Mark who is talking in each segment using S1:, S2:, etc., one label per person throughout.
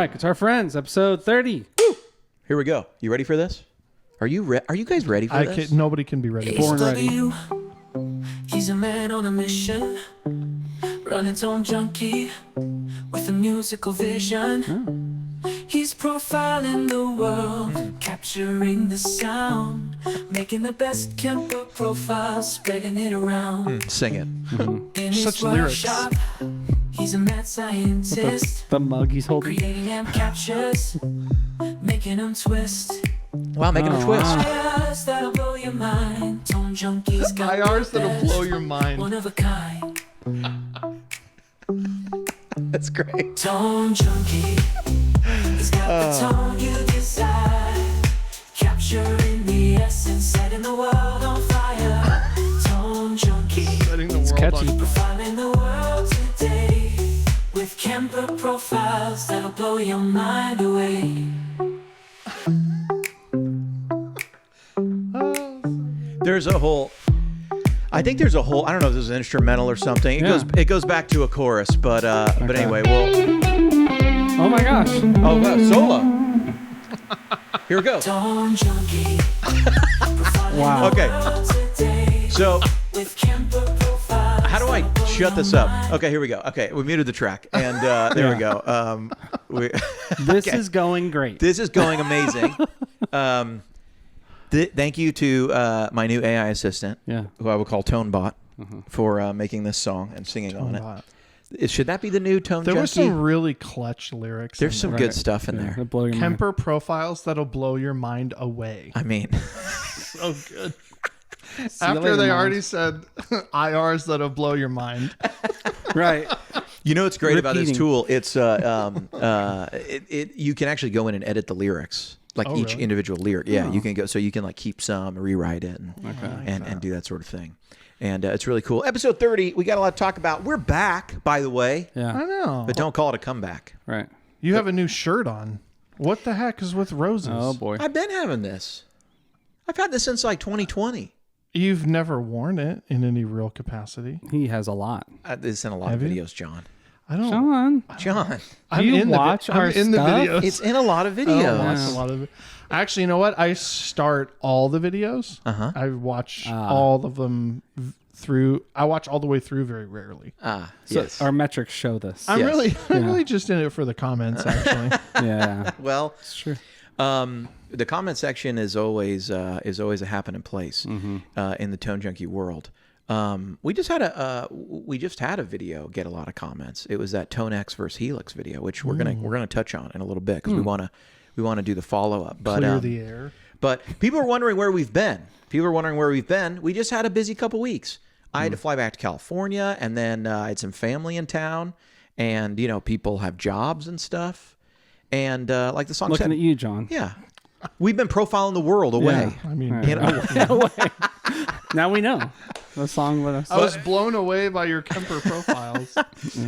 S1: right, Guitar Friends, episode 30.
S2: Woo! Here we go. You ready for this? Are you guys ready for this?
S3: Nobody can be ready.
S1: Born ready.
S4: He's a man on a mission, running tone junkie with a musical vision. He's profiling the world, capturing the sound, making the best Kemper profile, spreading it around.
S2: Sing it.
S4: In his
S3: Such lyrics.
S4: workshop, he's a mad scientist,
S1: The mug he's holding.
S4: creating amp captures, making them twist.
S2: Wow, making them twist.
S4: IRs that'll blow your mind. Tone junkies got
S3: IRs
S4: the
S3: that'll
S4: best,
S3: blow your mind.
S4: one of a kind.
S2: That's great.
S4: Tone junkie, he's got the tone you desire, capturing the essence, setting the world on fire. Tone junkie,
S3: Setting the world
S1: catchy.
S3: on
S4: profiling the world today with Kemper profiles that'll blow your mind away.
S2: I think there's a whole, I don't know if this is an instrumental or something. It goes back to a chorus, but anyway,
S1: Oh my gosh.
S2: oh, wow, solo. Here we go.
S4: Tone junkie,
S1: Wow.
S2: Okay,
S4: today
S2: so
S4: with Kemper profiles.
S2: how do I shut this up? Okay, here we go. Okay, we muted the track, and there we go.
S1: This is going great.
S2: This is going amazing. Thank you to my new AI assistant, who I will call ToneBot, for making this song and singing on it. Should that be the new Tone
S3: There
S2: Junkie?
S3: was some really clutch lyrics.
S2: There's some good stuff in
S1: Yeah,
S2: there.
S1: it'll blow your mind.
S3: Kemper profiles that'll blow your mind away.
S2: I mean,
S3: So good.
S1: you
S3: After
S1: later,
S3: they
S1: Mom.
S3: already said IRs that'll blow your mind.
S1: Right.
S2: you know what's great about this
S1: Repeating.
S2: tool? It's you can actually go in and edit the lyrics, like each
S3: really?
S2: individual lyric. Yeah, you can go, so you can like keep some, rewrite it, and do that sort of thing. And it's really cool. Episode 30, we got a lot to talk about. We're back, by the way,
S3: I
S1: Yeah.
S3: know.
S2: but don't call it a comeback.
S1: Right.
S3: You have a new shirt on. What the heck is with roses?
S1: Oh boy.
S2: I've been having this. I've had this since like 2020.
S3: You've never worn it in any real capacity.
S1: He has a lot.
S2: It's in a lot
S3: Have
S2: of
S3: you?
S2: videos, John.
S3: I don't.
S1: John.
S2: John,
S3: I'm
S1: you
S3: in the
S1: watch our
S3: I'm in the
S1: stuff?
S3: videos.
S2: it's in a lot of
S3: I
S2: videos.
S3: don't watch a lot of it. Actually, you know what? I start all the videos. I watch all of them through. I watch all the way through very rarely.
S2: Ah,
S1: So
S2: yes.
S1: our metrics show this.
S3: I'm
S2: Yes.
S3: really just in it for the comments. Actually,
S1: Yeah.
S2: Well,
S1: It's true.
S2: the comment section is always a happening place in the Tone Junkie world. We just had a video get a lot of comments. It was that Tonex versus Helix video, which we're gonna touch on in a little bit because we wanna do the follow up. But
S3: clear the air.
S2: but people are wondering where we've been. We just had a busy couple weeks. I had to fly back to California, and then I had some family in town, and people have jobs and stuff, and like the song
S1: Looking
S2: said,
S1: at you, John.
S2: yeah, we've been profiling the world away.
S3: I mean,
S1: Now we know the song with us.
S3: I was blown away by your Kemper profiles.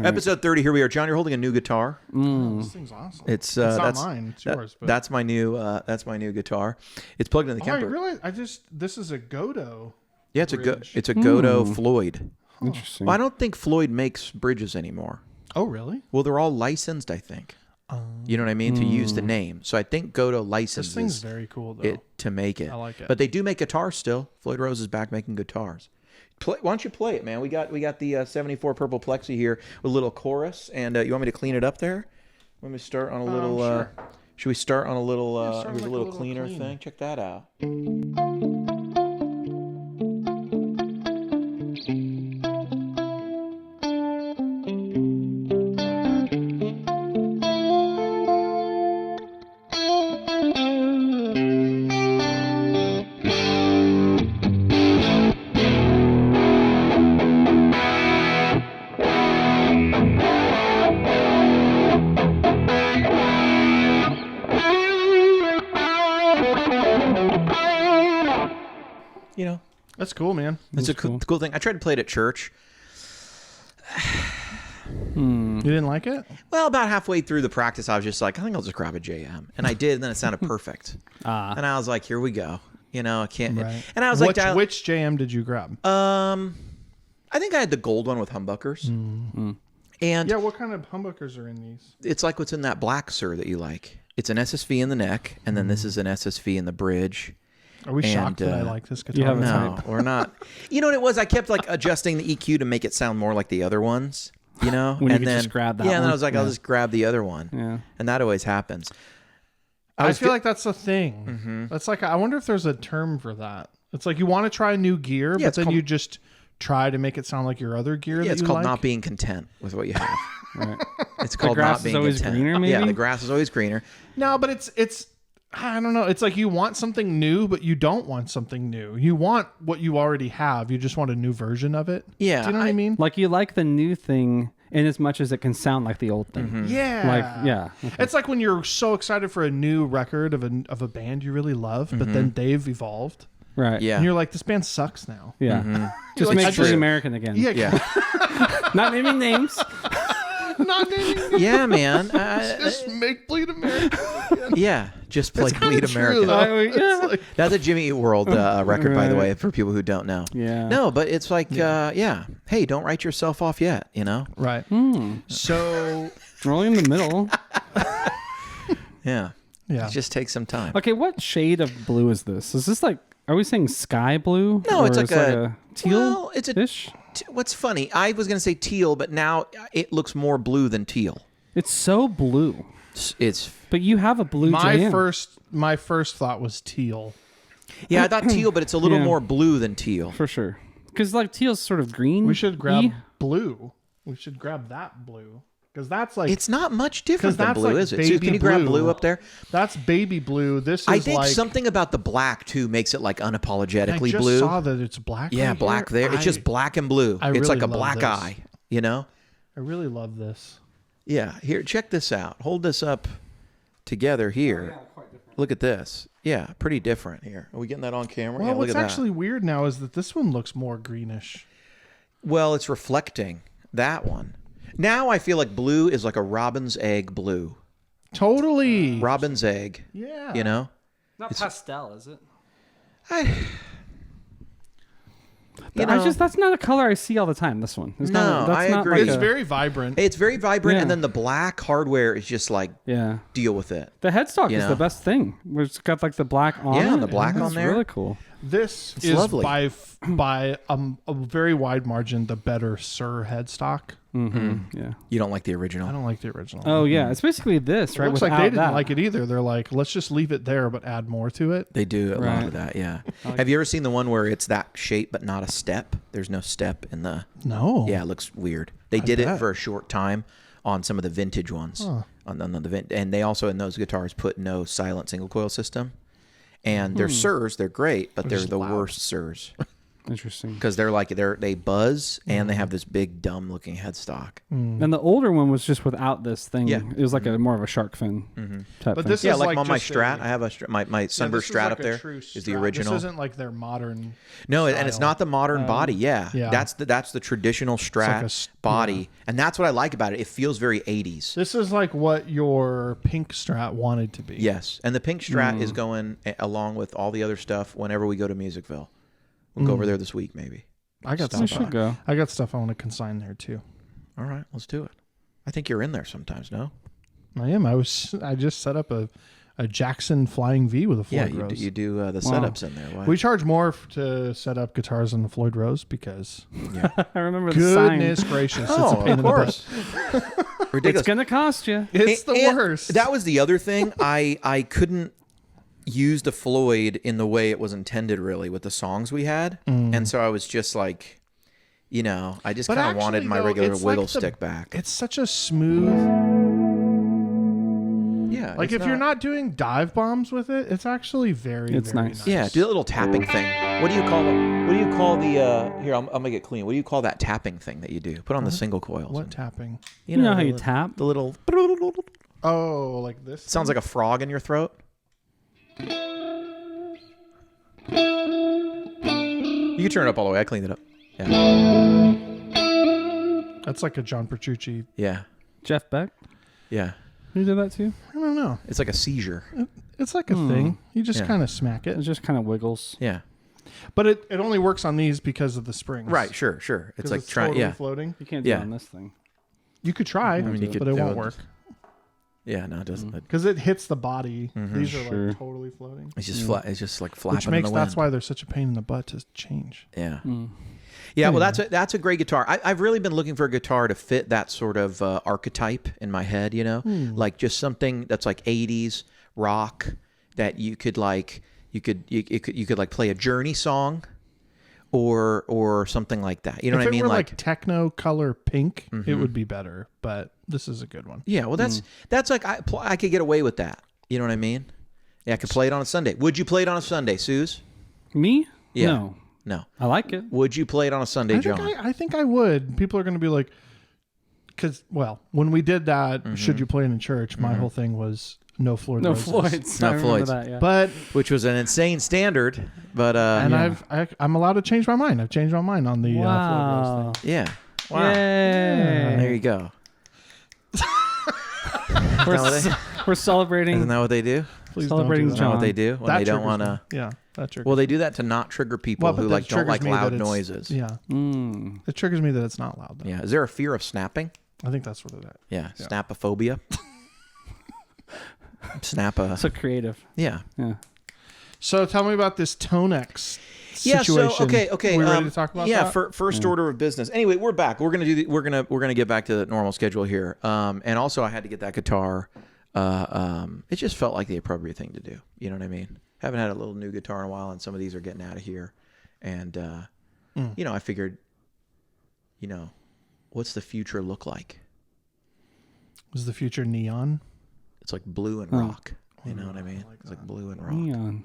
S2: Episode 30. Here we are, John. You're holding a new guitar.
S3: This thing's awesome.
S2: It's
S3: not
S2: that's
S3: mine. It's yours. But
S2: that's my new guitar. It's plugged in the
S3: I
S2: Kemper.
S3: realized this is a Godot.
S2: Yeah, it's
S3: bridge.
S2: a Godot Floyd.
S1: Interesting.
S2: Well, I don't think Floyd makes bridges anymore.
S3: Oh, really?
S2: Well, they're all licensed, I think. You know what I mean? To use the name. So I think Godot
S3: This
S2: licenses
S3: thing's very cool, though.
S2: it to make it.
S3: I like it.
S2: But they do make guitars still. Floyd Rose is back making guitars. Why don't you play it, man? We got the 74 Purple Plexi here with a little chorus, and you want me to clean it up there? Want me to start on a little?
S3: Sure.
S2: Should we start on a little?
S3: start
S2: Here's
S3: like
S2: a
S3: a
S2: little
S3: little
S2: cleaner
S3: clean.
S2: thing. Check that out.
S3: That's cool, man.
S2: It's a cool thing. I tried to play it at church.
S3: You didn't like it?
S2: Well, about halfway through the practice, I was just like, I think I'll just grab a JM, and I did, and then it sounded perfect. And I was like, here we go. I can't.
S3: Right.
S2: And I was like,
S3: which JM did you grab?
S2: I think I had the gold one with humbuckers. And
S3: Yeah, what kind of humbuckers are in these?
S2: it's like what's in that black Sir that you like. It's an SSV in the neck, and then this is an SSV in the bridge.
S3: Are we shocked that I like this guitar?
S1: have a
S2: No, we're not. You know what it was? I kept like adjusting the EQ to make it sound more like the other ones. You know,
S1: When you
S2: and
S1: could
S2: then
S1: just grab that
S2: yeah, and then I
S1: one.
S2: was like, I'll
S1: Yeah.
S2: just grab the other one.
S1: Yeah.
S2: And that always happens.
S3: I feel like that's a thing. That's like, I wonder if there's a term for that. It's like you want to try new gear,
S2: Yeah,
S3: but
S2: it's
S3: then
S2: called-
S3: you just try to make it sound like your other gear.
S2: Yeah,
S3: that
S2: it's
S3: you
S2: called
S3: like.
S2: not being content with what you have.
S1: Right.
S2: It's called
S1: grass
S2: not being
S1: is always
S2: content.
S1: greener,
S2: Yeah,
S1: maybe?
S2: the grass is always greener.
S3: No, but it's I don't know. It's like you want something new, but you don't want something new. You want what you already have. You just want a new version of it.
S2: Yeah,
S3: Do you know what I mean?
S1: Like you like the new thing in as much as it can sound like the old thing.
S3: Yeah.
S1: Like, yeah.
S3: It's like when you're so excited for a new record of a band you really love, but then they've evolved.
S1: Right.
S2: Yeah.
S3: And you're like, this band sucks now.
S1: Yeah. Just
S3: Like,
S1: make
S3: I
S1: Bleed
S3: just-
S1: American again.
S3: Yeah.
S2: Yeah.
S1: Not naming names.
S3: Not naming
S2: Yeah, man.
S3: just make Bleed America.
S2: Yeah, just play
S3: kinda
S2: Bleed
S3: true,
S2: America.
S3: though.
S1: Yeah.
S3: It's like,
S2: That's a Jimmy Eat World record, by the
S1: Right.
S2: way, for people who don't know.
S1: Yeah.
S2: No, but it's like, yeah. Hey, don't write yourself off yet, you know?
S3: right. So,
S1: Rolling in the middle.
S2: Yeah.
S3: yeah.
S2: Just take some time.
S1: Okay, what shade of blue is this? Is this like, are we saying sky blue?
S2: No,
S1: Or
S2: it's like
S1: is it
S2: a-
S1: teal.
S2: well, it's a-
S1: ish.
S2: What's funny, I was going to say teal, but now it looks more blue than teal.
S1: It's so blue.
S2: It's
S1: But you have a blue jam.
S3: My first thought was teal.
S2: yeah, I thought teal, but it's a little
S1: Yeah.
S2: more blue than teal.
S1: For sure. Because like teal's sort of green.
S3: We should grab blue. We should grab that blue because that's like
S2: It's not much different
S3: 'Cause
S2: than
S3: that's
S2: blue,
S3: like
S2: is it? So
S3: baby
S2: can you grab
S3: blue.
S2: blue up there?
S3: that's baby blue. This is
S2: I think
S3: like
S2: something about the black too makes it like
S3: I
S2: unapologetically
S3: just
S2: blue.
S3: saw that it's black.
S2: Yeah,
S3: right
S2: black
S3: here.
S2: there. It's just black and blue.
S3: I
S2: It's like
S3: really
S2: a
S3: love
S2: black
S3: this.
S2: eye, you know?
S3: I really love this.
S2: Yeah, here, check this out. Hold this up together here. Look at this. Yeah, pretty different here. Are we getting that on camera?
S3: Well,
S2: yeah, look
S3: what's
S2: at that.
S3: actually weird now is that this one looks more greenish.
S2: Well, it's reflecting that one. Now I feel like blue is like a robin's egg blue.
S3: Totally.
S2: Robin's egg,
S3: Yeah.
S2: you know?
S1: Not pastel, is it?
S2: You know,
S1: that's not a color I see all the time. This one. It's
S2: No,
S1: not, that's
S2: I
S1: not
S2: agree.
S3: It's
S1: Like
S3: very vibrant.
S2: it's very vibrant,
S1: Yeah.
S2: and then the black hardware is just like,
S1: yeah.
S2: deal with it.
S1: The headstock
S2: You
S1: is
S2: know?
S1: the best thing. It's got like the black on
S2: Yeah,
S1: it.
S2: the black
S1: It's
S2: on there.
S1: really cool.
S3: This
S2: It's
S3: is
S2: lovely.
S3: by a very wide margin the better Sir headstock.
S1: Yeah.
S2: You don't like the
S3: I
S2: original?
S3: don't like the original.
S1: Oh yeah, it's basically this,
S3: It
S1: right?
S3: looks like
S1: Without
S3: they didn't
S1: that.
S3: like it either. They're like, let's just leave it there, but add more to it.
S2: They do a lot
S1: Right.
S2: of that, yeah. Have you ever seen the one where it's that shape but not a step? There's no step in the...
S3: No.
S2: Yeah, it looks weird. They did it
S3: bet.
S2: for a short time on some of the vintage ones. On the and they also in those guitars put no silent single coil system. And they're Sirs, they're great, but they're
S3: just
S2: the
S3: loud.
S2: worst Sirs
S1: Interesting.
S2: because they buzz and they have this big dumb looking headstock.
S1: And the older one was just without this thing.
S2: Yeah.
S1: It was like a more of a shark fin type
S3: But
S1: thing.
S3: this
S2: Yeah,
S3: is
S2: like
S3: like
S2: on my
S3: just
S2: Strat,
S3: a-
S2: I have my Sunburst
S3: this is
S2: Strat
S3: like
S2: up
S3: a
S2: there
S3: true
S2: is the
S3: Strat.
S2: original.
S3: This isn't like their modern.
S2: No, and it's
S3: style.
S2: not the modern body. Yeah,
S3: yeah.
S2: that's the traditional Strat
S3: like a s-
S2: body, and that's what I like about it. It feels very 80s.
S3: This is like what your pink Strat wanted to be.
S2: Yes, and the pink Strat is going along with all the other stuff. Whenever we go to Musicville, we'll go over there this week, maybe.
S3: I got
S1: we
S3: stuff.
S1: should go.
S3: I got stuff I want to consign there too.
S2: All right, let's do it. I think you're in there sometimes. No?
S3: I am. I just set up a Jackson Flying V with a
S2: Yeah,
S3: Floyd Rose.
S2: you do the setups in there. Why?
S3: We charge more to set up guitars on the Floyd Rose because
S1: I remember the sign.
S3: goodness gracious,
S2: Oh,
S3: it's a pain
S2: of
S3: in the
S2: course.
S1: It's
S2: Ridiculous.
S1: gonna cost you.
S3: butt. It's the
S2: And
S3: worst.
S2: That was the other thing. I couldn't use the Floyd in the way it was intended, really, with the songs we had, and so I was just like, you know, I just
S3: But
S2: kind of wanted
S3: actually,
S2: my
S3: though,
S2: regular
S3: it's
S2: wiggle
S3: like the-
S2: stick back.
S3: It's such a smooth.
S2: Yeah,
S3: Like
S2: it's
S3: if you're not doing dive bombs with it, it's actually very.
S1: It's
S3: very
S1: nice.
S2: Yeah, do that little tapping thing. What do you call the? Here, I'll make it clean. What do you call that tapping thing that you do? Put on the single coils.
S3: What tapping?
S1: You know how you
S2: the-
S1: tap?
S2: the little.
S3: Oh, like this.
S2: Sounds like a frog in your throat. You can turn it up all the way. I cleaned it up. Yeah.
S3: That's like a John Petrucci.
S2: Yeah.
S1: Jeff Beck.
S2: Yeah.
S1: Who did that too?
S3: I don't know.
S2: It's like a seizure.
S3: It's like a thing. You just
S2: Yeah.
S3: kind of smack
S1: It
S3: it,
S1: just kind of wiggles.
S2: Yeah.
S3: but it only works on these because of the springs.
S2: Right. Sure. Sure. It's
S3: 'Cause
S2: like trying.
S3: totally
S2: Yeah.
S3: floating.
S1: You can't do
S2: Yeah.
S1: it on this thing.
S3: You could try,
S2: mean, you could
S3: but it
S2: do
S3: won't
S2: it.
S3: work
S2: Yeah, no, it doesn't.
S3: because it hits the body. These are
S1: Sure.
S3: like totally floating,
S2: It's just flat. It's just like flapping
S3: which
S2: in
S3: makes
S2: the wind.
S3: that's why they're such a pain in the butt to change.
S2: Yeah. Yeah, well, that's a great guitar. I've really been looking for a guitar to fit that sort of archetype in my head, you know, like just something that's like 80s rock that you could like you could like play a Journey song or something like that. You know
S3: If
S2: what I
S3: it
S2: mean?
S3: were like techno color pink, it would be better. But this is a good one.
S2: Yeah, well, that's like I could get away with that. You know what I mean? Yeah, I could play it on a Sunday. Would you play it on a Sunday, Suze?
S1: Me?
S2: Yeah.
S1: No. I like it.
S2: Would you play it on a Sunday, John?
S3: I think I would. People are going to be like, because when we did that, should you play it in church? My whole thing was no Floyd
S1: No
S3: Roses.
S1: Floyd's.
S2: No
S1: I remember
S2: Floyd's.
S1: that, yeah.
S3: But
S2: Which was an insane standard, but
S3: and
S1: Yeah.
S3: I'm allowed to change my mind. I've changed my mind on the Floyd
S1: wow.
S3: Rose thing.
S2: yeah. Wow.
S1: Yay.
S2: There you go.
S1: We're celebrating.
S2: Isn't that what they do?
S3: Please
S1: Celebrating
S3: don't do
S2: Isn't that
S3: that.
S2: what they do when they don't
S3: triggers
S2: want
S3: me.
S2: to?
S3: Yeah, that triggers.
S2: Well, they do that to not trigger people
S3: Well, but
S2: who
S3: that
S2: like don't
S3: triggers
S2: like
S3: me that
S2: loud
S3: it's-
S2: noises.
S3: Yeah,
S1: Mm.
S3: it triggers me that it's not loud though.
S2: Yeah. Is there a fear of snapping?
S3: I think that's what it is.
S2: Yeah. Snapophobia. Snappa.
S1: So creative.
S2: Yeah.
S1: Yeah.
S3: So tell me about this Tonex
S2: Yeah.
S3: situation.
S2: So okay.
S3: We ready to talk about
S2: yeah.
S3: that?
S2: First order of business. Anyway, we're back. We're gonna get back to the normal schedule here. And also I had to get that guitar. It just felt like the appropriate thing to do. You know what I mean? Haven't had a little new guitar in a while, and some of these are getting out of here. And you know, I figured, you know, what's the future look like?
S3: Was the future neon?
S2: It's like blue and rock. You know what I mean? It's like blue and rock.
S1: Neon.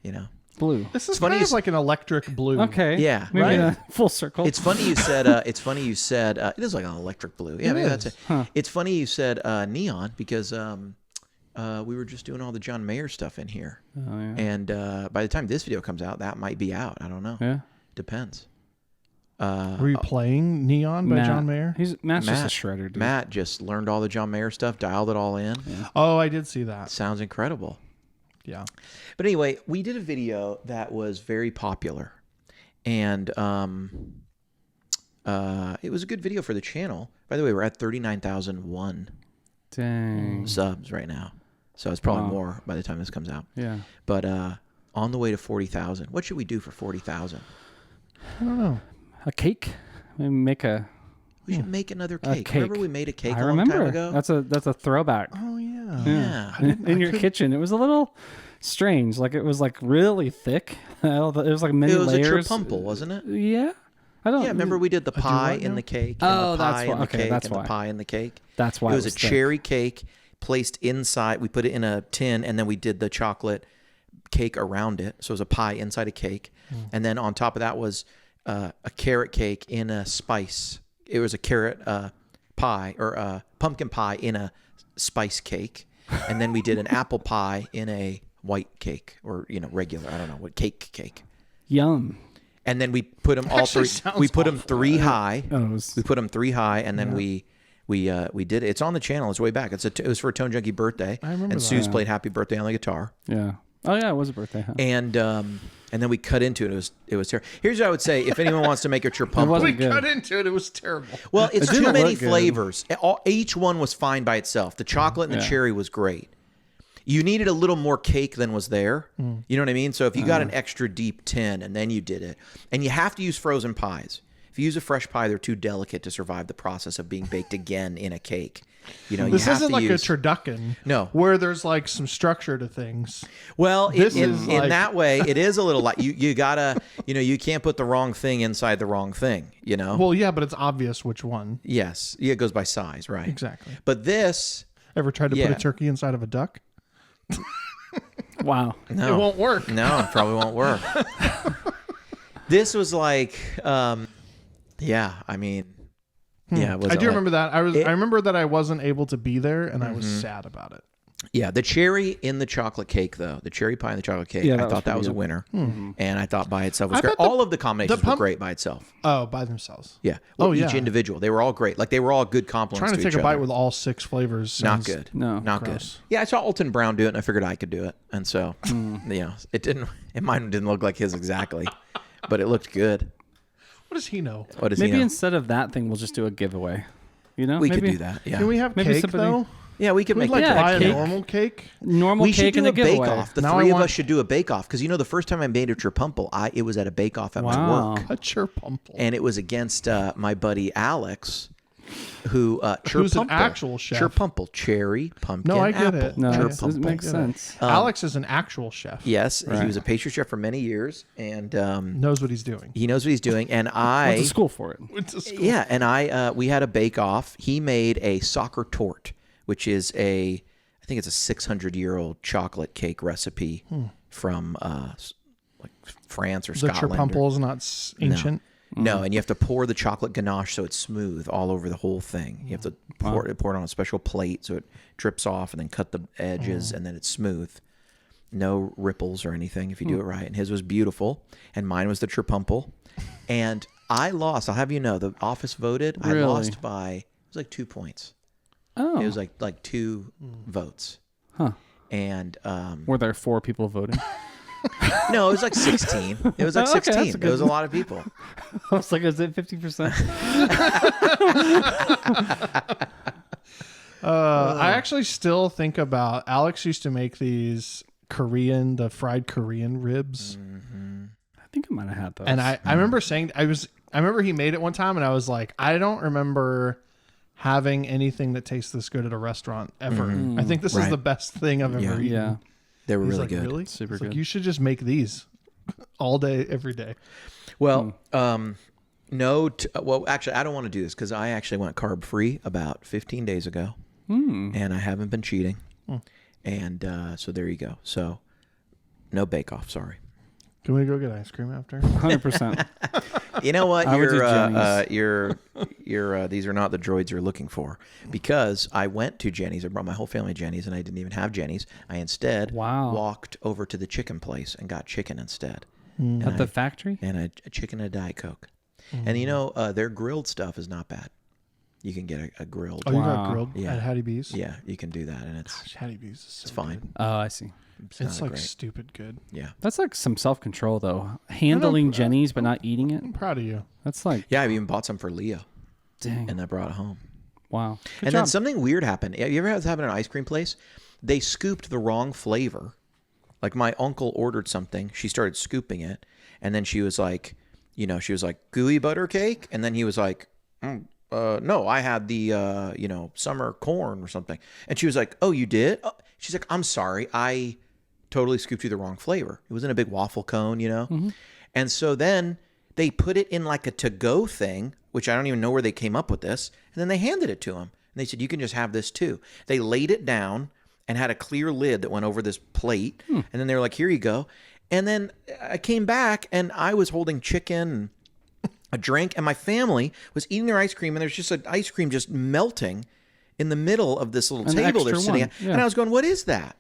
S2: You know?
S1: Blue.
S3: This is
S2: funny
S3: kind
S2: you
S3: of like an electric blue.
S1: Okay.
S2: Yeah,
S1: Maybe
S2: right.
S1: a full circle.
S2: It's funny you said. It is like an electric blue. Yeah,
S3: It
S2: maybe
S3: is.
S2: that's it.
S1: Huh.
S2: It's funny you said neon because we were just doing all the John Mayer stuff in here,
S1: Oh, yeah.
S2: and by the time this video comes out, that might be out. I don't know.
S1: Yeah.
S2: Depends.
S3: Were you playing Neon by
S1: Matt.
S3: John Mayer?
S1: Matt's just a
S2: Matt-
S1: shredder, dude.
S2: Matt just learned all the John Mayer stuff, dialed it all in.
S3: Oh, I did see that.
S2: Sounds incredible.
S3: Yeah.
S2: But anyway, we did a video that was very popular, and it was a good video for the channel. By the way, we're at 39,001
S1: Dang.
S2: subs right now, so it's probably
S1: Wow.
S2: more by the time this comes out.
S1: Yeah.
S2: But on the way to 40,000. What should we do for 40,000?
S3: I don't know.
S1: A cake? Maybe make a.
S2: We should make another
S1: A
S2: cake.
S1: cake.
S2: Remember we made a cake
S1: I
S2: a long time
S1: remember.
S2: ago?
S1: That's a throwback.
S3: Oh yeah.
S2: Yeah.
S1: In your kitchen, it was a little strange. Like it was like really thick. It was like many
S2: It was
S1: layers.
S2: a tripumple, wasn't it?
S1: Yeah. I don't.
S2: Yeah, remember we did the pie
S3: what
S2: in
S3: now?
S2: the cake,
S1: Oh,
S2: and the
S1: that's
S2: pie
S1: why-
S2: in the
S1: okay,
S2: cake,
S1: that's
S2: and
S1: why.
S2: the pie in the cake.
S1: That's why
S2: It was a
S1: thick.
S2: cherry cake placed inside. We put it in a tin, and then we did the chocolate cake around it. So it was a pie inside a cake, and then on top of that was a carrot cake in a spice. It was a carrot pie or a pumpkin pie in a spice cake, and then we did an apple pie in a white cake or regular. I don't know what cake.
S1: Yum.
S2: And then we put them all
S3: Actually
S2: three.
S3: sounds
S2: We put them
S3: awful.
S2: 3 high.
S1: Oh, it was-
S2: We put them 3 high, and then we did it. It's on the channel. It's way back. It was for a Tone Junkie birthday.
S3: I remember
S2: and
S3: that.
S2: Suze played Happy Birthday on the guitar.
S1: Yeah. Oh yeah, it was a birthday. Huh?
S2: And then we cut into it. It was terrible. Here's what I would say: if anyone wants to make a churpumple,
S1: wasn't
S3: We
S1: good.
S3: cut into it. It was terrible.
S2: well, it's
S1: It didn't
S2: too many
S1: look good.
S2: flavors. Each one was fine by itself. The chocolate and the
S1: Yeah.
S2: cherry was great. You needed a little more cake than was there. You know what I mean? So if you got an extra deep tin and then you did it, and you have to use frozen pies. If you use a fresh pie, they're too delicate to survive the process of being baked again in a cake. You know,
S3: This
S2: you have
S3: isn't
S2: to
S3: like
S2: use.
S3: a turducken.
S2: No.
S3: Where there's like some structure to things.
S2: Well,
S3: This
S2: in
S3: is like-
S2: that way, it is a little like you gotta, you can't put the wrong thing inside the wrong thing,
S3: Well, yeah, but it's obvious which one.
S2: Yes. Yeah, it goes by size, right?
S3: Exactly.
S2: But this,
S3: Ever tried to
S2: Yeah.
S3: put a turkey inside of a duck?
S1: Wow.
S2: no.
S3: It won't work.
S2: No, it probably won't work. This was like, yeah, I mean, yeah, it was
S3: I do remember that. I remember that I wasn't able to be there, and I was
S2: Mm-hmm.
S3: sad about it.
S2: Yeah, the cherry in the chocolate cake, though, the cherry pie in the chocolate cake,
S1: Yeah,
S2: I
S1: that was
S2: thought that
S1: pretty
S2: was a
S1: good.
S2: winner. And I thought by itself was
S3: I
S2: great.
S3: bet the-
S2: All of the combinations
S3: the
S2: were
S3: pump-
S2: great by itself.
S3: Oh, by themselves.
S2: Yeah.
S3: Oh,
S2: Each
S3: yeah.
S2: individual. They were all great. Like, they were all good compliments
S3: Trying to
S2: to
S3: take
S2: each
S3: a bite
S2: other.
S3: with all 6 flavors.
S2: Not
S3: sounds-
S2: good.
S1: No.
S2: Not
S3: Gross.
S2: good. Yeah, I saw Alton Brown do it, and I figured I could do it. And so, mine didn't look like his exactly, but it looked good.
S3: What does he know?
S2: What does
S1: Maybe
S2: he know?
S1: instead of that thing, we'll just do a giveaway. You know,
S2: We
S1: maybe,
S2: could do that. Yeah.
S3: Can we have
S1: Maybe
S3: cake
S1: somebody-
S3: though?
S2: Yeah, we could
S3: We'd
S2: make
S3: like
S2: it.
S3: to buy
S1: cake.
S3: a normal cake.
S1: Normal
S2: We
S1: cake
S2: should do
S1: and
S2: a
S1: a giveaway.
S2: bake-off. The
S3: Now
S2: three
S3: I
S2: of
S3: want-
S2: us should do a bake-off because the first time I made a Tripumple, it was at a bake-off at my
S1: Wow.
S2: work,
S3: A chirpumple.
S2: and it was against my buddy Alex, who
S3: Who's an
S2: Chirpumple.
S3: actual chef.
S2: Chirpumple, cherry, pumpkin,
S3: No, I get
S2: apple.
S3: it.
S1: No,
S3: Yeah.
S1: it
S2: Chirpumple.
S1: makes sense.
S3: Alex is an actual chef.
S2: Yes, he
S1: Right.
S2: was a pastry chef for many years, and
S3: Knows what he's doing.
S2: he knows what he's doing. And
S1: Went
S2: I,
S1: to school for it.
S3: Went to school.
S2: yeah, and we had a bake-off. He made a soccer tort, which is I think it's a 600-year-old chocolate cake recipe from like France or
S3: The
S2: Scotland.
S3: chirpumple is not ancient.
S2: No, and you have to pour the chocolate ganache so it's smooth all over the whole thing. You have to pour it on a special plate so it drips off, and then cut the edges, and then it's smooth. No ripples or anything if you do it right. And his was beautiful, and mine was the Tripumple. And I lost. I'll have you know, the office voted. I
S1: Really?
S2: lost by, it was like 2 points.
S1: Oh,
S2: It was like 2 votes.
S1: huh?
S2: And
S1: Were there 4 people voting?
S2: no, it was like 16. It was like
S1: Okay, that's
S2: 16.
S1: a good
S2: It was a lot of people.
S1: I was like, is it 50%?
S3: I actually still think about Alex used to make these the fried Korean ribs.
S1: I think I might have had those.
S3: And I remember saying I remember he made it one time and I was like, I don't remember having anything that tastes this good at a restaurant ever. I think this is
S2: Right.
S3: the best thing I've ever eaten.
S1: yeah,
S2: They were
S3: He's
S2: really
S3: like,
S2: good.
S3: Really?
S1: Super
S3: It's like,
S1: good.
S3: you should just make these all day, every day.
S2: Well, no. Well, actually, I don't want to do this because I actually went carb free about 15 days ago, and I haven't been cheating. And so there you go. So no bake off. Sorry.
S3: Can we go get ice cream after?
S1: 100%.
S2: You know what?
S1: I would do
S2: You're these are not the droids you're looking for, because I went to Jenny's. I brought my whole family to Jenny's, and I didn't even have Jenny's. I instead walked over to the chicken place and got chicken instead.
S1: At the factory?
S2: And a chicken and a Diet Coke. And you know, their grilled stuff is not bad. You can get a grilled.
S3: Oh, you
S1: Wow.
S3: got grilled
S2: Yeah.
S3: at Hattie B's?
S2: Yeah, you can do that, and it's
S3: Gosh, Hattie B's is so
S2: fine.
S3: good.
S1: Oh, I see.
S3: It's
S2: not
S3: like
S2: great.
S3: stupid good.
S2: Yeah,
S1: That's like some self-control, though. Handling Jenny's but not eating it.
S3: I'm proud of you.
S1: That's like,
S2: yeah. I even bought some for Leo,
S1: dang.
S2: and I brought it home.
S1: Wow. Good
S2: And
S1: job.
S2: then something weird happened. You ever had this happen at an ice cream place? They scooped the wrong flavor. Like my uncle ordered something, she started scooping it, and then she was like, gooey butter cake, and then he was like, no, I had the summer corn or something, and she was like, oh, you did? Oh. She's like, I'm sorry, I totally scooped you the wrong flavor. It was in a big waffle cone, and so then they put it in like a to-go thing, which I don't even know where they came up with this, and then they handed it to him, and they said, you can just have this too. They laid it down and had a clear lid that went over this plate, and then they were like, here you go. And then I came back, and I was holding chicken and a drink, and my family was eating their ice cream, and there's just an ice cream just melting in the middle of this little
S1: An
S2: table they're
S1: extra
S2: sitting
S1: one,
S2: at.
S1: yeah.
S2: And I was going, what is that?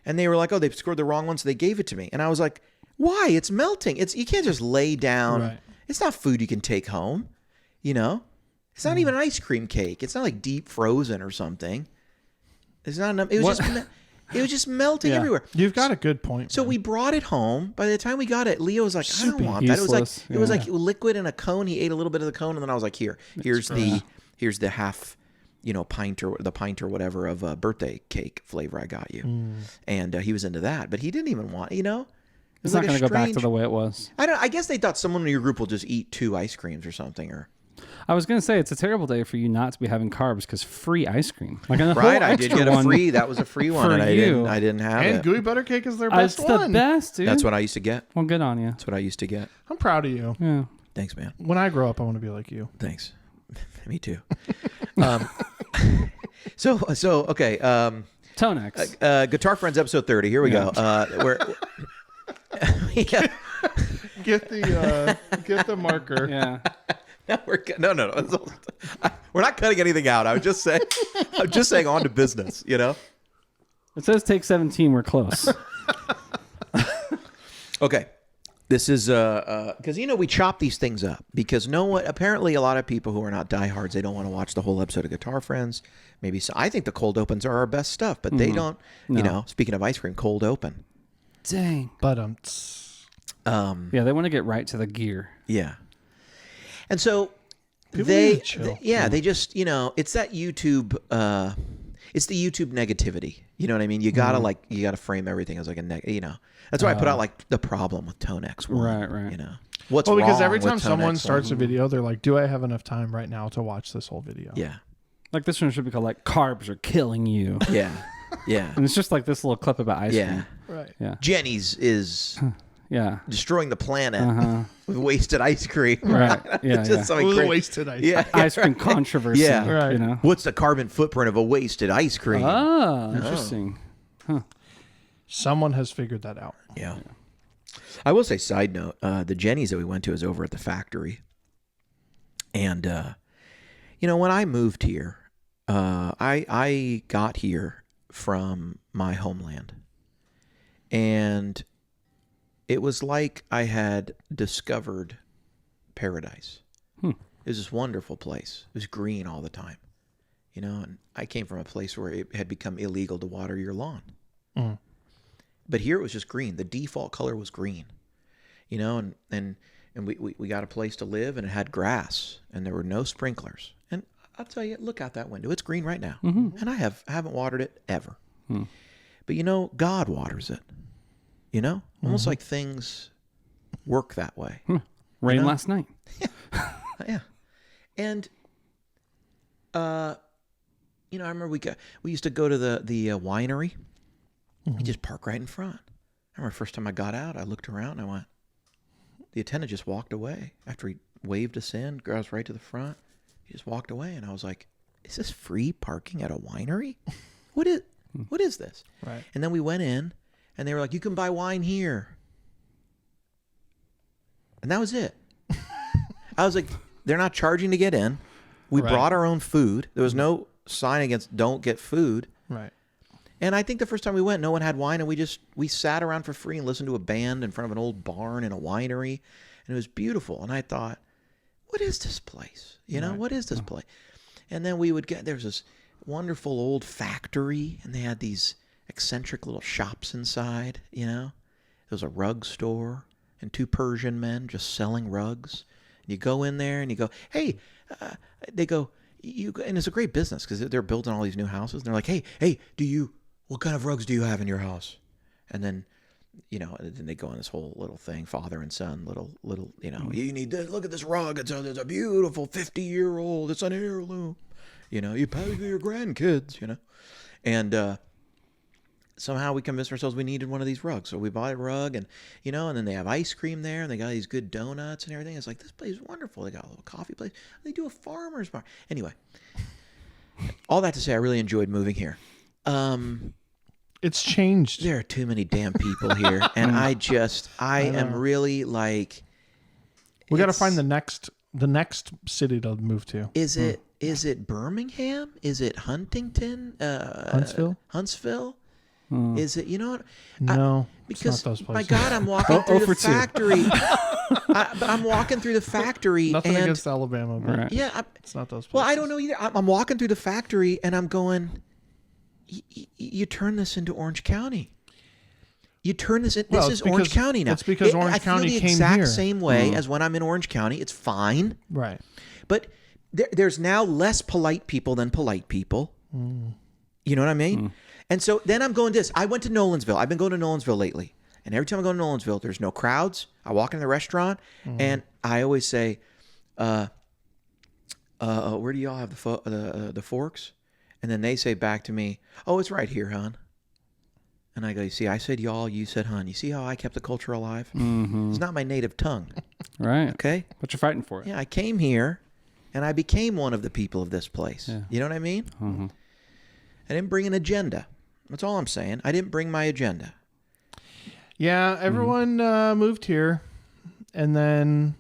S2: And they were like, oh, they scored the wrong one, so they gave it to me. And I was like, why? It's melting. You can't just lay down.
S3: Right.
S2: It's not food you can take home, It's not even an ice cream cake. It's not like deep frozen or something. It's not enough. It was just melting
S1: Yeah.
S2: everywhere.
S3: You've got a good point.
S2: So
S3: man.
S2: we brought it home. By the time we got it, Leo was like, I
S1: Super
S2: don't want that.
S1: useless.
S2: It was
S1: Yeah.
S2: like liquid in a cone. He ate a little bit of the cone, and then I was like, here's the half, pint or whatever of a birthday cake flavor I got you. And he was into that, but he didn't even want, It was
S1: It's
S2: like
S1: not going to go back to the way it was.
S2: I guess they thought someone in your group will just eat 2 ice creams or something, or
S1: I was going to say, it's a terrible day for you not to be having carbs because free ice cream. Like a
S2: right.
S1: whole
S2: I did
S1: extra
S2: get a
S1: one
S2: free. That was a free one,
S1: for
S2: and
S1: you.
S2: I didn't have
S3: and
S2: it.
S3: gooey butter cake is their
S1: It's
S3: best
S1: the
S3: one.
S1: best, dude.
S2: That's what I used to get.
S1: Well, good on you.
S2: That's what I used to get.
S3: I'm proud of you.
S1: Yeah.
S2: Thanks, man.
S3: When I grow up, I want to be like you.
S2: Thanks. Me too. So okay.
S1: Tonex.
S2: Guitar Friends episode 30. Here we go. Where yeah.
S3: Get the marker.
S1: Yeah.
S2: No, no. We're not cutting anything out. I'm just saying on to business,
S1: It says take 17. We're close.
S2: Okay. This is because we chop these things up because apparently a lot of people who are not diehards, they don't want to watch the whole episode of Guitar Friends. Maybe so. I think the cold opens are our best stuff, but they don't.
S1: No.
S2: Speaking of ice cream, cold open.
S1: Dang.
S3: But
S1: Yeah, they want to get right to the gear.
S2: Yeah. And so they
S3: chill.
S2: they just, it's that YouTube, it's the YouTube negativity. You know what I mean? You gotta you gotta frame everything as like a That's why I put out like the problem with Tonex.
S1: Right.
S2: What's
S3: Well, because
S2: wrong
S3: every time
S2: with
S3: someone
S2: Tonex
S3: starts a video, they're like, "Do I have enough time right now to watch this whole video?"
S2: Yeah.
S1: Like this one should be called like carbs are killing you.
S2: Yeah. Yeah.
S1: And it's just like this little clip about ice
S2: Yeah.
S1: cream.
S3: Right.
S1: Yeah.
S2: Jenny's is
S1: Yeah.
S2: destroying the planet with wasted ice cream.
S1: Right. Yeah.
S2: It's
S1: yeah.
S2: just something
S3: Ooh,
S2: crazy.
S3: wasted ice.
S2: Yeah.
S1: Ice cream controversy.
S2: Yeah.
S3: Right.
S1: You know.
S2: What's the carbon footprint of a wasted ice cream?
S1: Ah, interesting.
S3: Someone has figured that out.
S2: Yeah. I will say, side note, the Jenny's that we went to is over at the factory. And, when I moved here, I got here from my homeland. And it was like I had discovered paradise. It was this wonderful place. It was green all the time. And I came from a place where it had become illegal to water your lawn. But here it was just green. The default color was green, and we got a place to live, and it had grass, and there were no sprinklers. And I'll tell you, look out that window. It's green right now. And I haven't watered it ever. But God waters it, almost like things work that way.
S1: Rain last night.
S2: Yeah. And, I remember we used to go to the winery. You just park right in front. I remember the first time I got out, I looked around and I went, the attendant just walked away after he waved us in, got us right to the front. He just walked away, and I was like, is this free parking at a winery? What is this?
S3: Right.
S2: And then we went in, and they were like, you can buy wine here. And that was it. I was like, they're not charging to get in. We brought our own food. There was no sign against don't get food.
S3: Right.
S2: And I think the first time we went, no one had wine, and we sat around for free and listened to a band in front of an old barn in a winery, and it was beautiful. And I thought, what is this place? What is this place? And then there was this wonderful old factory, and they had these eccentric little shops inside, There was a rug store and 2 Persian men just selling rugs. And you go in there and you go, hey, they go, and it's a great business because they're building all these new houses. And they're like, hey, what kind of rugs do you have in your house? And then, then they go on this whole little thing, father and son, little, you need to look at this rug. It's a beautiful 50-year-old. It's an heirloom. You pass it to your grandkids, And somehow we convinced ourselves we needed one of these rugs. So we bought a rug, and, and then they have ice cream there, and they got these good donuts and everything. It's like, this place is wonderful. They got a little coffee place. They do a farmer's bar. Anyway, all that to say, I really enjoyed moving here.
S3: It's changed.
S2: There are too many damn people here, and I am really like.
S3: We got to find the next city to move to.
S2: Is it Birmingham? Is it Huntington? Huntsville? Is it? You know what?
S3: No,
S2: because
S3: it's not those
S2: my
S3: places.
S2: God, I'm walking through the factory. I'm walking through the factory.
S3: Nothing
S2: and,
S3: against Alabama, but
S1: Right.
S2: Yeah,
S3: it's not those places.
S2: well, I don't know either. I'm walking through the factory, and I'm going. You turn this into Orange County. You turn this. This is Orange County now.
S3: It's because Orange County
S2: I feel the
S3: came
S2: exact
S3: here.
S2: same way as when I'm in Orange County. It's fine,
S3: Right.
S2: but there's now less polite people than polite people. You know what I mean? And so then I'm going this. I went to Nolensville. I've been going to Nolensville lately. And every time I go to Nolensville, there's no crowds. I walk in the restaurant, and I always say, where do y'all have the forks? And then they say back to me, oh, it's right here, hon. And I go, you see, I said y'all, you said hon. You see how I kept the culture alive? It's not my native tongue.
S1: Right.
S2: Okay?
S1: But you're fighting for it.
S2: Yeah, I came here, and I became one of the people of this place.
S1: Yeah.
S2: You know what I mean? I didn't bring an agenda. That's all I'm saying. I didn't bring my agenda.
S3: Yeah, everyone moved here and then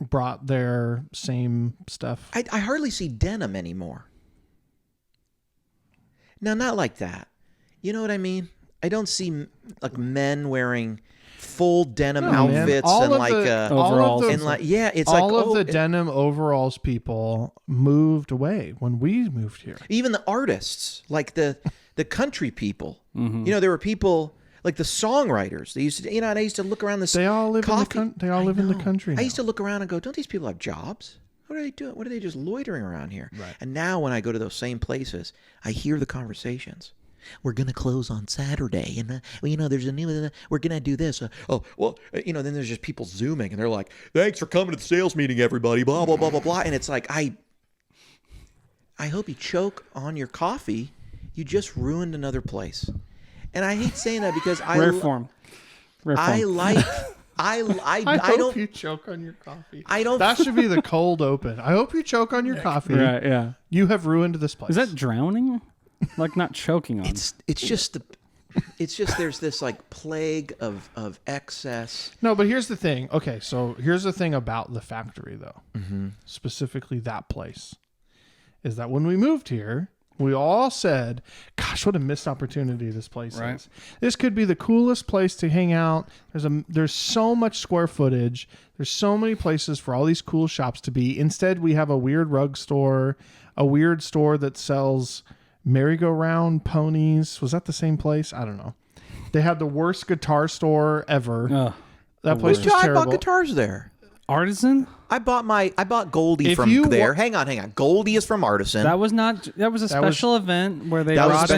S3: brought their same stuff.
S2: I hardly see denim anymore. No, not like that. You know what I mean? I don't see like men wearing full denim outfits and like
S1: overalls.
S2: and like it's
S3: all
S2: like
S3: of the denim overalls people moved away when we moved here.
S2: even the artists, like the country people. There were people. like the songwriters. They used to, and I used to look around this.
S3: They all live
S2: coffee.
S3: in the country.
S2: I used
S3: now.
S2: to look around and go, don't these people have jobs? What are they doing? What are they just loitering around here?
S3: Right.
S2: And now when I go to those same places, I hear the conversations. We're going to close on Saturday. And, there's a new, we're going to do this. Then there's just people Zooming. And they're like, thanks for coming to the sales meeting, everybody. Blah, blah, blah, blah, blah. And it's like, I hope you choke on your coffee. You just ruined another place. And I hate saying that because
S1: Rare form.
S2: I like... I
S3: hope
S2: don't.
S3: You choke on your coffee.
S2: I don't.
S3: That should be the cold open. I hope you choke on your coffee.
S1: Right, yeah.
S3: You have ruined this place.
S1: Is that drowning? Like not choking on?
S2: It's just there's this like plague of excess.
S3: No, but here's the thing. Okay, so here's the thing about the factory, though. Specifically that place. Is that when we moved here, we all said, gosh, what a missed opportunity this place is. This could be the coolest place to hang out. There's so much square footage. There's so many places for all these cool shops to be. Instead, we have a weird rug store, a weird store that sells merry-go-round ponies. Was that the same place? I don't know. They had the worst guitar store ever. That place was terrible.
S2: I bought guitars there.
S1: Artisan?
S2: I bought Goldie from there. Hang on. Goldie is from Artisan.
S1: That was a special event where they brought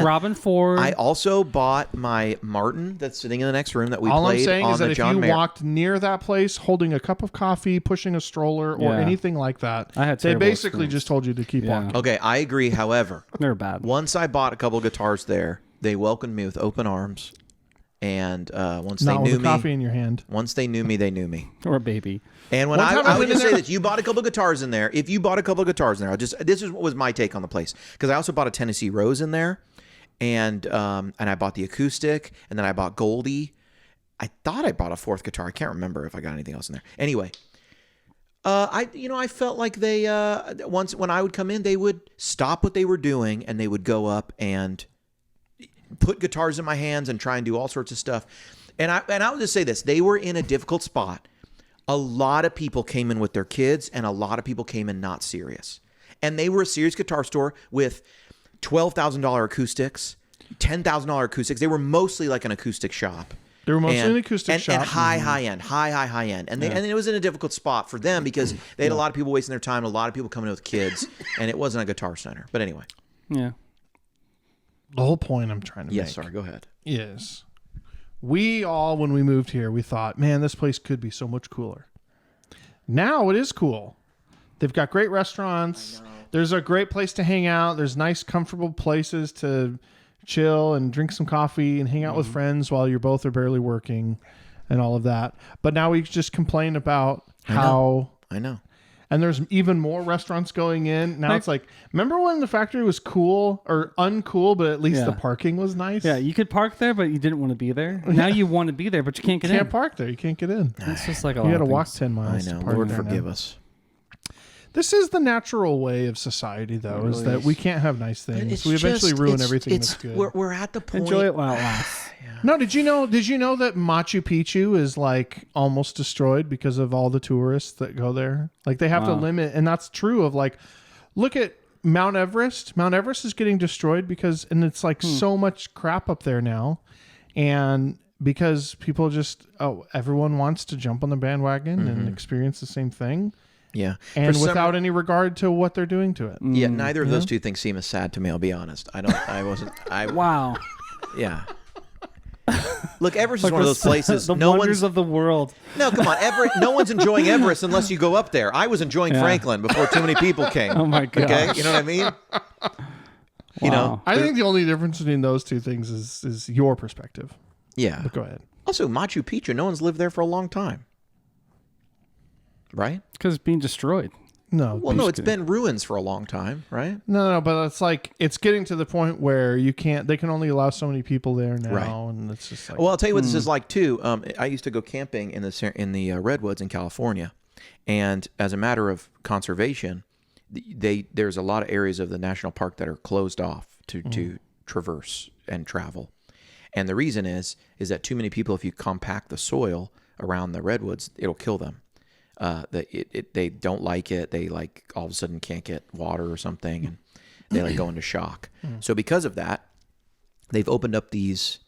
S1: Robin Ford.
S2: I also bought my Martin that's sitting in the next room that we
S3: All
S2: played
S3: I'm saying
S2: on
S3: is
S2: the
S3: that
S2: John
S3: if you
S2: Mayer.
S3: walked near that place holding a cup of coffee, pushing a stroller, or anything like that,
S1: I had
S3: they
S1: terrible
S3: basically
S1: experience.
S3: just told you to keep walking.
S2: Okay, I agree. However,
S1: They're bad.
S2: once I bought a couple of guitars there, they welcomed me with open arms. And once
S3: Not
S2: they knew
S3: with a coffee in your hand.
S2: Once they knew me, they knew me.
S1: Or a baby.
S2: And when I would just say that you bought a couple of guitars in there. If you bought a couple of guitars in there, this was my take on the place, because I also bought a Tennessee Rose in there, and I bought the acoustic, and then I bought Goldie. I thought I bought a fourth guitar. I can't remember if I got anything else in there. Anyway, I felt like they once when I would come in, they would stop what they were doing and they would go up and put guitars in my hands and try and do all sorts of stuff. And I would just say this: they were in a difficult spot. A lot of people came in with their kids, and a lot of people came in not serious. And they were a serious guitar store with $12,000 acoustics, $10,000 acoustics. They were mostly like an acoustic shop.
S3: They were mostly an acoustic shop.
S2: And high end. And it was in a difficult spot for them because they had a lot of people wasting their time, a lot of people coming in with kids, and it wasn't a guitar center. But anyway.
S1: Yeah.
S3: The whole point I'm trying to make.
S2: Yes, sorry, go ahead.
S3: Is we all, when we moved here, we thought, man, this place could be so much cooler. Now it is cool. They've got great restaurants. There's a great place to hang out. There's nice, comfortable places to chill and drink some coffee and hang out with friends while you both are barely working and all of that. But now we just complain about how...
S2: I know.
S3: And there's even more restaurants going in. Now it's like, remember when the factory was cool or uncool, but at least the parking was nice?
S1: Yeah, you could park there, but you didn't want to be there. Now you want to be there, but you can't get in.
S3: You can't park there. You can't get in.
S1: It's just like a
S3: You got to walk 10 miles.
S2: I know.
S3: To park
S2: Lord
S3: there
S2: forgive
S3: now.
S2: us.
S3: This is the natural way of society, though, is that we can't have nice things. We eventually ruin everything that's good.
S2: We're at the point.
S1: Enjoy it while it lasts.
S3: No, did you know that Machu Picchu is like almost destroyed because of all the tourists that go there? Like they have to limit, and that's true of like, look at Mount Everest. Mount Everest is getting destroyed because, and it's like so much crap up there now. And because people just, everyone wants to jump on the bandwagon and experience the same thing.
S2: Yeah.
S3: And without any regard to what they're doing to it.
S2: Yeah, neither of those two things seem as sad to me, I'll be honest.
S1: Wow.
S2: Yeah. Look, Everest is one of those places.
S1: The wonders of the world.
S2: No, come on. No one's enjoying Everest unless you go up there. I was enjoying Franklin before too many people came.
S1: Oh my god.
S2: Okay, you know what I mean? You know.
S3: I think the only difference between those two things is your perspective.
S2: Yeah.
S3: But go ahead.
S2: Also, Machu Picchu, no one's lived there for a long time. Right?
S1: Because it's being destroyed.
S3: No.
S2: Well, no, it's been ruins for a long time, right?
S3: No, but it's like it's getting to the point where they can only allow so many people there now,
S2: Right.
S3: and it's just like.
S2: Well, I'll tell you what this is like too. I used to go camping in the redwoods in California, and as a matter of conservation, there's a lot of areas of the national park that are closed off to traverse and travel, and the reason is that too many people, if you compact the soil around the redwoods, it'll kill them. They don't like it. They like all of a sudden can't get water or something, and they like go into shock. So because of that, they've opened up these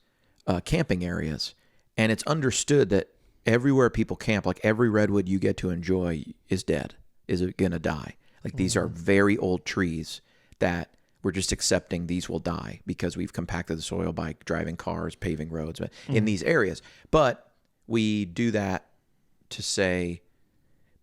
S2: camping areas, and it's understood that everywhere people camp, like every redwood you get to enjoy is dead, is going to die. Like these are very old trees that we're just accepting these will die because we've compacted the soil by driving cars, paving roads in these areas. But we do that to say,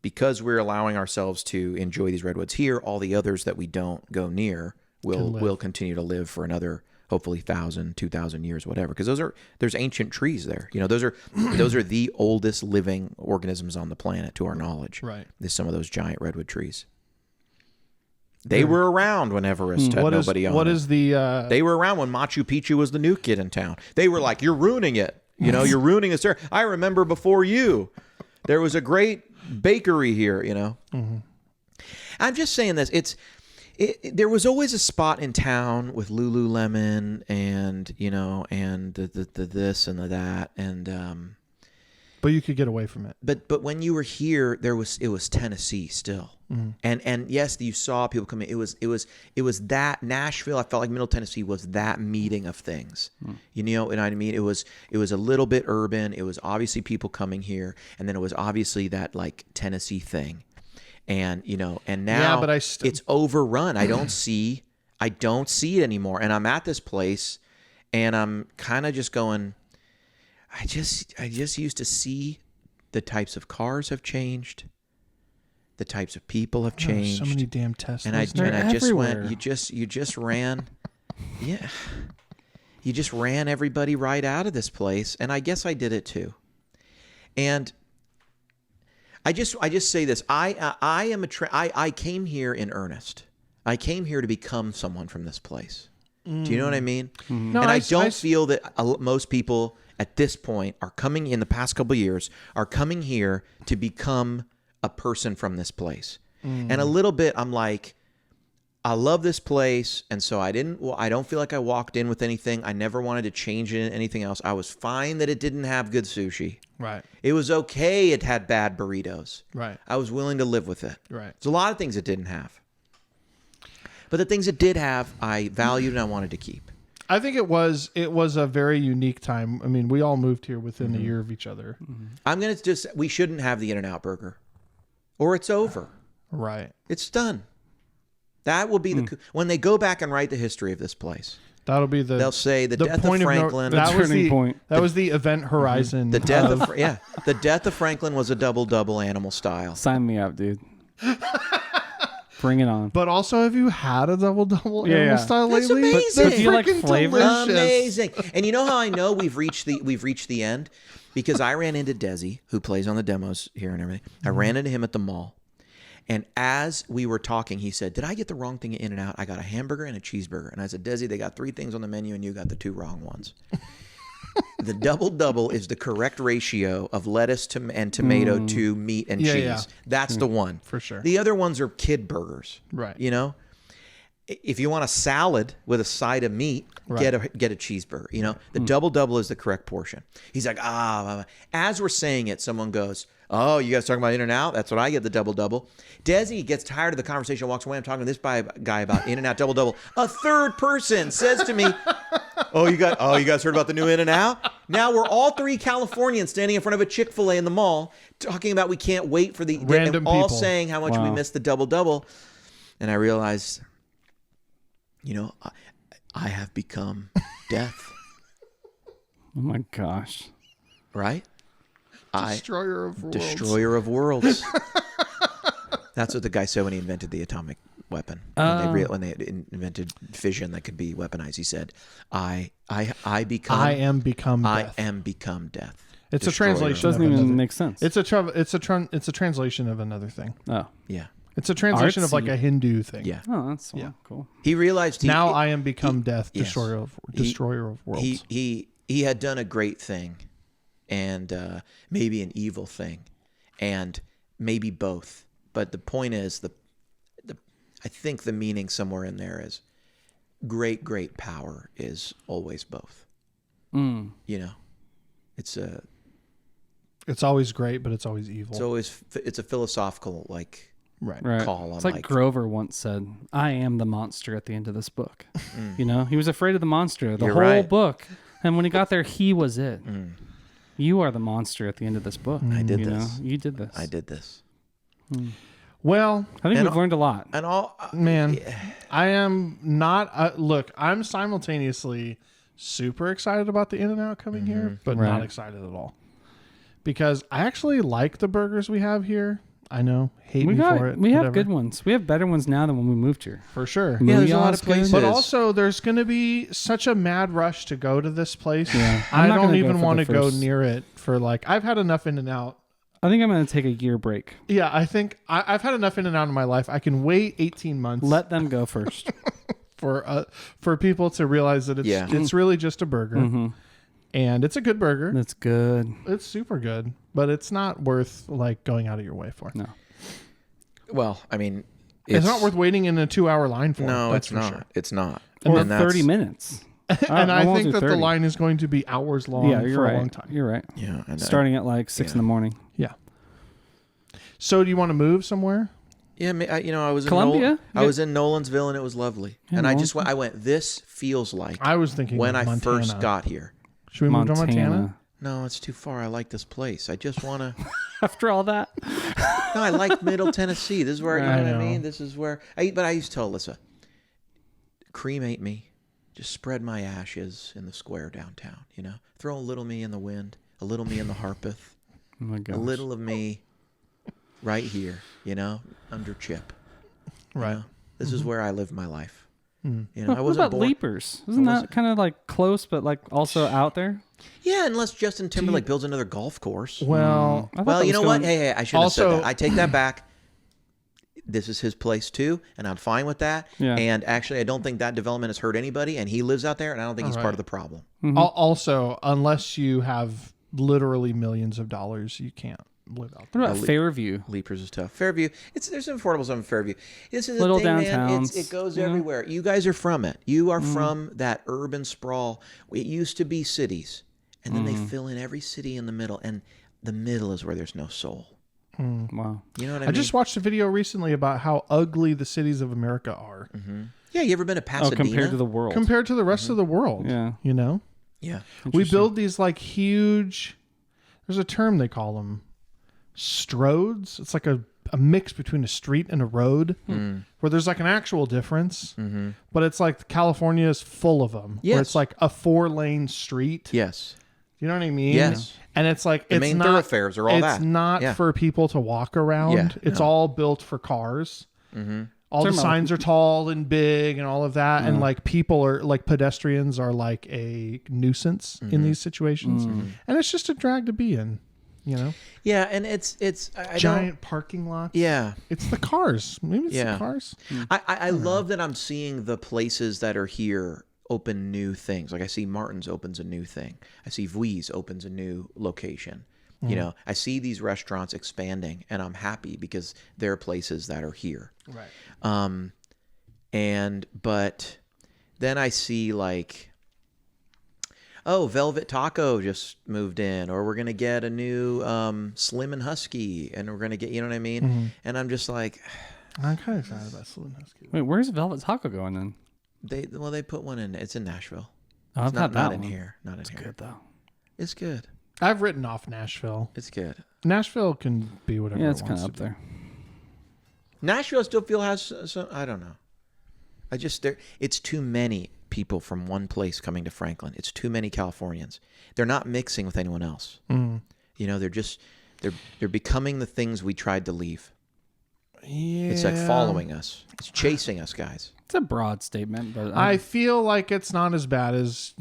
S2: because we're allowing ourselves to enjoy these redwoods here, all the others that we don't go near will continue to live for another, hopefully 1,000, 2,000 years, whatever. Because there's ancient trees there. You know, those are the oldest living organisms on the planet, to our knowledge.
S3: Right.
S2: There's some of those giant redwood trees. They were around when Everest had nobody on it. They were around when Machu Picchu was the new kid in town. They were like, you're ruining it. You know, you're ruining this area. I remember before you, there was a great bakery here, you know. Mm-hmm. I'm just saying this. There was always a spot in town with Lululemon and, you know, and the this and the that. And,
S3: but you could get away from it.
S2: But when you were here, it was Tennessee still. Mm-hmm. And yes, you saw people come in. It was that Nashville. I felt like Middle Tennessee was that meeting of things. You know what I mean? It was a little bit urban. It was obviously people coming here, and then it was obviously that like Tennessee thing. And you know, and now it's overrun. I don't see it anymore. And I'm at this place, and I'm kind of just going, I just used to see the types of cars have changed. The types of people have changed.
S3: So many damn Teslas.
S2: And I just went, you just ran, yeah. You just ran everybody right out of this place. And I guess I did it too. And I just say this. I came here in earnest. I came here to become someone from this place. Do you know what I mean? Mm-hmm.
S3: No,
S2: and I don't feel that most people at this point are coming in the past couple of years are coming here to become a person from this place. And a little bit, I'm like, I love this place. And so I don't feel like I walked in with anything. I never wanted to change it into anything else. I was fine that it didn't have good sushi.
S3: Right.
S2: It was okay it had bad burritos.
S3: Right.
S2: I was willing to live with it.
S3: Right.
S2: There's a lot of things it didn't have. But the things it did have, I valued and I wanted to keep.
S3: I think it was a very unique time. I mean, we all moved here within a year of each other.
S2: Mm-hmm. We shouldn't have the In-N-Out burger. Or it's over.
S3: Right.
S2: It's done. That will be when they go back and write the history of this place.
S3: That'll be
S2: they'll say the death of Franklin.
S3: That was the point. That was the event horizon.
S2: The death the death of Franklin was a double animal style.
S1: Sign me up, dude. Bring it on.
S3: But also, have you had a double animal style lately?
S2: It's amazing.
S1: But do you like flavor?
S3: Delicious.
S2: Amazing. And you know how I know we've reached the end? Because I ran into Desi, who plays on the demos here and everything. I ran into him at the mall. And as we were talking, he said, did I get the wrong thing at In-N-Out? I got a hamburger and a cheeseburger. And I said, Desi, they got 3 things on the menu and you got the 2 wrong ones. The double is the correct ratio of lettuce and tomato to meat and cheese. Yeah. That's the one.
S3: For sure.
S2: The other ones are kid burgers.
S3: Right.
S2: You know? If you want a salad with a side of meat, get a cheeseburger. You know, the double is the correct portion. He's like, as we're saying it, someone goes, oh, you guys talking about In-N-Out? That's what I get, the double. Desi gets tired of the conversation, walks away. I'm talking to this guy about In-N-Out double. A third person says to me, oh, you guys heard about the new In-N-Out? Now we're all 3 Californians standing in front of a Chick-fil-A in the mall talking about we can't wait for the
S3: random
S2: all
S3: people
S2: saying how much we miss the double. And I realized, you know, I have become death.
S1: Oh my gosh.
S2: Right?
S3: Destroyer of worlds.
S2: That's what the guy said when he invented the atomic weapon. When they invented fission that could be weaponized, he said, I am become death.
S3: It's a translation.
S1: Doesn't even make sense.
S3: It's a translation of another thing.
S1: Oh.
S2: Yeah.
S3: It's a translation of like a Hindu thing.
S2: Yeah.
S1: Oh, that's cool.
S2: He realized
S3: now I am become death, destroyer of worlds.
S2: He had done a great thing, and maybe an evil thing, and maybe both. But the point is, I think the meaning somewhere in there is great power is always both. You know, it's
S3: always great, but it's always evil.
S2: It's a philosophical
S1: Right.
S2: call.
S1: It's like Grover once said, I am the monster at the end of this book. You know, he was afraid of the monster the whole book. And when he got there, he was it. You are the monster at the end of this book.
S2: I did
S1: you
S2: this.
S1: Know? You did this.
S2: I did this.
S3: Well,
S1: I think
S2: And
S1: we've learned a lot.
S2: And all
S3: man, I am not. Look, I'm simultaneously super excited about the In-N-Out coming here, but not
S1: Right.
S3: excited at all because I actually like the burgers we have here. I know, hate me for it.
S1: We have
S3: whatever.
S1: good ones. We have better ones now than when we moved here.
S3: for sure.
S2: Yeah, there's a lot
S1: Muya's
S2: of
S1: good.
S2: places.
S3: But also, there's going to be such a mad rush to go to this place.
S1: Yeah.
S3: I
S1: I'm not
S3: don't
S1: gonna go
S3: even
S1: for
S3: want
S1: the
S3: to go
S1: first-
S3: near it for like. I've had enough In-N-Out.
S1: I think I'm going to take a year break.
S3: Yeah, I think I've had enough In-N-Out in my life. I can wait 18 months
S1: Let them go first.
S3: for people to realize that it's really just a burger, and it's a good burger.
S1: That's good.
S3: It's super good, but it's not worth like going out of your way for.
S1: No.
S2: well, I mean,
S3: It's not worth waiting in a 2-hour line for.
S2: No,
S3: that's
S2: it's
S3: for
S2: not.
S3: sure.
S2: It's not.
S1: Or
S2: And that's-
S1: 30 minutes.
S3: And I
S1: won't
S3: think
S1: do
S3: that the
S1: 30.
S3: line is going to be hours long
S1: Yeah, you're
S3: for
S1: right.
S3: a long time.
S1: You're right.
S2: Yeah, and
S1: Starting at like 6 in the morning.
S3: Yeah. So do you want to move somewhere?
S2: Yeah, I was in
S1: Columbia?
S2: I was in Nolansville and it was lovely.
S1: Yeah,
S2: and I went. This feels like
S3: I was thinking
S2: when
S3: of
S2: I
S3: Montana.
S2: first got here.
S3: Should we move to Montana?
S2: No, it's too far. I like this place. I just want to.
S1: After all that.
S2: No, I like Middle Tennessee. This is where you know
S3: I
S2: what I
S3: know.
S2: mean. This is where. But I used to tell Alyssa, cremate me. Just spread my ashes in the square downtown. You know, throw a little me in the wind, a little me in the Harpeth,
S1: Oh my
S2: a
S1: gosh.
S2: little of me right here. You know, under Chip. You
S3: Right.
S2: know? This is where I live my life.
S3: Mm.
S2: You know, I
S1: What
S2: wasn't
S1: about
S2: born.
S1: Leapers? Isn't
S2: wasn't-
S1: that kind of like close, but like also out there?
S2: Yeah, unless Justin Timberlake builds another golf course.
S3: Well,
S1: I thought
S2: Well,
S1: that
S2: you
S1: was
S2: know what?
S1: going-
S2: Hey, I should have said
S3: Also-
S2: that. I take that back. This is his place too, and I'm fine with that.
S1: Yeah.
S2: And actually, I don't think that development has hurt anybody, and he lives out there, and I don't think he's part of the problem.
S3: Also, unless you have literally millions of dollars, you can't live out there.
S1: What about Fairview?
S2: Leapers is tough. Fairview, there's some affordable stuff in Fairview. This is
S1: Little
S2: the thing, man.
S1: downtowns,
S2: It goes
S1: you know?
S2: everywhere. You guys are from it. You are from that urban sprawl. It used to be cities, and then they fill in every city in the middle, and the middle is where there's no soul.
S1: Wow.
S2: You know what I
S3: I
S2: mean?
S3: just watched a video recently about how ugly the cities of America are
S2: Yeah, you ever been to
S1: Oh,
S2: Pasadena?
S1: compared to the world.
S3: compared to the rest of the world.
S1: Yeah.
S3: You know?
S2: Yeah.
S3: We build these like huge, there's a term they call them, stroads. It's like a mix between a street and a road where there's like an actual difference, but it's like California is full of them. Where
S2: Yes.
S3: it's like a 4-lane street.
S2: Yes.
S3: You know what I mean?
S2: Yes.
S3: And it's like,
S2: The
S3: it's
S2: main
S3: not,
S2: thoroughfares are all
S3: it's
S2: that.
S3: not
S2: Yeah.
S3: for people to walk around.
S2: Yeah,
S3: It's
S2: no.
S3: all built for cars. All the
S1: Talking about-
S3: signs are tall and big and all of that. And like people are like pedestrians are like a nuisance in these situations. And it's just a drag to be in, you know?
S2: Yeah, and it's I
S3: Giant parking lots.
S2: Yeah.
S3: It's the cars. Maybe it's
S2: Yeah.
S3: the cars.
S2: I love that I'm seeing the places that are here open new things. Like I see Martin's opens a new thing. I see Vui's opens a new location. You know, I see these restaurants expanding, and I'm happy because there are places that are here.
S3: Right.
S2: But then I see like, oh, Velvet Taco just moved in, or we're gonna get a new Slim and Husky, and we're gonna get, you know what I mean? And I'm just like,
S3: I'm kind of excited about Saloon Husky.
S1: Wait, where's Velvet Taco going then?
S2: they put one in. It's in Nashville.
S1: Oh, I've
S2: It's
S1: had
S2: not
S1: that
S2: in
S1: one.
S2: here. Not in
S1: It's
S2: here.
S1: good though.
S2: It's good.
S3: I've written off Nashville.
S2: It's good.
S3: Nashville can be whatever
S1: Yeah,
S3: it
S1: it's kind
S3: wants
S1: of up
S3: to
S1: there.
S2: Nashville still feel has some. I don't know. It's too many people from one place coming to Franklin. It's too many Californians. They're not mixing with anyone else. You know, they're becoming the things we tried to leave.
S3: Yeah.
S2: It's like following us. It's chasing us, guys.
S1: It's a broad statement, but
S3: I feel like it's not as bad as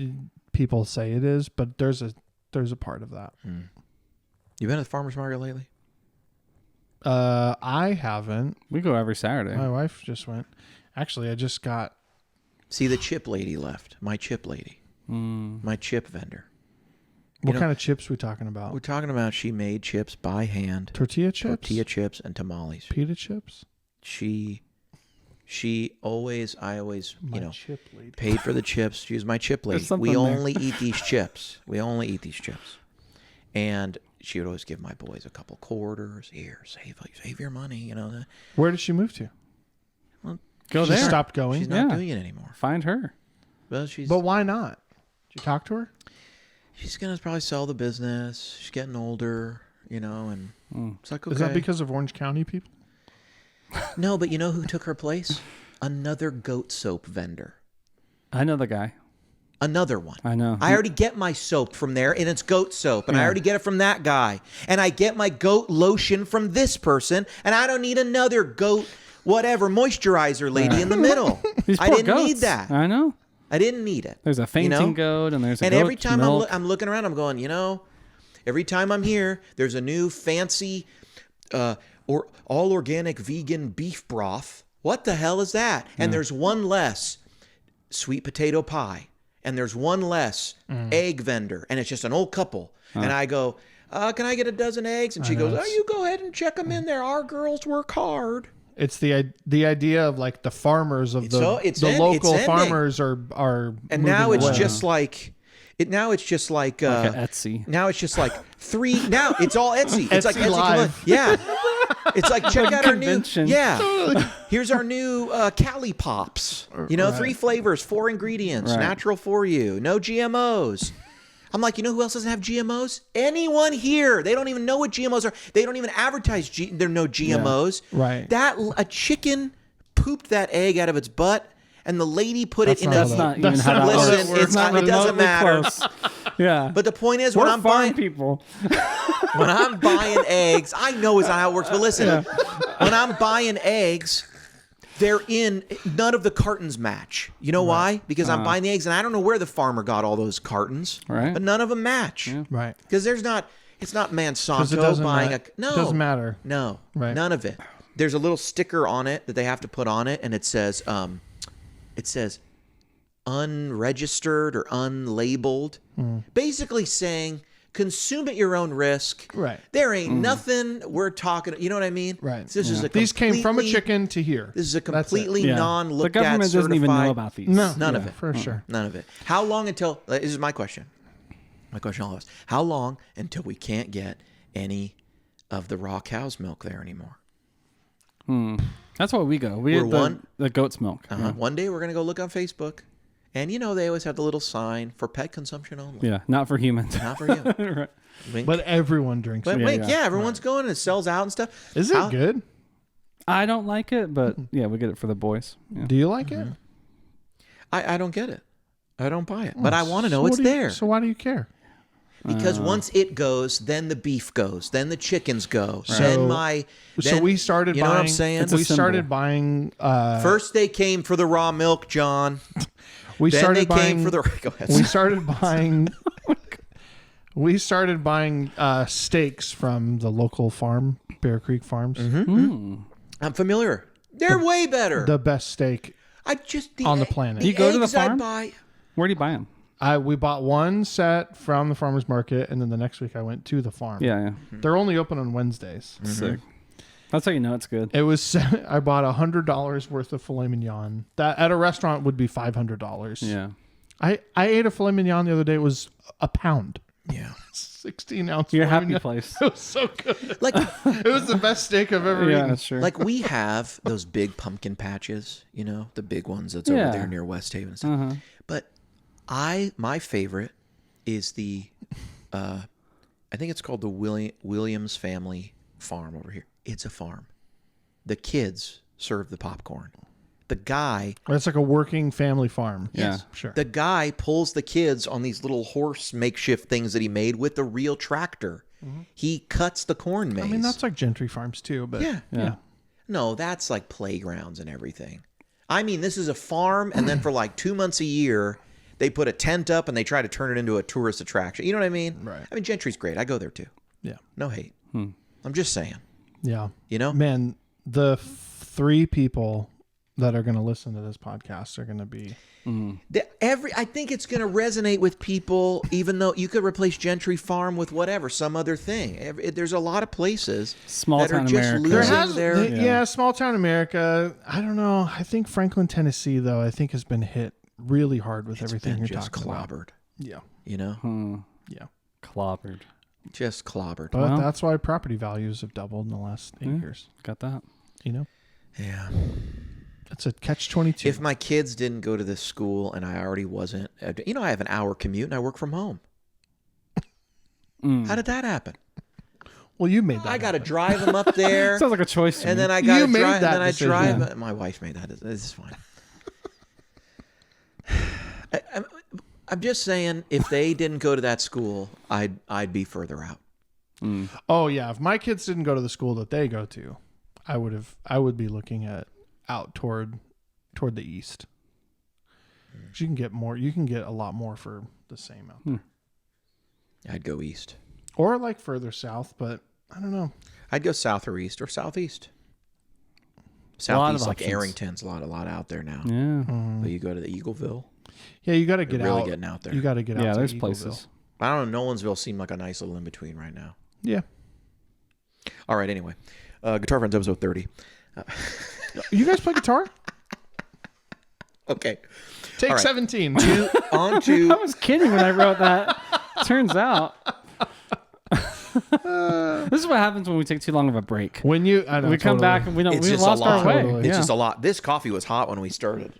S3: people say it is, but there's a part of that.
S2: You been to the farmer's market lately?
S3: I haven't.
S1: we go every Saturday.
S3: My wife just went. Actually, I just got.
S2: See, the chip lady left. My chip lady. My chip vendor.
S3: What
S2: know-
S3: kind of chips we talking about?
S2: We're talking about she made chips by hand.
S3: Tortilla chips.
S2: Tortilla chips and tamales.
S3: Pita chips.
S2: She always, I always,
S3: My chip lady.
S2: paid for the chips. She was my chip lady.
S1: There's something
S2: We
S1: there.
S2: only eat these chips. We only eat these chips. And she would always give my boys a couple quarters. Here, save your money. You know.
S3: Where did she move to?
S1: Go
S3: She
S1: there.
S3: stopped going.
S2: She's not
S1: Yeah.
S2: doing it anymore.
S1: Find her.
S2: Well, she's.
S3: But why not? Did you talk to her?
S2: She's gonna probably sell the business. She's getting older, and it's like, okay.
S3: Is that because of Orange County people?
S2: No, but you know who took her place? Another goat soap vendor.
S1: I know the guy.
S2: Another one.
S1: I know.
S2: I already get my soap from there, and it's goat soap, and I already get it from that guy. And I get my goat lotion from this person, and I don't need another goat whatever moisturizer lady in the middle. I didn't need that.
S1: I know.
S2: I didn't need it.
S1: There's a fainting goat, and there's a
S2: and
S1: goat
S2: every time
S1: milk.
S2: I'm looking around, I'm going, every time I'm here, there's a new fancy or all organic vegan beef broth. What the hell is that? And there's one less sweet potato pie. And there's one less egg vendor. And it's just an old couple. And I go, can I get a dozen eggs? And she goes, you go ahead and check them in there. Our girls work hard.
S3: It's the idea of like the farmers of the local farmers are
S2: and now it's
S3: away.
S2: just like now it's just like
S1: Etsy.
S2: Now it's just like now it's all Etsy. It's like Etsy
S3: Live.
S2: Yeah. It's like check out
S1: convention.
S2: our new here's our new Cali Pops. 3 flavors, 4 ingredients, natural for you, no GMOs. I'm like, who else doesn't have GMOs? Anyone here. They don't even know what GMOs are. They don't even advertise there are no GMOs.
S3: Yeah. Right.
S2: That a chicken pooped that egg out of its butt, and the lady put it in
S1: That's
S2: a...
S1: not even how that
S2: Listen,
S1: works.
S2: it doesn't matter.
S1: Close. Yeah.
S2: But the point is,
S1: We're
S2: when I'm
S1: farm
S2: buying
S1: people.
S2: when I'm buying eggs, I know it's not how it works, but listen, when I'm buying eggs, none of the cartons match. You know why? Because I'm buying the eggs, and I don't know where the farmer got all those cartons,
S1: right?
S2: But none of them match.
S3: Yeah. Right.
S2: Because it's not Monsanto buying no.
S3: It doesn't matter.
S2: No.
S3: Right.
S2: None of it. There's a little sticker on it that they have to put on it, and it says unregistered or unlabeled, basically saying consume at your own risk.
S3: Right.
S2: There ain't nothing we're talking. You know what I mean?
S3: Right.
S2: This is
S3: these came from a chicken to here.
S2: This is a completely non-looked
S1: The government
S2: at
S1: doesn't even
S2: certified-
S1: know about these.
S3: No,
S2: None of it.
S3: for sure.
S2: None of it. How long until? This is my question. My question, all of us. How long until we can't get any of the raw cow's milk there anymore?
S1: That's why we go. We
S2: We're
S1: get the goat's milk. Yeah.
S2: One day we're gonna go look on Facebook, and they always have the little sign for pet consumption only.
S1: Yeah, not for humans.
S2: Not for you.
S1: Right.
S2: Wink.
S3: But everyone drinks
S2: But
S3: it.
S2: wink, everyone's going and it sells out and stuff.
S3: Is it good?
S1: I don't like it, but yeah, we get it for the boys. Yeah.
S3: Do you like it?
S2: I don't get it. I don't buy it. But I want to know it's there.
S3: So why do you care?
S2: Because once it goes, then the beef goes, then the chickens go. Then
S3: So we started
S2: you know
S3: buying.
S2: what I'm saying?
S1: It's a
S3: We
S1: symbol.
S3: started buying.
S2: First they came for the raw milk, John.
S3: We
S2: Then
S3: started
S2: they
S3: buying.
S2: came for the... Go ahead.
S3: We started buying. We started buying steaks from the local farm, Bear Creek Farms.
S2: I'm familiar. They're way better.
S3: The best steak.
S2: On
S3: the planet.
S2: The
S1: You go to the
S2: eggs I
S1: farm?
S2: buy,
S1: Where do you buy them?
S3: We bought one set from the farmer's market, and then the next week I went to the farm.
S1: Yeah.
S3: They're only open on Wednesdays.
S1: Sick. That's how you know it's good.
S3: It was. I bought $100 worth of filet mignon. That at a restaurant would be $500.
S1: Yeah.
S3: I ate a filet mignon the other day. It was a pound.
S2: Yeah.
S3: 16-ounce.
S1: Your
S3: filet
S1: happy
S3: mignon.
S1: place.
S3: It was so good.
S2: Like
S3: It was the best steak I've ever
S1: Yeah,
S3: eaten.
S1: that's true.
S2: like we have those big pumpkin patches, the big ones that's over
S1: Yeah.
S2: there near West Haven and stuff. But my favorite is the I think it's called the Williams Family Farm over here. It's a farm. The kids serve the popcorn. The guy,
S3: It's like a working family farm.
S1: Yeah.
S3: Sure.
S2: the guy pulls the kids on these little horse makeshift things that he made with the real tractor. He cuts the corn maze.
S3: I mean, that's like Gentry Farms too, but
S2: yeah. No, that's like playgrounds and everything. I mean, this is a farm, and then for like 2 months a year, they put a tent up and they try to turn it into a tourist attraction. You know what I mean?
S3: Right.
S2: I mean, Gentry's great. I go there too.
S3: Yeah.
S2: No hate. I'm just saying.
S3: Yeah.
S2: Man,
S3: the 3 people that are going to listen to this podcast are going to be
S2: I think it's going to resonate with people, even though you could replace Gentry Farm with whatever, some other thing. There's a lot of places
S1: Small
S2: that are
S1: town
S2: just
S1: America.
S2: losing their...
S3: yeah, small town America. I don't know. I think Franklin, Tennessee, though, I think has been hit really hard with everything you're
S2: just
S3: talking about.
S2: clobbered.
S3: Yeah. Yeah.
S1: Clobbered.
S2: Just clobbered.
S3: But
S1: Well.
S3: that's why property values have doubled in the last 8 years.
S1: Got that.
S3: You know?
S2: Yeah.
S3: It's a catch-22.
S2: If my kids didn't go to this school and I already wasn't, I have an hour commute and I work from home. How did that happen?
S3: Well, you made that.
S2: I got to drive them up there.
S1: Sounds like a choice to
S2: And
S1: me.
S2: then I got to
S3: made
S2: drive.
S3: that
S2: Then I
S3: decision.
S2: drive. My wife made that. This is fine. I'm just saying, if they didn't go to that school, I'd be further out.
S3: Oh yeah, if my kids didn't go to the school that they go to, I would be looking at out toward the east. 'Cause you can get more. You can get a lot more for the same out there.
S2: I'd go east.
S3: Or like further south, but I don't know.
S2: I'd go south or east or southeast.
S1: lot of
S2: Southeast, like
S1: options.
S2: Arrington's a lot out there now.
S1: Yeah.
S2: But you go to the Eagleville.
S3: Yeah, you got to get
S2: really
S3: out.
S2: getting out there.
S3: You got to get out.
S1: Yeah,
S3: to
S1: there's
S3: Eagleville.
S1: places.
S2: I don't know. Nolensville seemed like a nice little in between right now.
S3: Yeah.
S2: All right. Anyway, Guitar Friends episode 30.
S3: You guys play guitar?
S2: Okay.
S3: Take
S2: All right.
S3: 17.
S2: On to
S1: I was kidding when I wrote that. Turns out. This is what happens when we take too long of a break.
S3: When you, I know,
S1: We come
S3: totally.
S1: back and we
S2: It's
S1: we
S2: just
S1: lost
S2: a lot.
S1: our way.
S3: Totally.
S2: It's
S1: Yeah.
S2: just a lot. This coffee was hot when we started.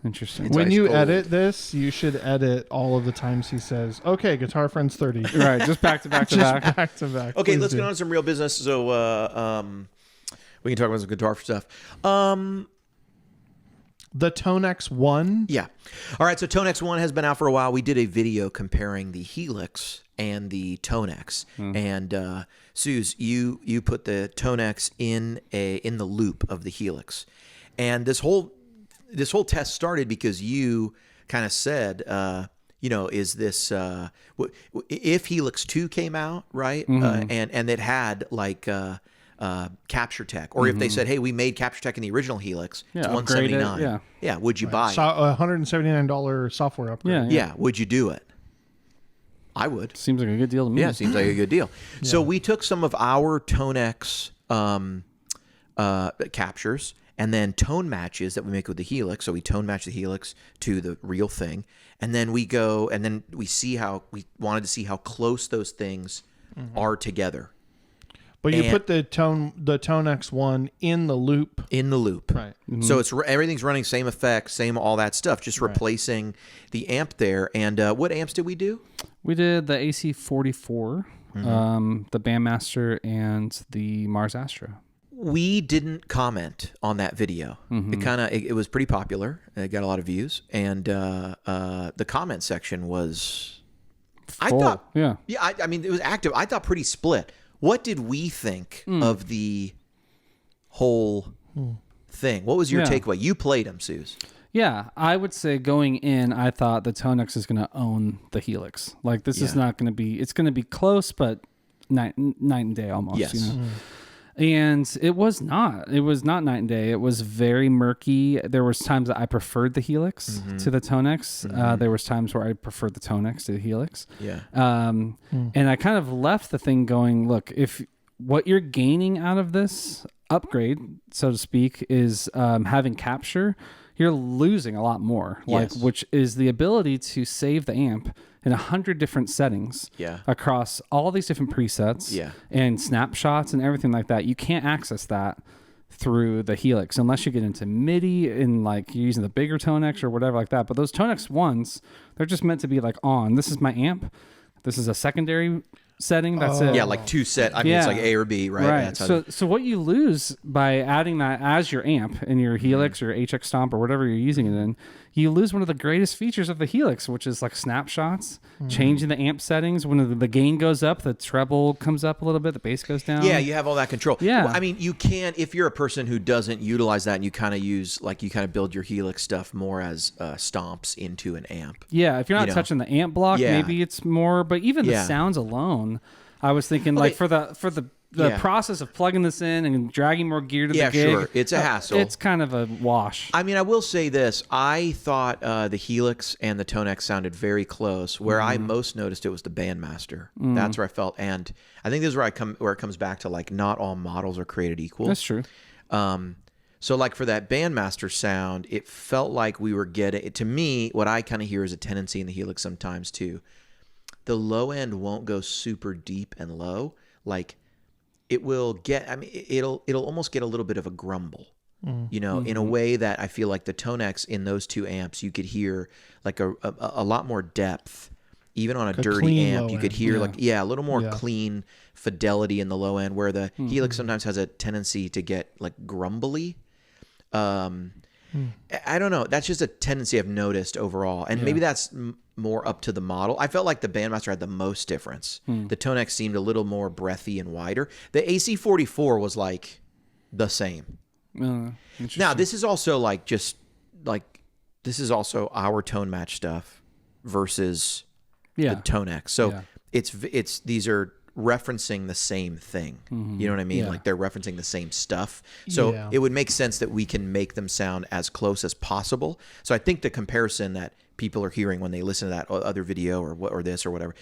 S1: Interesting.
S2: It's
S3: When
S2: ice
S3: you
S2: cold.
S3: edit this, you should edit all of the times he says, "Okay, Guitar Friends 30."
S1: Right, just back to back to
S3: Just
S1: back.
S3: back to back.
S2: Okay,
S3: Please
S2: let's
S3: do.
S2: get on to some real business. So we can talk about some guitar stuff.
S3: The Tonex 1.
S2: Yeah. All right. So Tonex 1 has been out for a while. We did a video comparing the Helix and the Tonex. And Suze, you put the Tonex in the loop of the Helix. And this whole test started because you kind of said, is this if Helix 2 came out, right? And it had like capture tech, or if they said, hey, we made capture tech in the original Helix, it's
S1: upgrade it,
S2: $179. Yeah, would you buy it?
S3: So, $179 software upgrade.
S1: Yeah.
S2: Yeah, would you do it? I would.
S1: Seems like a good deal to me.
S2: Yeah, seems like a good deal. So we took some of our Tonex captures and then tone matches that we make with the Helix. So we tone match the Helix to the real thing, and then we go and then we wanted to see how close those things are together.
S3: But you
S2: And-
S3: put the Tonex 1 in the loop.
S2: In the loop,
S3: Right.
S2: So it's everything's running same effects, same all that stuff, just replacing the amp there. And what amps did we do?
S1: We did the AC44, the Bandmaster, and the Mars Astra.
S2: We didn't comment on that video. It was pretty popular. It got a lot of views, and the comment section was, I
S1: Full.
S2: thought,
S1: Yeah.
S2: I mean, it was active. I thought pretty split. What did we think of the whole thing? What was your
S1: Yeah.
S2: takeaway? You played them, Suze.
S1: Yeah, I would say going in, I thought the Tonex is going to own the Helix. Like, this is not going to be, it's going to be close, but night and day almost.
S2: Yes.
S1: You know? And it was not night and day. It was very murky. There was times that I preferred the Helix to the Tonex. There was times where I preferred the Tonex to the Helix.
S2: Yeah.
S1: And I kind of left the thing going, look, if what you're gaining out of this upgrade, so to speak, is having capture, you're losing a lot more,
S2: Yes.
S1: which is the ability to save the amp in 100 different settings across all these different presets and snapshots and everything like that. You can't access that through the Helix unless you get into MIDI and like you're using the bigger Tonex or whatever like that. But those Tonex ones, they're just meant to be like on. This is my amp. This is a secondary setting. That's it.
S2: Yeah, like two set. I mean, it's like A or B, right?
S1: Right.
S2: That's how
S1: So what you lose by adding that as your amp in your Helix or HX Stomp or whatever you're using it in, you lose one of the greatest features of the Helix, which is like snapshots, changing the amp settings. When the gain goes up, the treble comes up a little bit, the bass goes down.
S2: Yeah, you have all that control.
S1: Yeah.
S2: Well, I mean, you can, if you're a person who doesn't utilize that and you kind of build your Helix stuff more as stomps into an amp.
S1: Yeah, if you're not
S2: You know.
S1: touching the amp block,
S2: Yeah.
S1: maybe it's more. But even the
S2: Yeah.
S1: sounds alone, I was thinking like for the
S2: Yeah.
S1: process of plugging this in and dragging more gear to
S2: Yeah,
S1: the gig.
S2: sure. It's a hassle.
S1: It's kind of a wash.
S2: I mean, I will say this. I thought the Helix and the Tonex sounded very close. Where I most noticed it was the Bandmaster. That's where I felt. And I think this is where it comes back to like not all models are created equal.
S1: That's true.
S2: So like for that Bandmaster sound, it felt like we were getting, to me, what I kind of hear is a tendency in the Helix sometimes too. The low end won't go super deep and low. Like it will get, I mean, it'll almost get a little bit of a grumble. you know, in a way that I feel like the Tonex in those two amps, you could hear like a lot more depth. Even on a dirty amp, you could hear a little more clean fidelity in the low end, where the Helix sometimes has a tendency to get like grumbly. I don't know. That's just a tendency I've noticed overall. And maybe that's more up to the model. I felt like the Bandmaster had the most difference. The Tonex seemed a little more breathy and wider. The AC44 was like the same. Now, this is also like this is also our tone match stuff versus the Tonex. So it's these are referencing the same thing. You know what I mean? Like they're referencing the same stuff. So it would make sense that we can make them sound as close as possible. So I think the comparison that people are hearing when they listen to that other video or this or whatever,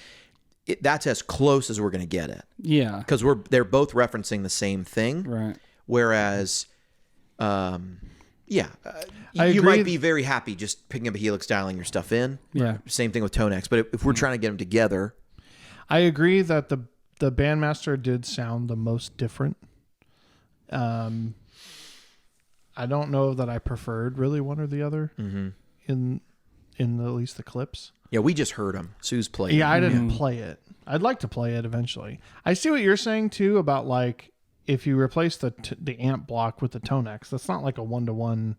S2: that's as close as we're going to get it.
S1: Yeah.
S2: Because they're both referencing the same thing.
S1: Right.
S2: Whereas, you might be very happy just picking up a Helix, dialing your stuff in.
S1: Yeah.
S2: Same thing with Tonex. But if we're trying to get them together,
S3: I agree that the Bandmaster did sound the most different. I don't know that I preferred really one or the other in at least the clips.
S2: Yeah, we just heard them. Sue's played.
S3: Yeah, I didn't play it. I'd like to play it eventually. I see what you're saying too about like if you replace the amp block with the Tonex, that's not like a 1-to-1.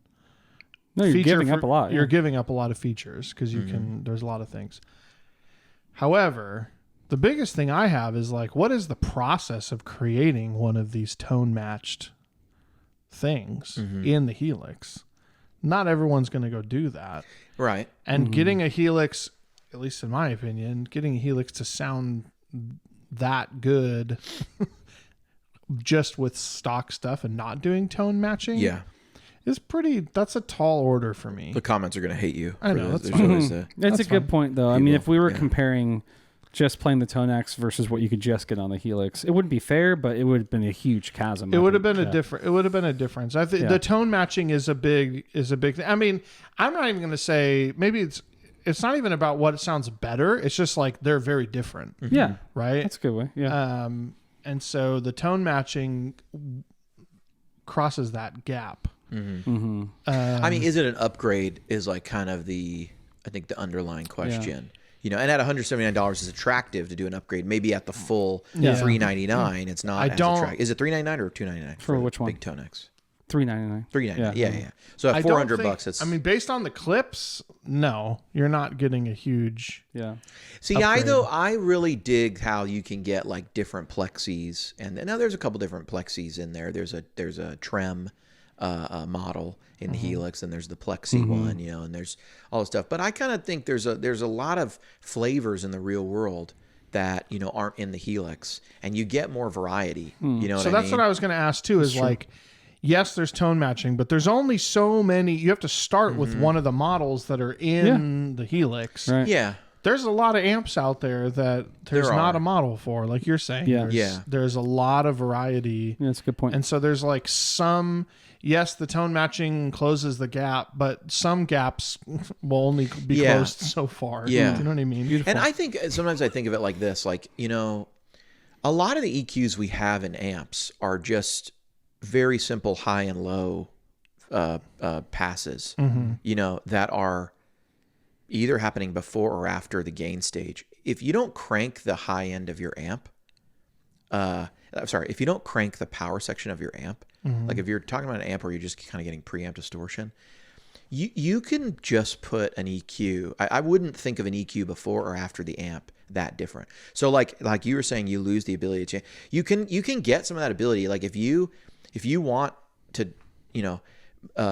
S1: No, you're giving up a lot.
S3: You're giving up a lot of features because you can. There's a lot of things. However, the biggest thing I have is like, what is the process of creating one of these tone matched things in the Helix? Not everyone's going to go do that.
S2: Right.
S3: And getting a Helix, at least in my opinion, getting a Helix to sound that good just with stock stuff and not doing tone matching.
S2: Yeah.
S3: That's a tall order for me.
S2: The comments are going to hate you.
S3: I know.
S1: That's a good point, though. I mean, if we were comparing just playing the Tonex versus what you could just get on the Helix, it wouldn't be fair, but it would have been a huge chasm.
S3: It would have been a difference. I think the tone matching is a big thing. I mean, I'm not even going to say maybe it's not even about what sounds better. It's just like they're very different.
S1: Yeah.
S3: Right.
S1: That's a good way. Yeah.
S3: And so the tone matching crosses that gap.
S2: I mean, is it an upgrade? Is like kind of I think the underlying question. You know, and at $179 is attractive to do an upgrade. Maybe at the full $399, it's not as attractive. Is it $399 or $299
S1: for which one?
S2: Big Tonex.
S1: $399.
S2: $399. Yeah. So at $400, it's.
S3: I mean, based on the clips, no, you're not getting a huge.
S1: Yeah.
S2: See, I really dig how you can get like different plexis, and now there's a couple different plexis in there. There's a trem model in the Helix, and there's the plexi one, you know, and there's all this stuff. But I kind of think there's a lot of flavors in the real world that, you know, aren't in the Helix, and you get more variety. You know,
S3: so that's what I was going to ask too. Is like, yes, there's tone matching, but there's only so many. You have to start with one of the models that are in the Helix.
S1: Right.
S2: Yeah.
S3: There's a lot of amps out there that there's not a model for, like you're saying.
S1: Yeah.
S3: There's a lot of variety.
S1: Yeah, that's a good point.
S3: And so there's like yes, the tone matching closes the gap, but some gaps will only be closed so far.
S2: Yeah.
S3: Do you know what I mean? Beautiful.
S2: And I think sometimes I think of it like this, like, you know, a lot of the EQs we have in amps are just very simple high and low passes, you know, that are either happening before or after the gain stage. If you don't crank the high end of your amp, if you don't crank the power section of your amp, like if you're talking about an amp where you're just kind of getting preamp distortion, you can just put an EQ. I wouldn't think of an EQ before or after the amp that different. So like you were saying, you lose the ability to change. You can get some of that ability. Like if you want to, you know,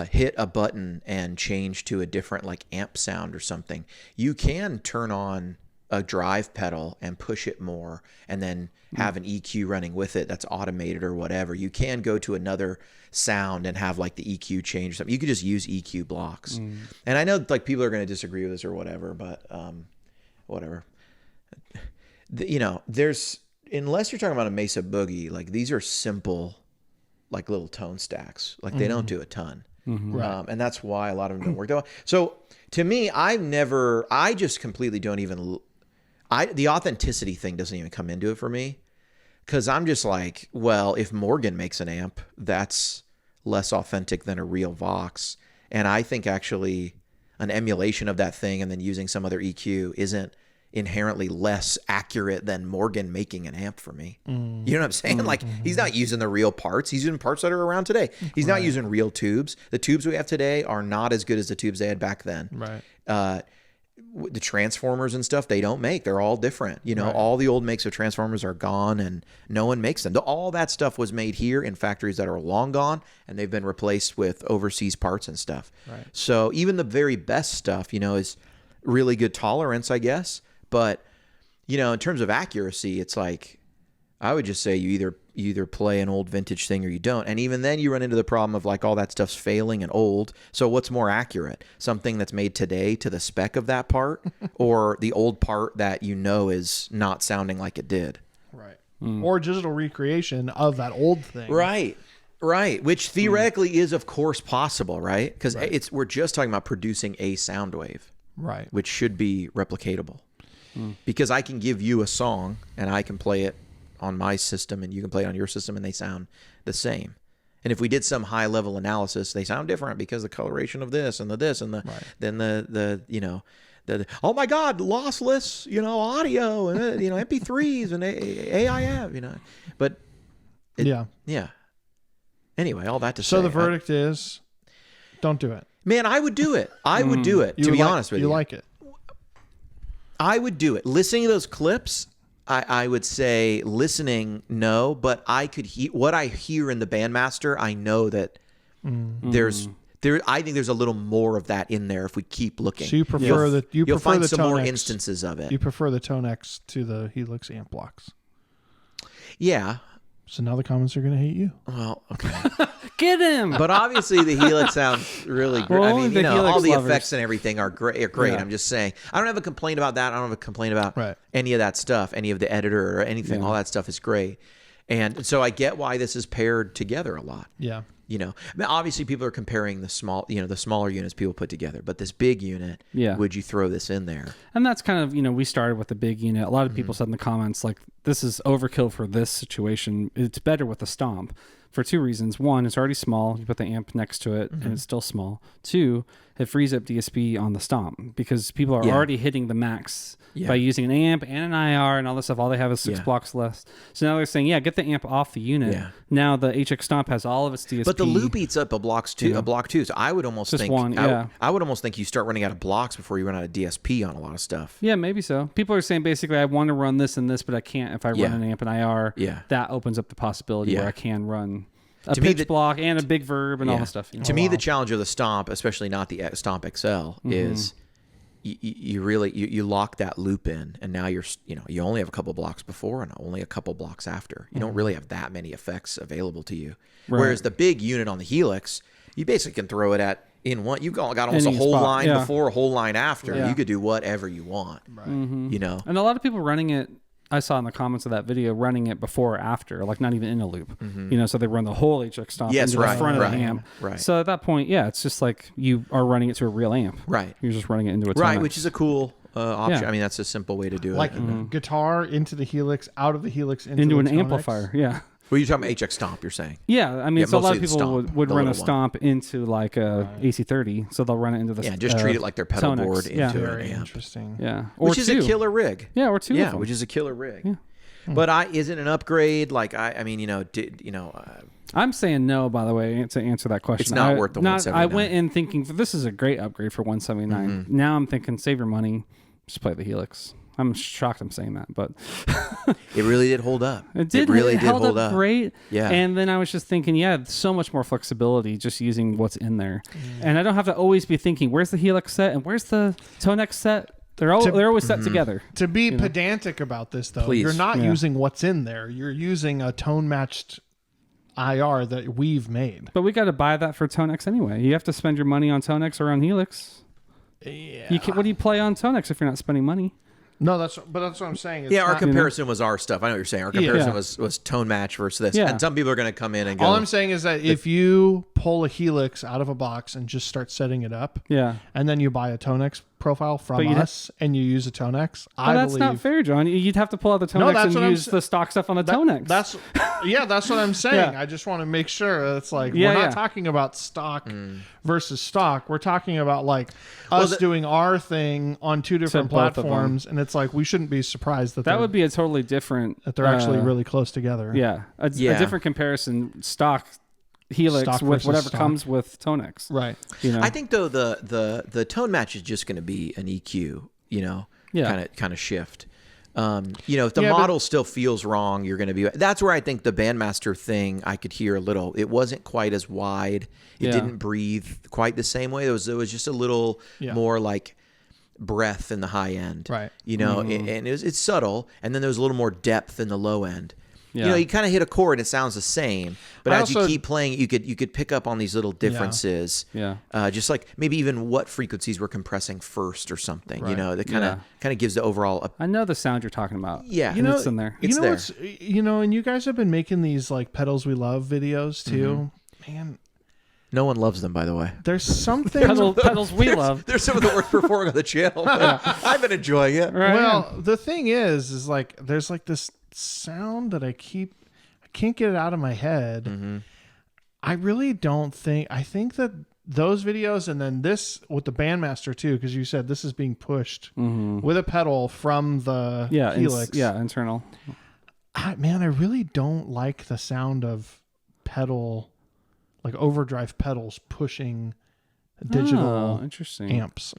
S2: hit a button and change to a different like amp sound or something, you can turn on a drive pedal and push it more, and then have an EQ running with it that's automated or whatever. You can go to another sound and have like the EQ change or something. You could just use EQ blocks. And I know like people are going to disagree with this or whatever, but whatever. You know, unless you're talking about a Mesa Boogie, like these are simple, like little tone stacks. Like they don't do a ton. And that's why a lot of them don't work that well. So to me, I just completely don't even, the authenticity thing doesn't even come into it for me. Cause I'm just like, well, if Morgan makes an amp, that's less authentic than a real Vox. And I think actually an emulation of that thing and then using some other EQ isn't inherently less accurate than Morgan making an amp for me. You know what I'm saying? Like, he's not using the real parts. He's using parts that are around today. He's not using real tubes. The tubes we have today are not as good as the tubes they had back then.
S3: Right.
S2: The transformers and stuff they don't make. They're all different. You know, all the old makes of transformers are gone and no one makes them. All that stuff was made here in factories that are long gone, and they've been replaced with overseas parts and stuff. Right. So even the very best stuff, you know, is really good tolerance, I guess. But, you know, in terms of accuracy, it's like, I would just say you either play an old vintage thing or you don't. And even then you run into the problem of like all that stuff's failing and old. So what's more accurate? Something that's made today to the spec of that part or the old part that you know is not sounding like it did?
S3: Right. Or digital recreation of that old thing.
S2: Right. Right. Which theoretically is, of course, possible, right? Because we're just talking about producing a sound wave.
S3: Right.
S2: Which should be replicatable. Because I can give you a song and I can play it on my system and you can play it on your system and they sound the same. And if we did some high level analysis, they sound different because the coloration of this and the this and the then the you know the oh my God, lossless, you know, audio and you know, MP3s and AIF, you know. But yeah. Anyway, all that to say.
S3: So the verdict is don't do it.
S2: Man, I would do it. I would do it, to be honest with you.
S3: You like it.
S2: I would do it. Listening to those clips, I would say listening, no, but I could what I hear in the Bandmaster, I know that I think there's a little more of that in there if we keep looking.
S3: So you prefer
S2: you'll find some
S3: Tonex,
S2: more instances of it.
S3: You prefer the Tonex to the Helix amp blocks.
S2: Yeah.
S3: So now the comments are going to hate you.
S2: Well, okay.
S1: Get him.
S2: But obviously the Helix sounds really great.
S1: Well,
S2: I mean, you know,
S1: Helix
S2: all the
S1: lovers.
S2: effects and everything are great.
S1: Yeah.
S2: I'm just saying. I don't have a complaint about that. I don't have a complaint about any of that stuff, any of the editor or anything. Yeah. All that stuff is great. And so I get why this is paired together a lot.
S3: Yeah.
S2: You know, I mean, obviously people are comparing the smaller units people put together, but this big unit, would you throw this in there?
S1: And that's kind of, you know, we started with the big unit. A lot of people said in the comments, like, this is overkill for this situation. It's better with the Stomp for two reasons. One, it's already small. You put the amp next to it and it's still small. Two, it frees up DSP on the Stomp because people are already hitting the max by using an amp and an IR and all this stuff. All they have is 6 blocks less. So now they're saying, get the amp off the unit. Yeah. Now the HX Stomp has all of its DSP.
S2: But the loop eats up a block too. So I would almost think I would almost think you start running out of blocks before you run out of DSP on a lot of stuff.
S1: Yeah, maybe so. People are saying basically I want to run this and this, but I can't if I run an amp and IR. Yeah. That opens up the possibility where I can run a pitch block and a big verb and all the stuff. You know?
S2: To me, the challenge of the Stomp, especially not the Stomp XL, is you really lock that loop in, and now you only have a couple blocks before and only a couple blocks after. You don't really have that many effects available to you. Right. Whereas the big unit on the Helix, you basically can throw it in one. You've got almost a whole line before, a whole line after. Yeah. You could do whatever you want. Right. You know,
S1: and a lot of people running it. I saw in the comments of that video running it before or after, like not even in a loop. You know, so they run the whole HX Stomp into the front of the amp. Right. So at that point, it's just like you are running it to a real amp. Right. You're just running it into a Tonex.
S2: Right, which is a cool option. Yeah. I mean, that's a simple way to do it.
S3: Like guitar into the Helix, out of the Helix
S1: into an
S3: Tonex.
S1: Amplifier. Yeah.
S2: Well, you're talking about HX Stomp, you're saying?
S1: Yeah, I mean, so a lot of people would run a Stomp into like a AC30, so they'll run it into the
S2: just treat it like their pedal
S1: Tonex.
S2: board into
S3: Very
S2: an amp.
S3: Interesting.
S1: Yeah,
S2: which is a killer rig.
S1: Yeah, or two.
S2: Yeah, which is a killer rig. Yeah. But is it an upgrade? Like I mean,
S1: I'm saying no. By the way, to answer that question,
S2: it's not worth the 179.
S1: I went in thinking this is a great upgrade for 179. Now I'm thinking save your money, just play the Helix. I'm shocked I'm saying that, but
S2: it really did hold up.
S1: It really did hold up great. Yeah. And then I was just thinking, so much more flexibility just using what's in there. And I don't have to always be thinking, where's the Helix set and where's the Tonex set? They're always set together.
S3: To be pedantic about this, though, you're not using what's in there. You're using a tone-matched IR that we've made.
S1: But we got to buy that for Tonex anyway. You have to spend your money on Tonex or on Helix.
S3: Yeah.
S1: What do you play on Tonex if you're not spending money?
S3: No, that's what I'm saying.
S2: It's our comparison was our stuff. I know what you're saying. Our comparison was tone match versus this. Yeah. And some people are going to come in and go.
S3: All I'm saying is that if you pull a Helix out of a box and just start setting it up, and then you buy a Tonex profile from us and you use a Tonex,
S1: that's not fair, John. You'd have to pull out the Tonex and use the stock stuff on the Tonex.
S3: That's what I'm saying. I just want to make sure it's like we're not talking about stock versus stock. We're talking about like us doing our thing on two different platforms, and it's like we shouldn't be surprised that
S1: would be a totally different
S3: that they're actually really close together.
S1: Yeah, a different comparison. Stock Helix with whatever comes with Tonex.
S3: Right.
S2: I think though the tone match is just going to be an EQ, kind of shift. If the model still feels wrong, you're going to be. That's where I think the Bandmaster thing I could hear a little. It wasn't quite as wide. It didn't breathe quite the same way. There was just a little more like breath in the high end,
S3: right?
S2: And it's subtle, and then there was a little more depth in the low end. You kind of hit a chord, it sounds the same, but as you keep playing, you could pick up on these little differences. Just like maybe even what frequencies we're compressing first or something. Right. That kind of gives the overall.
S1: I know the sound you're talking about.
S2: Yeah,
S1: it's in there.
S2: It's there.
S3: And you guys have been making these like pedals we love videos too, man.
S2: No one loves them, by the way.
S3: There's something
S1: pedals we love.
S2: They're some of the worst performing on the channel. I've been enjoying it.
S3: Right. Well, the thing is like there's like this sound that I can't get it out of my head. I really don't think. I think that those videos and then this with the Bandmaster too, because you said this is being pushed with a pedal from the Helix.
S1: Internal.
S3: I really don't like the sound of pedal. Like overdrive pedals pushing digital amps.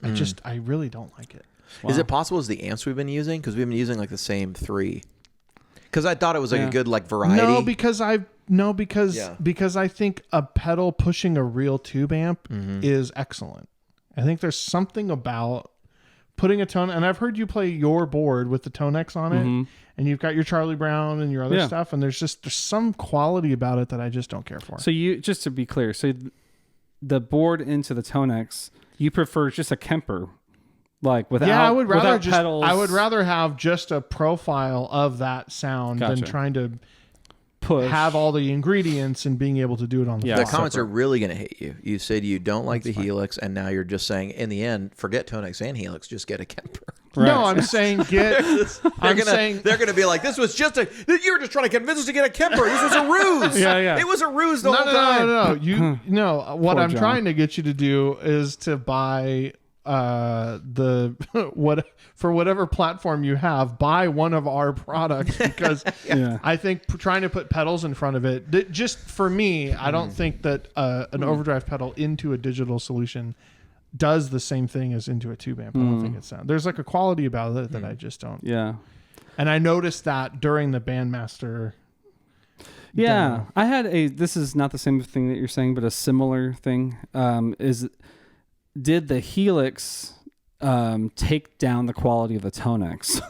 S3: I really don't like it.
S2: Wow. Is it possible it's the amps we've been using? Because we've been using like the same 3. Because I thought it was like a good like variety.
S3: Because I think a pedal pushing a real tube amp is excellent. I think there's something about putting a tone, and I've heard you play your board with the Tonex on it, and you've got your Charlie Brown and your other stuff, and there's some quality about it that I just don't care for.
S1: So just to be clear, the board into the Tonex, you prefer just a Kemper, like without
S3: I would rather
S1: pedals.
S3: I would rather have just a profile of that sound than trying to have all the ingredients and being able to do it on the fly.
S2: The comments are really going to hate you. You said you don't like the Helix, and now you're just saying, in the end, forget Tonex and Helix, just get a Kemper.
S3: Right. No, I'm saying
S2: they're going to be like, this was just you were just trying to convince us to get a Kemper. This was a ruse. It was a ruse the whole time.
S3: No. What I'm trying to get you to do is to buy for whatever platform you have, buy one of our products, because I think trying to put pedals in front of it, just for me, I don't think that an overdrive pedal into a digital solution does the same thing as into a tube amp. I don't think it sounds. There's like a quality about it that I just don't.
S1: Yeah. And
S3: I noticed that during the Bandmaster.
S1: Yeah, I had this is not the same thing that you're saying, but a similar thing did the Helix take down the quality of the Tonex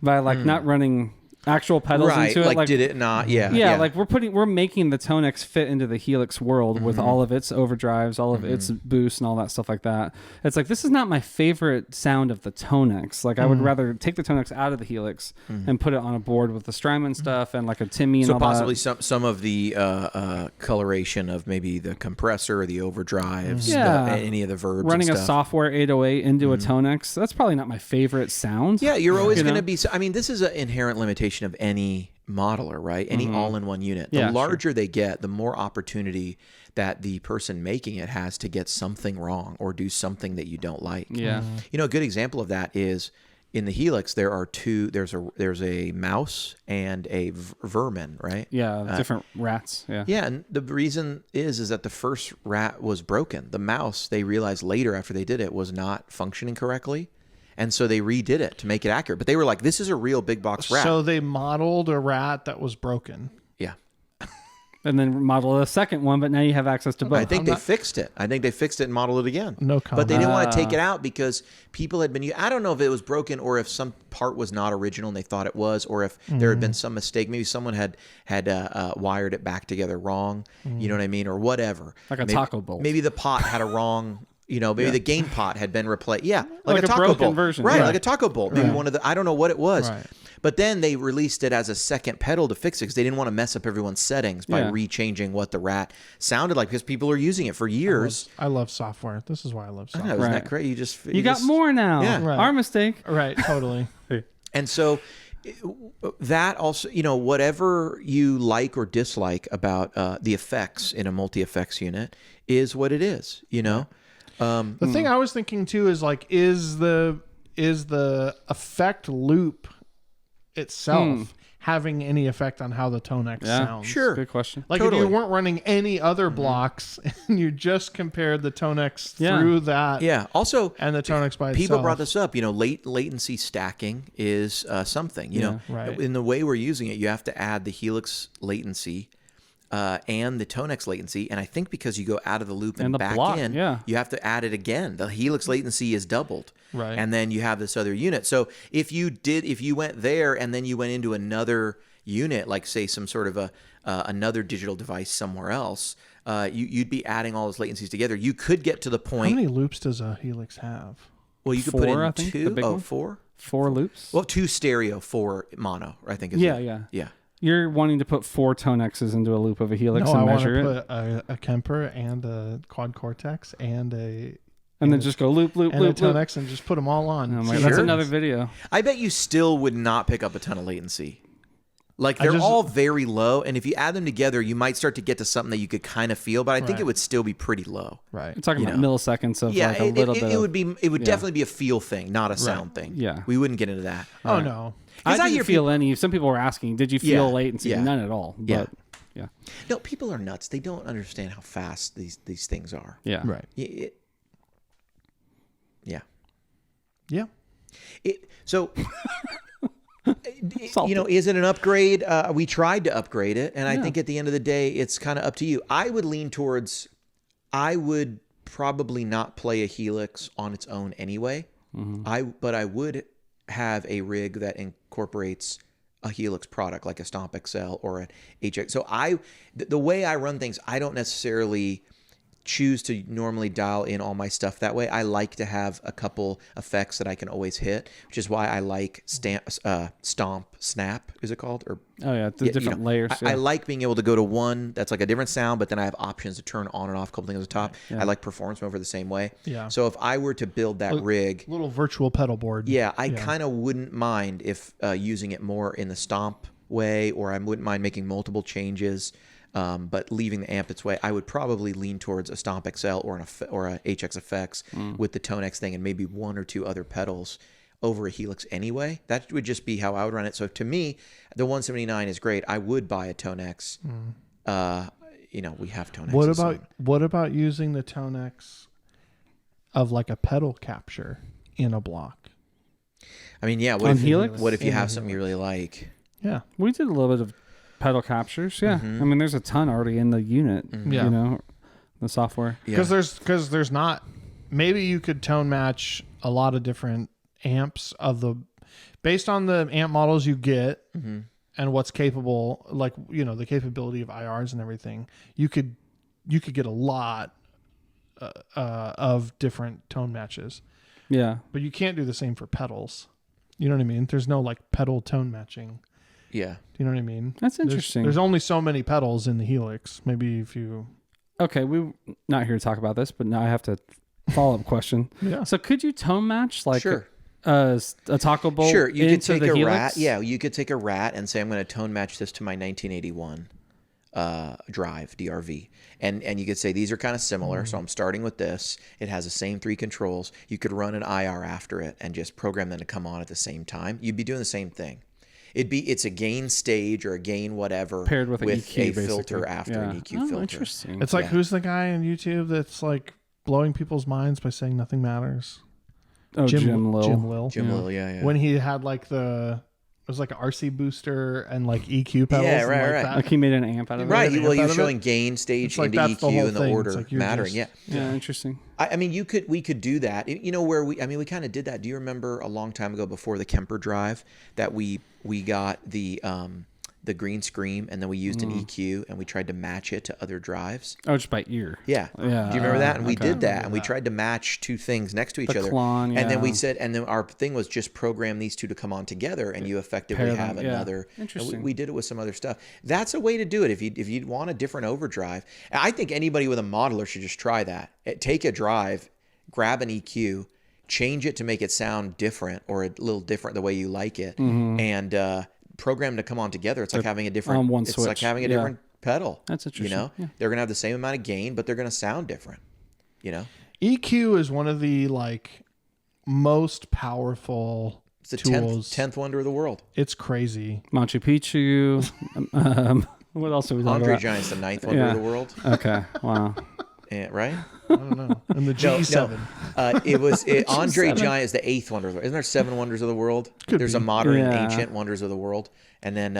S1: by not running actual pedals into it?
S2: Like did it not?
S1: Like we're making the Tonex fit into the Helix world with all of its overdrives, all of its boosts, and all that stuff like that. It's like, this is not my favorite sound of the Tonex. Like I would rather take the Tonex out of the Helix and put it on a board with the Strymon stuff and like a Timmy and all
S2: possibly
S1: that.
S2: some of the coloration of maybe the compressor or the overdrives, any of the verbs.
S1: Running
S2: and
S1: a
S2: stuff.
S1: software 808 into a Tonex, that's probably not my favorite sound.
S2: Yeah, you're always going to be. I mean, this is an inherent limitation of any modeler, right? Any all-in-one unit. The larger they get, the more opportunity that the person making it has to get something wrong or do something that you don't like.
S1: Yeah.
S2: A good example of that is in the Helix. There are two. There's a mouse and a vermin, right?
S1: Yeah, different rats. Yeah.
S2: Yeah, and the reason is that the first rat was broken. The mouse, they realized later after they did it, was not functioning correctly. And so they redid it to make it accurate. But they were like, this is a real big box rat.
S3: So they modeled a rat that was broken.
S2: Yeah.
S1: And then modeled a second one, but now you have access to both.
S2: I think they fixed it. And modeled it again.
S3: No comment.
S2: But they didn't want to take it out because people had been... I don't know if it was broken or if some part was not original and they thought it was, or if there had been some mistake. Maybe someone had wired it back together wrong. You know what I mean? Or whatever.
S1: Like a taco bowl.
S2: Maybe the pot had a wrong... maybe the gain pot had been replaced. Yeah, like a taco
S1: broken
S2: bowl
S1: version.
S2: Right, like a taco bowl. Maybe one of the... I don't know what it was.
S3: Right.
S2: But then they released it as a second pedal to fix it because they didn't want to mess up everyone's settings by rechanging what the Rat sounded like, because people are using it for years.
S3: I love software. This is why I love software.
S2: I know, isn't that great?
S1: You got more now.
S2: Yeah.
S3: Right.
S1: Our mistake.
S3: Right, totally.
S2: And so that also, whatever you like or dislike about the effects in a multi-effects unit is what it is,
S3: The thing I was thinking too is like, is the effect loop itself having any effect on how the Tonex sounds?
S2: Sure.
S1: Good question.
S3: Like
S2: Totally.
S3: if you weren't running any other blocks and you just compared the Tonex through that,
S2: Also,
S3: and the Tonex by
S2: people
S3: itself.
S2: brought this up. Latency stacking is something.
S3: Right.
S2: In the way we're using it, you have to add the Helix latency and the Tonex latency, and I think because you go out of the loop and
S1: the
S2: back
S1: block,
S2: in, you have to add it again. The Helix latency is doubled,
S3: Right.
S2: and then you have this other unit. So if you went there and then you went into another unit, like say some sort of another digital device somewhere else, you'd be adding all those latencies together. You could get to the point.
S3: How many loops does a Helix have?
S2: Well, you could put in
S1: I think, the
S2: 2.
S1: big one.
S2: 4.
S1: 4 loops.
S2: Well, 2 stereo, 4 mono. I think is
S1: Yeah. You're wanting to put 4 Tonexes into a loop of a Helix
S3: No,
S1: and
S3: I want
S1: measure
S3: to
S1: it,
S3: put a Kemper and a Quad Cortex and
S1: then just go loop, loop,
S3: and
S1: loop,
S3: a
S1: loop.
S3: Tonex and just put them all on.
S1: Oh my,
S2: Sure.
S1: that's another video.
S2: I bet you still would not pick up a ton of latency. Like they're all very low, and if you add them together, you might start to get to something that you could kind of feel, but I think it would still be pretty low.
S3: Right.
S1: You're talking about milliseconds of like a little bit.
S2: It would definitely be a feel thing, not a sound thing.
S1: Yeah.
S2: We wouldn't get into that.
S3: Oh no.
S1: I
S2: I
S1: didn't
S2: hear
S1: feel any. Some people were asking, did you feel
S2: Yeah,
S1: latency?
S2: yeah.
S1: None at all. But, yeah.
S2: No, people are nuts. They don't understand how fast these things are.
S1: Yeah.
S3: Right.
S2: Yeah.
S3: Yeah.
S2: So, is it an upgrade? We tried to upgrade it, and I think at the end of the day, it's kind of up to you. I would lean towards, I would probably not play a Helix on its own anyway. But I would have a rig that incorporates a Helix product like a Stomp XL or an HX. So the way I run things, I don't necessarily choose to normally dial in all my stuff that way. I like to have a couple effects that I can always hit, which is why I like Stomp Snap, is it called? Or
S1: the different layers.
S2: I like being able to go to one that's like a different sound, but then I have options to turn on and off a couple things at the top.
S1: Yeah.
S2: I like Performance Mode for the same way.
S3: Yeah.
S2: So if I were to build that rig,
S3: Little virtual pedal board.
S2: I kind of wouldn't mind if using it more in the Stomp way, or I wouldn't mind making multiple changes. But leaving the amp its way, I would probably lean towards a Stomp XL or a HX Effects with the Tonex thing and maybe 1 or 2 other pedals over a Helix anyway. That would just be how I would run it. So to me, the 179 is great. I would buy a Tonex. We have Tonex.
S3: What about using the Tonex of like a pedal capture in a block?
S2: I mean, yeah. What if you have something you really like?
S3: Yeah,
S1: we did a little bit of pedal captures. I mean, there's a ton already in the unit. The software.
S3: because there's not. Maybe you could tone match a lot of different amps based on the amp models you get and what's capable, like the capability of IRs and everything. You could get a lot of different tone matches.
S1: Yeah,
S3: but you can't do the same for pedals. You know what I mean? There's no like pedal tone matching.
S2: Yeah.
S3: Do you know what I mean?
S1: That's interesting.
S3: There's only so many pedals in the Helix. Maybe if you...
S1: Okay, we're not here to talk about this, but now I have to follow-up question.
S3: Yeah.
S1: So could you tone match like
S2: Sure.
S1: a taco bowl
S2: Sure, you could take
S1: the
S2: a
S1: Helix?
S2: Rat. Yeah, you could take a Rat and say, I'm going to tone match this to my 1981 drive, DRV. And you could say, these are kind of similar, so I'm starting with this. It has the same 3 controls. You could run an IR after it and just program them to come on at the same time. You'd be doing the same thing. It's a gain stage or a gain whatever
S1: paired with, EQ,
S2: a filter
S1: basically.
S2: after an EQ filter.
S1: Interesting.
S3: It's like, who's the guy on YouTube that's like blowing people's minds by saying nothing matters?
S1: Oh, Jim Lill.
S3: Jim Lill,
S2: yeah.
S3: When he had like it was like an RC booster and like EQ pedals.
S2: Yeah,
S3: and
S2: right,
S3: like
S2: right.
S3: that.
S1: Like he made an amp out of it.
S2: Right.
S3: an
S2: Well,
S3: amp
S2: you're
S3: out of
S2: showing
S3: it.
S2: gain stage
S3: It's like
S2: into
S3: that's the
S2: EQ
S3: whole
S2: and the
S3: thing.
S2: order
S3: It's like you're
S2: mattering.
S3: just-
S1: Yeah, interesting.
S2: I mean, we could do that. Where we kind of did that. Do you remember a long time ago before the Kemper drive that we got the the green scream, and then we used an EQ, and we tried to match it to other drives.
S1: Oh, just by ear.
S2: Yeah.
S1: Yeah.
S2: Do you remember that? And we did that, and we tried to match two things next to each other.
S1: Clon,
S2: and then we said, and then our thing was just program these two to come on together, and you effectively have another.
S1: Interesting.
S2: We did it with some other stuff. That's a way to do it if you want a different overdrive. I think anybody with a modeler should just try that. Take a drive, grab an EQ, change it to make it sound different or a little different the way you like it, and program to come on together. It's like having a different. It's like having a different pedal.
S1: That's interesting.
S2: They're gonna have the same amount of gain, but they're gonna sound different.
S3: EQ is one of the most powerful.
S2: It's the
S3: tools.
S2: 10th wonder of the world.
S3: It's crazy.
S1: Machu Picchu. What else are we talking
S2: Andre
S1: about?
S2: Giant's the 9th wonder of the world.
S1: Okay. Wow.
S2: Right?
S3: I don't know. And the G7.
S2: Andre Giant is the 8th wonder of the world. Isn't there 7 wonders of the world? There's a modern and ancient wonders of the world. And then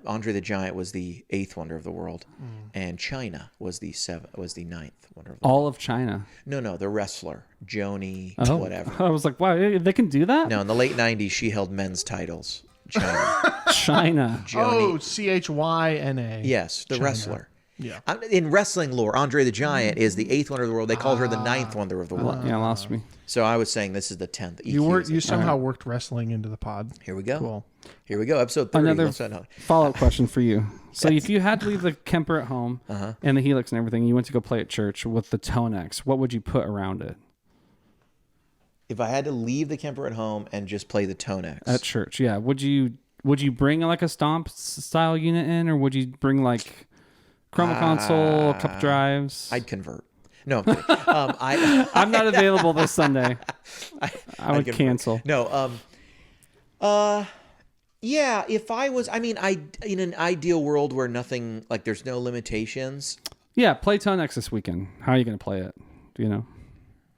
S2: Andre the Giant was the 8th wonder of the world. And China was the 9th wonder of the world.
S1: All of China.
S2: No, the wrestler, Joni, whatever.
S1: I was like, wow, they can do that?
S2: No, in the late 90s, she held men's titles. China.
S1: Joni.
S3: Chyna.
S2: Yes, the
S3: China.
S2: wrestler.
S3: Yeah.
S2: In wrestling lore, Andre the Giant is the 8th wonder of the world. They called her the 9th wonder of the world.
S1: Yeah, lost me.
S2: So I was saying this is the 10th.
S3: You somehow worked wrestling into the pod.
S2: Here we go.
S3: Cool.
S2: Here we go. Episode 30.
S1: Another follow-up question for you. So if you had to leave the Kemper at home and the Helix and everything, you went to go play at church with the Tonex, what would you put around it?
S2: If I had to leave the Kemper at home and just play the Tonex.
S1: At church, yeah. Would you bring like a stomp style unit in, or would you bring like chroma console, a couple drives?
S2: I'd convert. No, I'm kidding.
S1: I'm not available this Sunday. I would cancel.
S2: No. Yeah. If I was, in an ideal world where nothing, there's no limitations.
S1: Yeah, play Tonex this weekend. How are you going to play it? Do you know?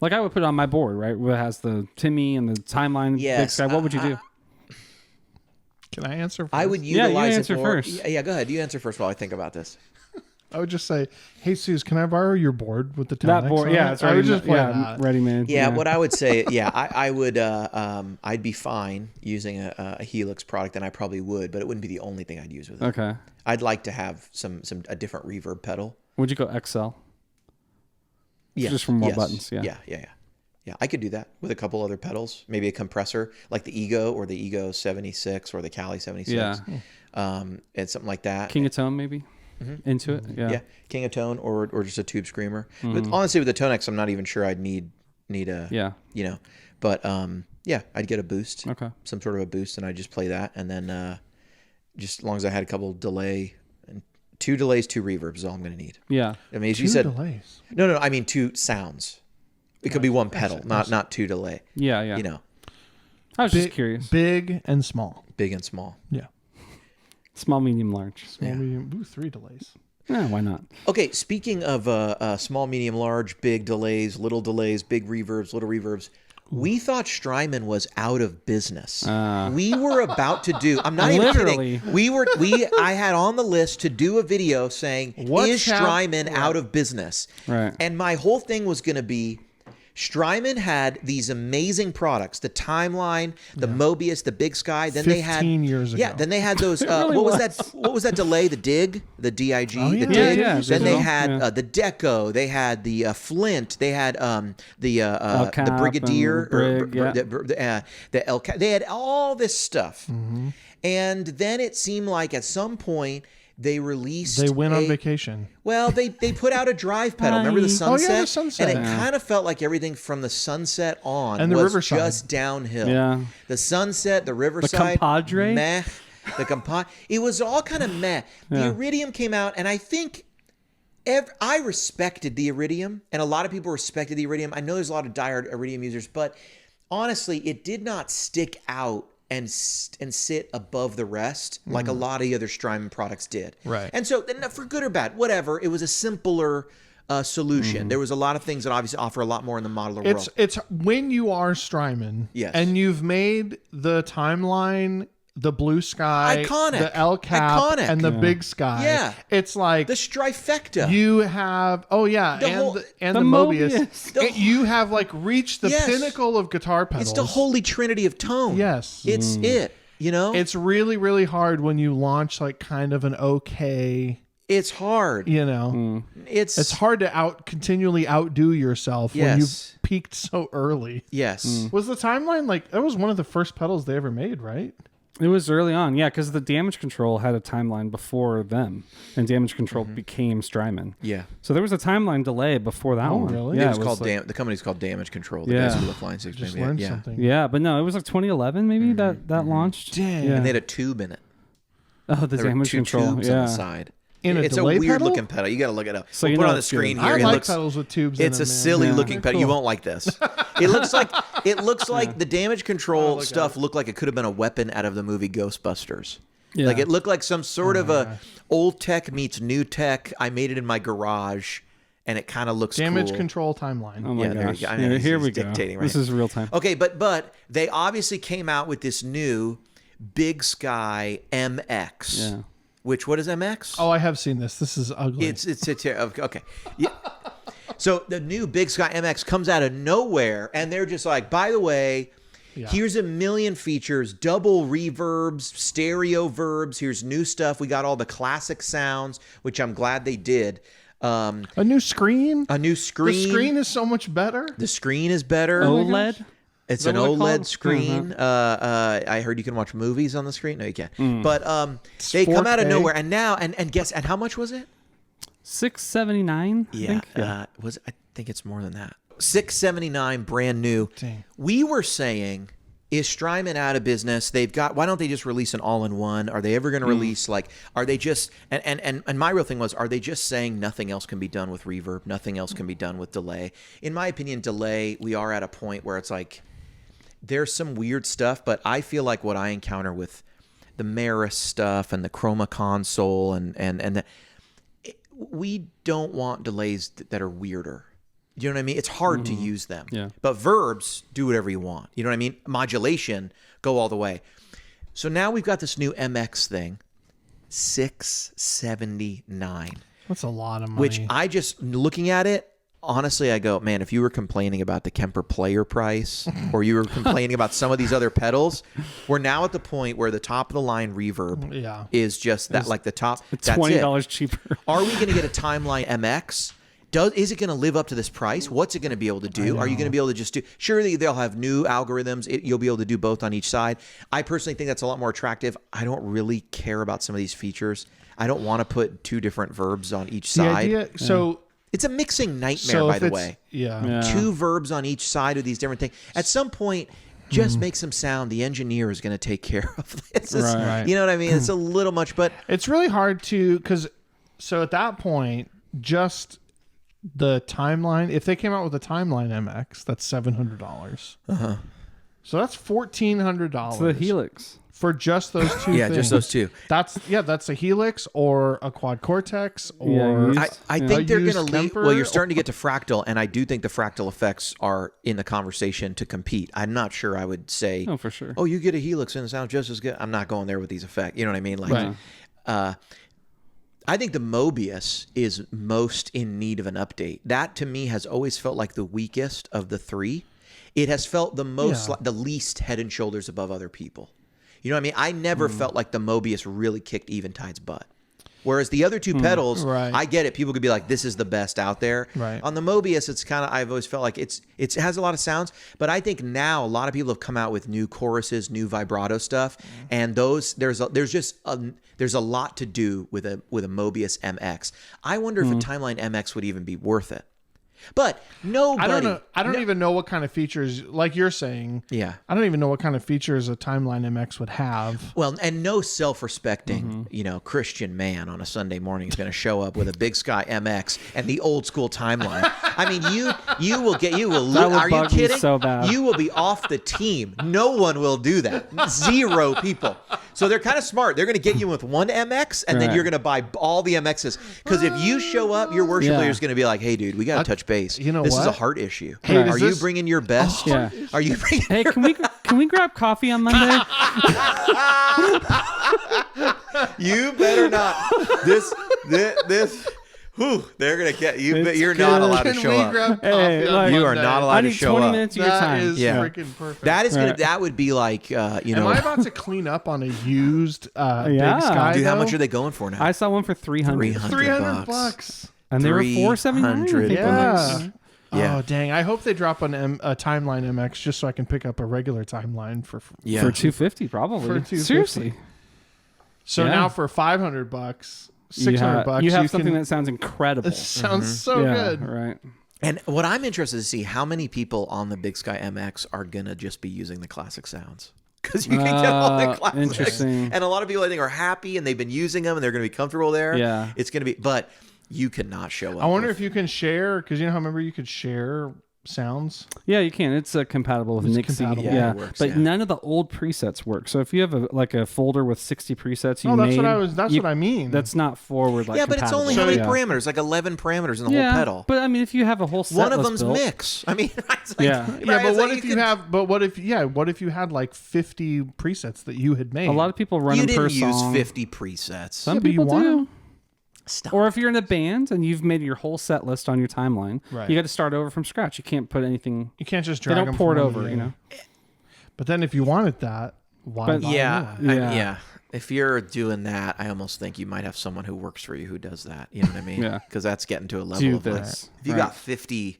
S1: Like I would put it on my board, right? Where it has the Timmy and the timeline. Big Sky. What would you do?
S3: Can I answer first?
S2: I would utilize
S1: you answer
S2: it more.
S1: first.
S2: Yeah, go ahead. You answer first while I think about this.
S3: I would just say, "Hey, Suze, can I borrow your board with the Tonex
S1: That board,
S3: on
S1: yeah,
S3: it?"
S1: it's
S3: I would just play
S1: yeah,
S3: that.
S1: ready made.
S2: Yeah, what I would say, I would. I'd be fine using a Helix product, and I probably would, but it wouldn't be the only thing I'd use with it.
S1: Okay.
S2: I'd like to have a different reverb pedal.
S1: Would you go XL?
S2: Yeah,
S1: just for more buttons. Yeah.
S2: Yeah, I could do that with a couple other pedals, maybe a compressor like the Ego or the Ego 76 or the Cali 76.
S1: Yeah.
S2: And something like that.
S1: King of Tone, maybe? Into it? Yeah.
S2: King of Tone or just a tube screamer. But honestly, with the Tonex, I'm not even sure I'd need a, but I'd get a boost.
S1: Okay.
S2: Some sort of a boost, and I'd just play that. And then just as long as I had a couple delay, and 2 delays, 2 reverbs is all I'm going to need.
S1: Yeah.
S2: I mean, as
S3: 2
S2: you said.
S3: delays.
S2: No, I mean 2 sounds. It could be 1 pedal, not 2 delay.
S1: Yeah. I was just curious.
S3: Big and small.
S2: Big and small.
S3: Yeah.
S1: Small, medium, large.
S3: Small, medium. Ooh, 3 delays.
S1: Yeah, why not?
S2: Okay, speaking of small, medium, large, big delays, big reverbs, little reverbs, we thought Strymon was out of business. We were about to do. I'm not even kidding. I had on the list to do a video saying, "Is Strymon out of business?"
S1: Right.
S2: And my whole thing was going to be, Strymon had these amazing products: the Timeline, the Mobius, the Big Sky. Then they had
S3: 15 years ago.
S2: Yeah. Then they had those.
S1: really
S2: what was that? What was that delay? The Dig, the DIG, the Dig.
S1: Yeah,
S2: then they
S1: digital.
S2: had the Deco. They had the Flint. They had the Brigadier, the El Cap. They had all this stuff. And then it seemed like at some point they released.
S3: They went on vacation.
S2: Well, they put out a drive pedal. Remember the Sunset?
S3: Oh, yeah, the Sunset.
S2: And it kind of felt like everything from the Sunset on
S3: And the
S2: was
S3: Riverside.
S2: just downhill.
S1: Yeah.
S2: The Sunset, the Riverside.
S1: The Compadre?
S2: Meh. The Compadre. It was all kind of meh. The Iridium came out, and I think I respected the Iridium, and a lot of people respected the Iridium. I know there's a lot of diehard Iridium users, but honestly, it did not stick out and sit above the rest like a lot of the other Strymon products did.
S3: Right.
S2: And so, for good or bad, whatever, it was a simpler solution. There was a lot of things that obviously offer a lot more in the modeler world.
S3: It's when you are Strymon,
S2: Yes.
S3: and you've made the Timeline, the Blue Sky,
S2: Iconic.
S3: the El Cap,
S2: Iconic.
S3: and the Big Sky.
S2: Yeah.
S3: It's like
S2: The Strifecta.
S3: you have the Mobius.
S1: Mobius.
S3: You have reached the
S2: Yes.
S3: pinnacle of guitar pedals.
S2: It's the holy trinity of tone.
S3: Yes.
S2: It's it. You know,
S3: it's really, really hard when you launch like kind of an okay.
S2: It's hard.
S3: You know, it's hard to continually outdo yourself when you've peaked so early.
S2: Yes.
S3: Was the timeline like that was one of the first pedals they ever made, right?
S1: It was early on, yeah, because the Damage Control had a timeline before them, and Damage Control became Strymon.
S2: Yeah.
S1: So there was a timeline delay before that one.
S3: Really?
S2: Yeah, it was called the company's called Damage Control. The guys who look Line 6
S3: just
S2: maybe.
S3: learned something.
S1: Yeah, but no, it was like 2011 maybe that launched.
S3: Dang.
S1: Yeah.
S2: And they had a tube in it.
S1: Oh, the
S2: There were
S1: Damage
S2: two
S1: Control.
S2: tubes on the side.
S3: It's
S2: a
S3: delay
S2: weird
S3: pedal?
S2: looking pedal. You got to look it up.
S1: So
S2: we'll
S1: you
S2: put it
S1: know
S2: on the
S1: it's
S2: screen
S1: good.
S2: here.
S3: I
S2: It
S3: like
S2: looks,
S3: pedals with tubes.
S2: it's
S3: in
S2: a
S3: them,
S2: silly
S3: man.
S2: looking pedal. You won't like this. It looks like the Damage Control
S3: look
S2: stuff
S3: at it.
S2: looked like it could have been a weapon out of the movie Ghostbusters.
S1: Yeah.
S2: Like it looked like some sort of a old tech meets new tech. I made it in my garage, and it kind of looks
S3: Damage
S2: cool.
S3: Control timeline.
S1: Oh my
S2: Yeah, there
S1: gosh.
S2: you go. I mean,
S1: Here
S2: he's
S1: we go.
S2: dictating right
S1: This
S2: now.
S1: is real time.
S2: Okay, but they obviously came out with this new Big Sky MX.
S1: Yeah.
S2: Which, what is MX?
S3: Oh, I have seen this. This is ugly.
S2: It's okay. Yeah. So the new Big Sky MX comes out of nowhere, and they're just like, by the way, here's a million features, double reverbs, stereo verbs. Here's new stuff. We got all the classic sounds, which I'm glad they did.
S3: a new screen.
S2: A new screen.
S3: The screen is so much better.
S2: The screen is better.
S1: OLED?
S2: It's
S1: Is that
S2: an
S1: what they're
S2: OLED
S1: called?
S2: screen. I heard you can watch movies on the screen. No, you can't. But they come out of
S3: 4K.
S2: nowhere, and now and guess and how much was it?
S1: $679. I think. Yeah.
S2: I think it's more than that. $679, brand new.
S3: Dang.
S2: We were saying, is Strymon out of business? Why don't they just release an all-in-one? Are they ever going to release are they just and my real thing was, are they just saying nothing else can be done with reverb, nothing else can be done with delay? In my opinion, delay, we are at a point where it's like there's some weird stuff, but I feel like what I encounter with the Maris stuff and the Chroma console and we don't want delays that are weirder. You know what I mean? It's hard to use them.
S1: Yeah.
S2: But verbs, do whatever you want. You know what I mean? Modulation, go all the way. So now we've got this new MX thing, $679.
S3: That's a lot of money.
S2: Which I just, looking at it, honestly, I go, man, if you were complaining about the Kemper player price or you were complaining about some of these other pedals, we're now at the point where the top of the line reverb is just that, like the top.
S1: It's
S2: that's
S1: $20
S2: it.
S1: cheaper.
S2: Are we going to get a Timeline MX? Is it going to live up to this price? What's it going to be able to do? Are you going to be able to just do? Surely they'll have new algorithms. You'll be able to do both on each side. I personally think that's a lot more attractive. I don't really care about some of these features. I don't want to put two different verbs on each side.
S3: So
S2: it's a mixing nightmare, by the way.
S3: Yeah.
S2: Two verbs on each side of these different things. At some point, just make some sound. The engineer is going to take care of this.
S3: Right.
S2: You know what I mean? It's a little much, but
S3: It's really hard to so at that point, just the timeline. If they came out with a Timeline MX, that's $700. So that's $1,400
S1: It's the Helix.
S3: for just those two.
S2: yeah,
S3: things.
S2: just those two.
S3: That's a Helix or a Quad Cortex
S1: Yeah,
S3: or
S1: used-
S2: I think they're going to
S3: used
S2: leave.
S3: Kemper.
S2: Well, you're starting to get to fractal, and I do think the fractal effects are in the conversation to compete. I'm not sure I would say,
S1: Oh, for sure.
S2: oh, you get a Helix and it sounds just as good. I'm not going there with these effects. You know what I mean? Like, I think the Mobius is most in need of an update. That to me has always felt like the weakest of the three. It has felt the most, the least head and shoulders above other people. You know what I mean? I never felt like the Mobius really kicked Eventide's butt. Whereas the other two pedals, I get it. People could be like, this is the best out there.
S3: Right.
S2: On the Mobius, it's kind of, I've always felt like it has a lot of sounds, but I think now a lot of people have come out with new choruses, new vibrato stuff, and there's a lot to do with a Mobius MX. I wonder if a Timeline MX would even be worth it. But nobody.
S3: I don't know. I don't even know what kind of features, like you're saying.
S2: Yeah.
S3: I don't even know what kind of features a Timeline MX would have.
S2: Well, and no self-respecting, Christian man on a Sunday morning is going to show up with a Big Sky MX and the old school Timeline. I mean, you will
S1: That would
S2: are you
S1: bug me
S2: kidding?
S1: so bad.
S2: You will be off the team. No one will do that. Zero people. So they're kind of smart. They're going to get you with one MX, and then you're going to buy all the MXs. Because if you show up, your worship leader is going to be like, "Hey, dude, we got to touch base.
S3: You know
S2: this
S3: what?
S2: is a heart issue.
S3: Hey,
S2: are you bringing your best?
S1: Yeah.
S2: Are you bringing?
S1: Hey, can we grab coffee on Monday?
S2: You better not. This Whew, they're gonna get you. You're not allowed to show up.
S1: Hey, like,
S2: you are not allowed to show up.
S1: 20 minutes of your time.
S3: That is freaking perfect.
S2: That is gonna. That would be like, you know.
S3: Am I about to clean up on a used Big Sky?
S2: Dude, how much are they going for now?
S1: I saw one for $300.
S3: $300.
S1: And they were $479.
S3: Yeah.
S2: Yeah.
S3: Oh dang! I hope they drop on a Timeline MX just so I can pick up a regular Timeline for
S1: $250 probably.
S3: For $250.
S1: Seriously.
S3: So now for $500, $600,
S1: you have something that sounds incredible.
S3: It sounds so good,
S1: right?
S2: And what I'm interested to see how many people on the Big Sky MX are gonna just be using the classic sounds. Because you can get all the classics.
S1: Interesting.
S2: And a lot of people I think are happy and they've been using them and they're gonna be comfortable there.
S1: Yeah.
S2: It's gonna be, but you cannot show up.
S3: I wonder if you can share, because you know how remember you could share sounds.
S1: Yeah, you can. It's compatible with Nixie.
S2: Yeah, it works,
S1: but none of the old presets work. So if you have a folder with 60 presets,
S3: That's what I mean.
S1: That's not forward.
S2: But it's only how many parameters? Like 11 parameters in the whole pedal.
S1: But I mean, if you have a whole set
S2: one of them's
S1: built,
S2: mix. I mean, it's like,
S3: but what if you have? But what if you had like 50 presets that you had made?
S1: a lot of people run them per song.
S2: You didn't use 50 presets.
S1: Some people do.
S2: Stop.
S1: Or if you're in a band and you've made your whole set list on your timeline, you got to start over from scratch. You can't put anything.
S3: You can't just drag
S1: they
S3: them
S1: don't pour it
S3: from
S1: over, you know.
S3: But then if you wanted that, why?
S2: Yeah. If you're doing that, I almost think you might have someone who works for you who does that. You know what I mean?
S1: Yeah.
S2: Because that's getting to a level of
S1: this.
S2: If you got 50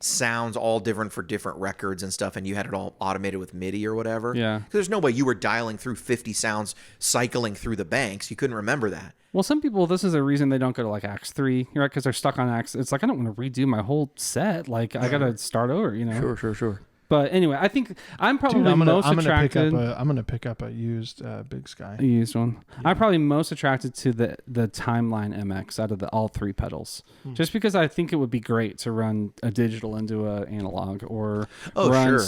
S2: sounds all different for different records and stuff, and you had it all automated with MIDI or whatever.
S1: Yeah.
S2: Because there's no way you were dialing through 50 sounds, cycling through the banks. You couldn't remember that.
S1: Well, some people, this is a reason they don't go to like Acts 3, right? Because they're stuck on Acts. It's like, I don't want to redo my whole set. Like, I got to start over, you know?
S2: Sure.
S1: But anyway, I think I'm probably
S3: I'm
S1: most attracted.
S3: I'm gonna pick up a used Big Sky.
S1: A used one. Yeah. I'm probably most attracted to the Timeline MX out of all three pedals, just because I think it would be great to run a digital into an analog or run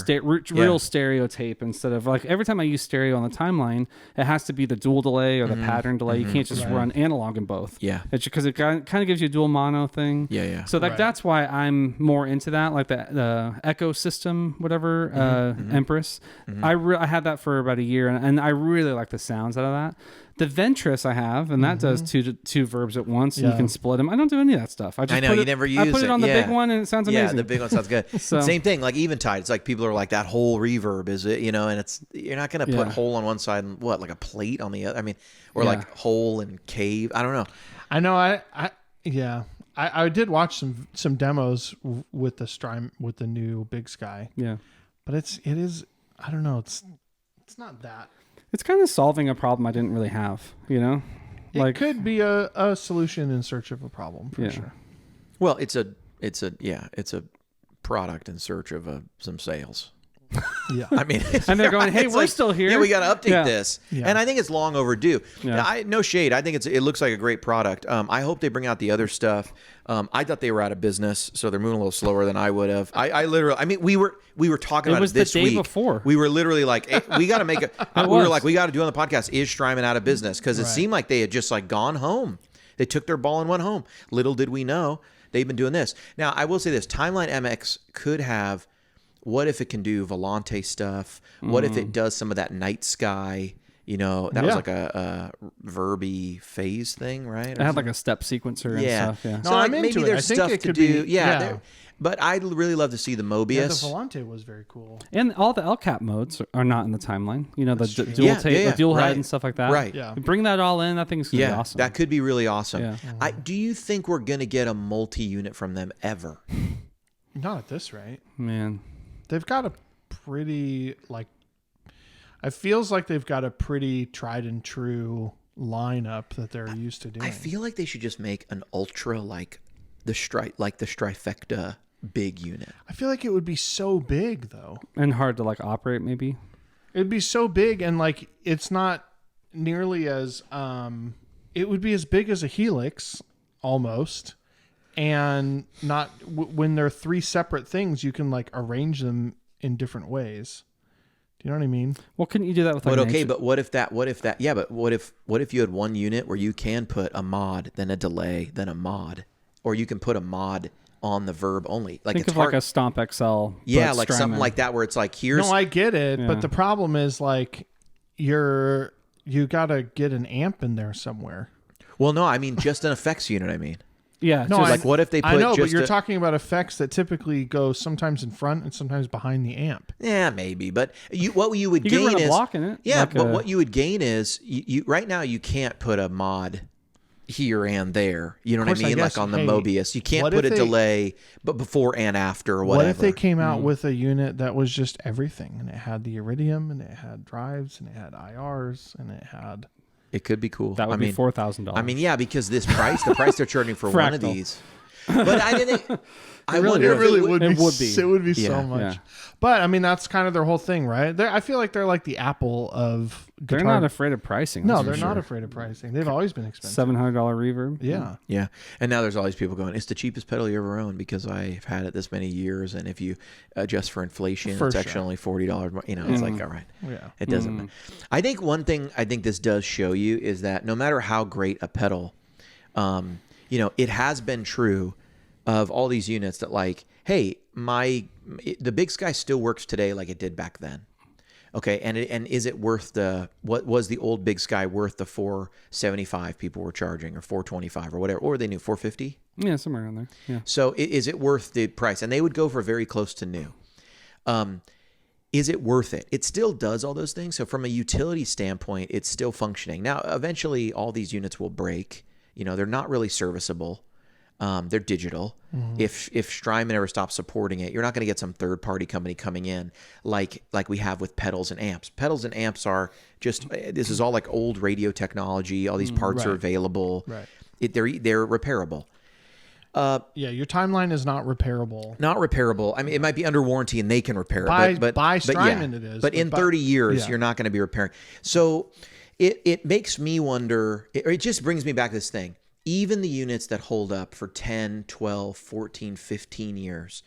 S1: real stereo tape instead of like every time I use stereo on the Timeline, it has to be the dual delay or the pattern delay. You can't just run analog in both.
S2: Yeah,
S1: it's because it kind of gives you a dual mono thing.
S2: Yeah.
S1: So that's why I'm more into that, like the Echo system. Whatever, Empress. I had that for about a year, and I really like the sounds out of that. The Ventress I have, and that does two verbs at once, and you can split them. I don't do any of that stuff. I know
S2: you never use it.
S1: I put it on the big one, and it sounds amazing.
S2: Yeah, the big one sounds good. Same thing, like Eventide. It's like people are like that whole reverb is it, you know, and it's you're not going to put whole on one side and like a plate on the other. I mean, or like whole and cave. I don't know.
S3: I know. I did watch some demos with the Strymon with the new Big Sky.
S1: Yeah.
S3: But it is I don't know, it's not that.
S1: It's kind of solving a problem I didn't really have, you know?
S3: It could be a solution in search of a problem for sure.
S2: Well, it's a product in search of some sales.
S3: Yeah.
S2: I mean,
S1: and they're going, hey, we're still here.
S2: Yeah, we got to update this.
S3: Yeah.
S2: And I think it's long overdue.
S1: Yeah.
S2: No shade. I think it looks like a great product. I hope they bring out the other stuff. I thought they were out of business, so they're moving a little slower than I would have. We were talking about it this week.
S1: It was the day before.
S2: We were literally like, hey, we got to make it. We were like, we got to do on the podcast, is Strymon out of business? Because it seemed like they had just like gone home. They took their ball and went home. Little did we know they've been doing this. Now, I will say this. Timeline MX could have, what if it can do Volante stuff? What if it does some of that night sky? You know, that was like a verby phase thing, right?
S1: It had like a step sequencer and stuff. Yeah.
S2: So like maybe there's stuff to do. But I'd really love to see the Mobius.
S3: Yeah, the Volante was very cool.
S1: And all the LCAP modes are not in the Timeline. You know, the dual tape, the dual head and stuff like that.
S2: Right.
S3: Yeah.
S1: Bring that all in. I think it's going to be awesome.
S2: That could be really awesome.
S1: Yeah.
S2: Do you think we're going to get a multi-unit from them ever?
S3: Not at this rate.
S1: Man.
S3: They've got a pretty, it feels like they've got a pretty tried and true lineup that they're used to doing.
S2: I feel like they should just make an ultra like the Strifecta big unit.
S3: I feel like it would be so big though.
S1: And hard to operate maybe.
S3: It'd be so big and it's not nearly as, it would be as big as a Helix almost. And not when they're three separate things, you can arrange them in different ways. Do you know what I mean?
S1: Well, couldn't you do that with
S2: But what if you had one unit where you can put a mod, then a delay, then a mod, or you can put a mod on the verb only.
S1: Think of like a Stomp XL.
S2: Yeah, like something like that where it's like here's.
S3: No, I get it, but the problem is you got to get an amp in there somewhere.
S2: Well, no, I mean just an effects unit. I mean.
S1: Yeah.
S3: No,
S2: like what if they put
S3: I know,
S2: just
S3: but you're talking about effects that typically go sometimes in front and sometimes behind the amp.
S2: Yeah, maybe, but what you would
S1: You
S2: gain
S1: can run a
S2: is
S1: block in it.
S2: Yeah,
S1: like
S2: but what you would gain is you right now you can't put a mod here and there. You know what I mean? Like on the Mobius, you can't put a delay, but before and after or whatever.
S3: What if they came out with a unit that was just everything, and it had the Iridium, and it had drives, and it had IRs, and it had.
S2: It could be cool.
S1: That would be $4,000.
S2: I mean, yeah, because the price they're charging for one of these. But I didn't. I wonder if
S3: it would be. It would be
S2: Yeah.
S3: so much.
S1: Yeah.
S3: But I mean, that's kind of their whole thing, right? I feel like they're like the Apple of guitar.
S1: They're not afraid of pricing.
S3: No, they're not afraid of pricing. They've always been expensive.
S1: $700 reverb.
S3: Yeah.
S2: Yeah, and now there's all these people going, it's the cheapest pedal you ever owned because I've had it this many years, and if you adjust for inflation, it's actually only $40 more. You know, it's like, all right, it doesn't matter. I think one thing I think this does show you is that no matter how great a pedal, it has been true of all these units that like, hey, the Big Sky still works today like it did back then. Okay, and is it worth what was the old Big Sky worth the $475 people were charging, or $425 or whatever, or they knew $450?
S1: Yeah, somewhere around there. Yeah.
S2: So is it worth the price? And they would go for very close to new. Is it worth it? It still does all those things. So from a utility standpoint, it's still functioning. Now, eventually, all these units will break. They're not really serviceable. They're digital. If Strymon ever stops supporting it, you're not going to get some third-party company coming in like we have with pedals and amps. Pedals and amps are just, this is all like old radio technology. All these parts are available.
S3: Right.
S2: They're repairable.
S3: Your timeline is not repairable.
S2: Not repairable. I mean, it might be under warranty and they can repair it. But
S3: Strymon it is.
S2: But in 30 years, you're not going to be repairing. So it makes me wonder, it just brings me back to this thing. Even the units that hold up for 10, 12, 14, 15 years,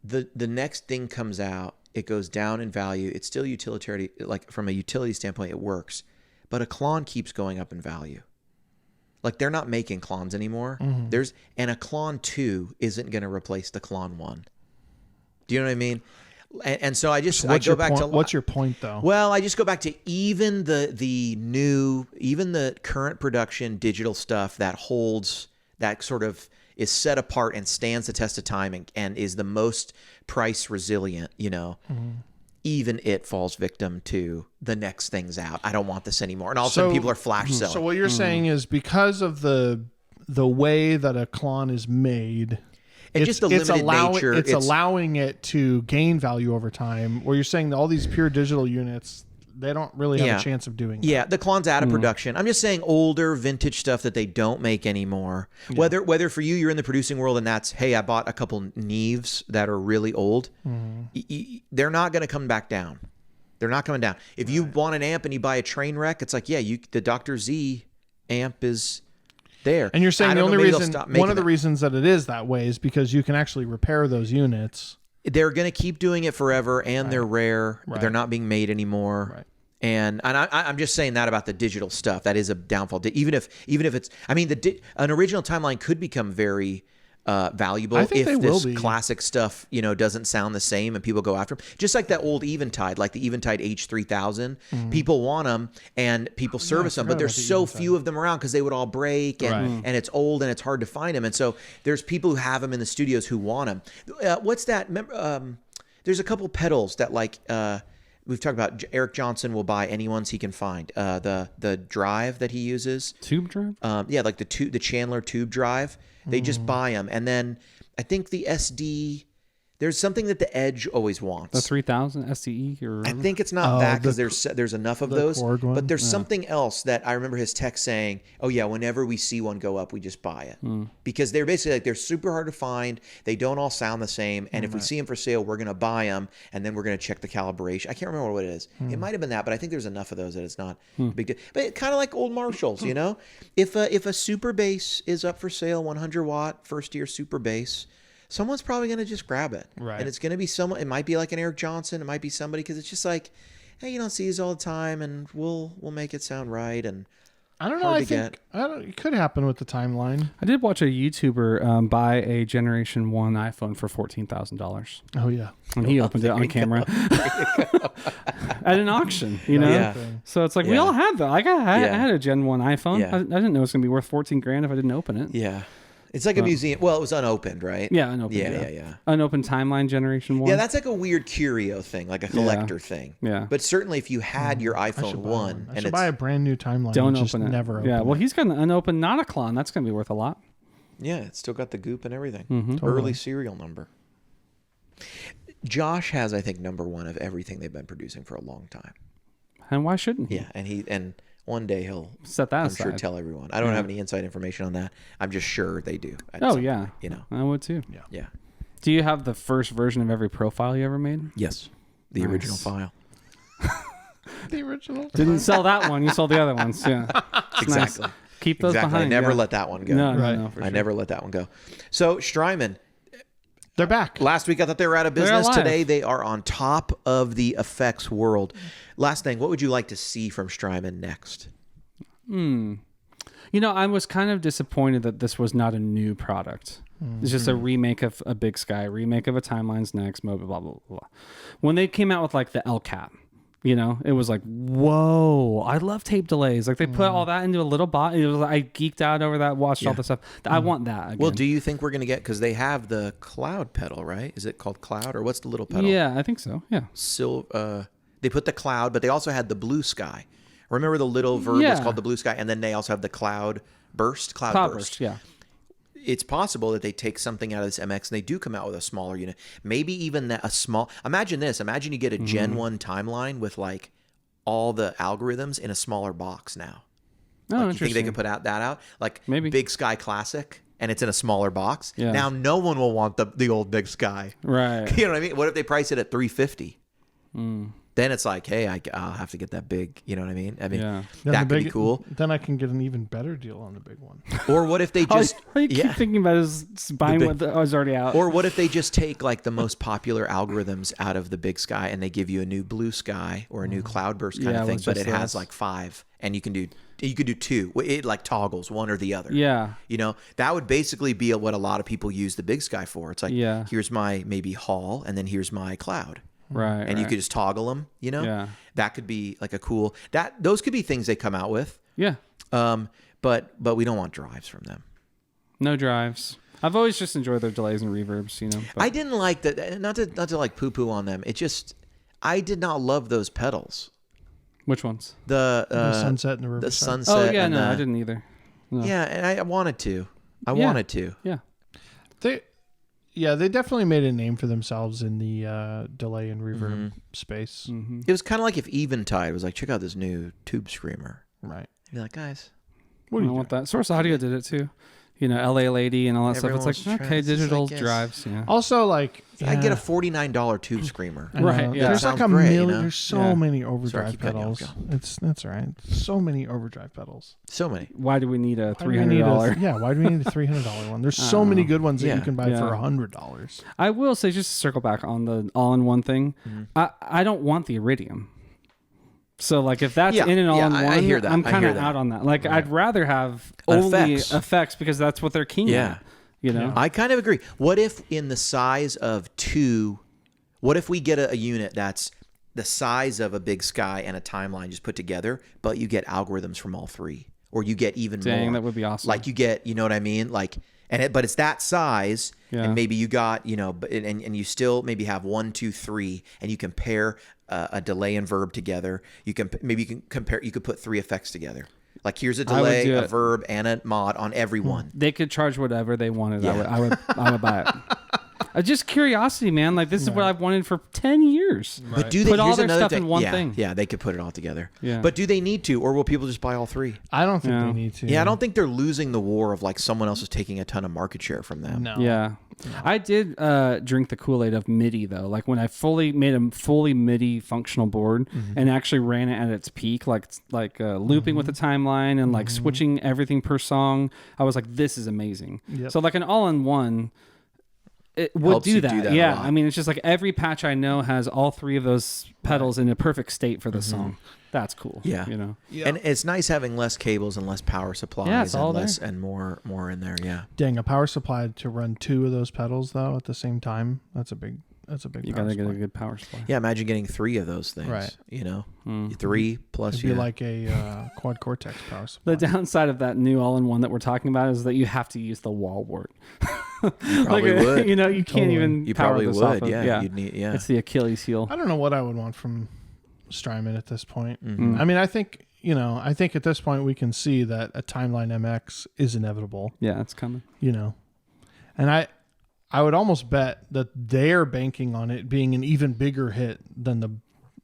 S2: the next thing comes out, it goes down in value. It's still utilitarian, like from a utility standpoint, it works. But a Klon keeps going up in value. Like they're not making Klons anymore. And a Klon 2 isn't going to replace the Klon 1. Do you know what I mean? And so I go back to
S3: what's your point though?
S2: Well, I just go back to even the current production digital stuff that holds, that sort of is set apart and stands the test of time and is the most price resilient, even it falls victim to the next thing's out. I don't want this anymore. And all of a sudden people are flash selling.
S3: So what you're saying is because of the way that a Klon is made,
S2: and just the limited nature.
S3: It's allowing it to gain value over time, where you're saying that all these pure digital units, they don't really have a chance of doing that.
S2: Yeah, the Klon's out of production. I'm just saying older vintage stuff that they don't make anymore. Yeah. Whether for you're in the producing world and that's, hey, I bought a couple Neves that are really old, they're not going to come back down. They're not coming down. If you want an amp and you buy a train wreck, it's like, the Dr. Z amp is there.
S3: And you're saying the only reason, one of the reasons that it is that way is because you can actually repair those units.
S2: They're going to keep doing it forever, and they're rare. Right. They're not being made anymore. Right. And I'm just saying that about the digital stuff. That is a downfall. Even if it's, I mean, an original timeline could become very valuable if this classic stuff, doesn't sound the same and people go after them. Just like that old Eventide, like the Eventide H3000, people want them and people service them, but there's so few of them around because they would all break and it's old and it's hard to find them. And so there's people who have them in the studios who want them. What's that? There's a couple pedals that we've talked about. Eric Johnson will buy any ones he can find. The drive that he uses.
S1: Tube drive?
S2: Like the Chandler tube drive. They just buy them. And then I think the SD, there's something that the Edge always wants.
S1: The 3000 STE? Or
S2: I think it's not that because there's enough of those. But there's something else that I remember his text saying, oh yeah, whenever we see one go up, we just buy it. Because they're basically like, they're super hard to find. They don't all sound the same. And if we see them for sale, we're going to buy them. And then we're going to check the calibration. I can't remember what it is. It might have been that, but I think there's enough of those that it's not a big deal. But kind of like old Marshalls, If a super bass is up for sale, 100 watt, first year super bass, someone's probably going to just grab it. Right. And it's going to be someone, it might be like an Eric Johnson, it might be somebody, because it's just like, hey, you don't see these all the time, and we'll make it sound right. And
S3: I don't know. I think it could happen with the timeline.
S1: I did watch a YouTuber buy a Generation 1 iPhone for $14,000.
S3: Oh, yeah.
S1: And he opened it on camera at an auction, you know?
S2: Yeah.
S1: So it's like, we all had that. Like, I had a Gen 1 iPhone.
S2: Yeah.
S1: I didn't know it was going to be worth $14,000 if I didn't open it.
S2: Yeah. It's like a museum. Well, it was unopened, right?
S1: Yeah, unopened.
S2: Yeah.
S1: Unopened timeline Generation 1.
S2: Yeah, that's like a weird curio thing, like a collector thing.
S1: Yeah.
S2: But certainly if you had your iPhone 1
S3: I should buy a brand new timeline.
S1: Don't
S3: and
S1: open it.
S3: Never open
S1: Yeah, well,
S3: it.
S1: he's got an unopened Nauticlon. That's going to be worth a lot.
S2: Yeah, it's still got the goop and everything.
S1: Mm-hmm.
S2: Early serial number. Josh has, I think, number 1 of everything they've been producing for a long time.
S1: And why shouldn't he?
S2: Yeah, and one day he'll
S1: set that
S2: I'm
S1: aside.
S2: sure tell everyone. I don't have any inside information on that. I'm just sure they do.
S1: Oh yeah,
S2: you know,
S1: I would too.
S2: Yeah.
S1: Do you have the first version of every profile you ever made?
S2: Yes, the original file.
S3: The original.
S1: Didn't sell that one. You sold the other ones. Yeah,
S2: Exactly.
S1: Nice. Keep those behind.
S2: I never let that one go.
S1: No, for
S2: I
S1: sure.
S2: never let that one go. So Strymon,
S3: They're back.
S2: last week I thought they were out of business.
S1: alive.
S2: Today they are on top of the effects world. Last thing, what would you like to see from Strymon next?
S1: You know, I was kind of disappointed that this was not a new product. It's just a remake of a Big Sky, remake of a Timelines Next, blah, blah, blah, blah. When they came out with like the LCAP, you know, it was like, whoa, I love tape delays. Like they put all that into a little bot. It was like, I geeked out over that, watched all the stuff. I want that again.
S2: Well, do you think we're going to get, because they have the cloud pedal, right? Is it called cloud or what's the little pedal?
S1: Yeah, I think so. Yeah.
S2: They put the cloud, but they also had the blue sky. Remember the little verb is called the blue sky, and then they also have the cloud burst. Cloud burst.
S1: Yeah.
S2: It's possible that they take something out of this MX and they do come out with a smaller unit. Maybe even a small. Imagine this. Imagine you get a Gen 1 timeline with like all the algorithms in a smaller box now.
S1: Oh,
S2: Like, you think they could put that out? Like
S1: Maybe.
S2: Big Sky Classic, and it's in a smaller box.
S1: Yeah.
S2: Now no one will want the old Big Sky.
S1: Right.
S2: You know what I mean? What if they price it at $350? Then it's like, hey, I'll have to get that big. You know what I mean? I mean, that could be cool.
S3: Then I can get an even better deal on the big one.
S2: Or what if they just
S1: all you keep thinking about is buying what was already out.
S2: Or what if they just take like the most popular algorithms out of the Big Sky and they give you a new blue sky or a new cloudburst kind of thing, but it has like 5, and you can do 2. It like toggles one or the other.
S1: Yeah.
S2: You know, that would basically be what a lot of people use the Big Sky for. It's like,
S1: Yeah.
S2: here's my maybe hall, and then here's my cloud.
S1: Right.
S2: And you could just toggle them, you know?
S1: Yeah.
S2: That could be like a cool, those could be things they come out with.
S1: Yeah.
S2: But we don't want drives from them.
S1: No drives. I've always just enjoyed their delays and reverbs, you know. But
S2: I didn't like that. Not to like poo poo on them. It just, I did not love those pedals.
S1: Which ones?
S2: The
S3: sunset and the riverside.
S2: The sunset.
S1: Oh yeah,
S2: and
S1: no, I didn't either. No.
S2: Yeah, and I wanted to. I wanted to.
S1: Yeah.
S3: They definitely made a name for themselves in the delay and reverb space.
S1: Mm-hmm.
S2: It was kind of like if Eventide was like, check out this new tube screamer.
S3: Right.
S2: You'd be like, guys,
S3: What do you
S1: want that? Source Audio did it too. You know, LA Lady and all that
S2: Everyone
S1: stuff.
S2: was
S1: It's like,
S2: trying-
S1: okay,
S2: it's just
S1: digital
S2: like, yes.
S1: drives. Yeah.
S3: Also, like,
S2: I'd get a $49 tube screamer.
S3: I know.
S1: Right, yeah.
S3: There's like
S2: Sounds
S3: a
S2: great,
S3: million.
S2: you know?
S3: There's so many overdrive
S2: keep cutting you off,
S3: pedals. That's all right. So many overdrive pedals.
S2: So many.
S1: Why do we need a
S3: Why do we need
S1: $300?
S3: Yeah, why do we need a $300 one? There's so many good ones that
S2: Yeah.
S3: you can buy
S1: Yeah.
S3: for $100.
S1: I will say, just to circle back on the all-in-one thing, I don't want the Iridium. So, like, if that's
S2: Yeah,
S1: in an
S2: yeah,
S1: all-in-one,
S2: I hear that.
S1: I'm
S2: I
S1: kind
S2: hear
S1: of
S2: that.
S1: out on that. Like, I'd rather have only effects because that's what they're keen at. You know?
S2: I kind of agree. What if in the size of 2, what if we get a unit that's the size of a Big Sky and a timeline just put together, but you get algorithms from all 3, or you get even more?
S1: That would be awesome.
S2: Like you get, you know what I mean? Like, but it's that size, and maybe you got, you know, and you still maybe have 1, 2, 3, and you compare a delay and verb together. You can compare. You could put 3 effects together. Like here's a delay, a verb, and a mod on every one.
S1: They could charge whatever they wanted. Yeah. I would buy it. Just curiosity, man. Like this is what I've wanted for 10 years.
S2: Right. But do they
S1: put all
S2: here's
S1: their
S2: another
S1: stuff
S2: thing.
S1: in one thing?
S2: Yeah, they could put it all together.
S1: Yeah.
S2: But do they need to, or will people just buy all 3?
S3: I don't think they need to.
S2: Yeah, I don't think they're losing the war of like someone else is taking a ton of market share from them.
S3: No.
S1: Yeah. I did drink the Kool-Aid of MIDI though. Like when I made a fully MIDI functional board and actually ran it at its peak, like looping with the timeline and like switching everything per song. I was like, this is amazing. Yep. So like an all-in-one, it would do
S2: do
S1: that. Yeah, I mean, it's just like every patch I know has all 3 of those pedals in a perfect state for the song. That's cool.
S2: Yeah,
S1: you know,
S2: and it's nice having less cables and less power supplies.
S1: Yeah, it's all
S2: and less
S1: there.
S2: and more in there. Yeah.
S3: Dang, a power supply to run 2 of those pedals though at the same time. That's a big.
S1: You gotta get a good power supply.
S2: Yeah, imagine getting 3 of those things.
S3: Right.
S2: You know, 3 plus.
S3: It'd be like a quad cortex power supply.
S1: The downside of that new all-in-one that we're talking about is that you have to use the wall wart.
S2: You probably would.
S1: You know, you can't even.
S2: You
S1: power
S2: probably
S1: this
S2: would.
S1: off of,
S2: Yeah. You'd need. Yeah.
S1: It's the Achilles heel.
S3: I don't know what I would want from Strymon at this point.
S2: Mm-hmm.
S3: I mean, I think at this point we can see that a Timeline MX is inevitable.
S1: Yeah, it's coming.
S3: You know, and I would almost bet that they're banking on it being an even bigger hit than the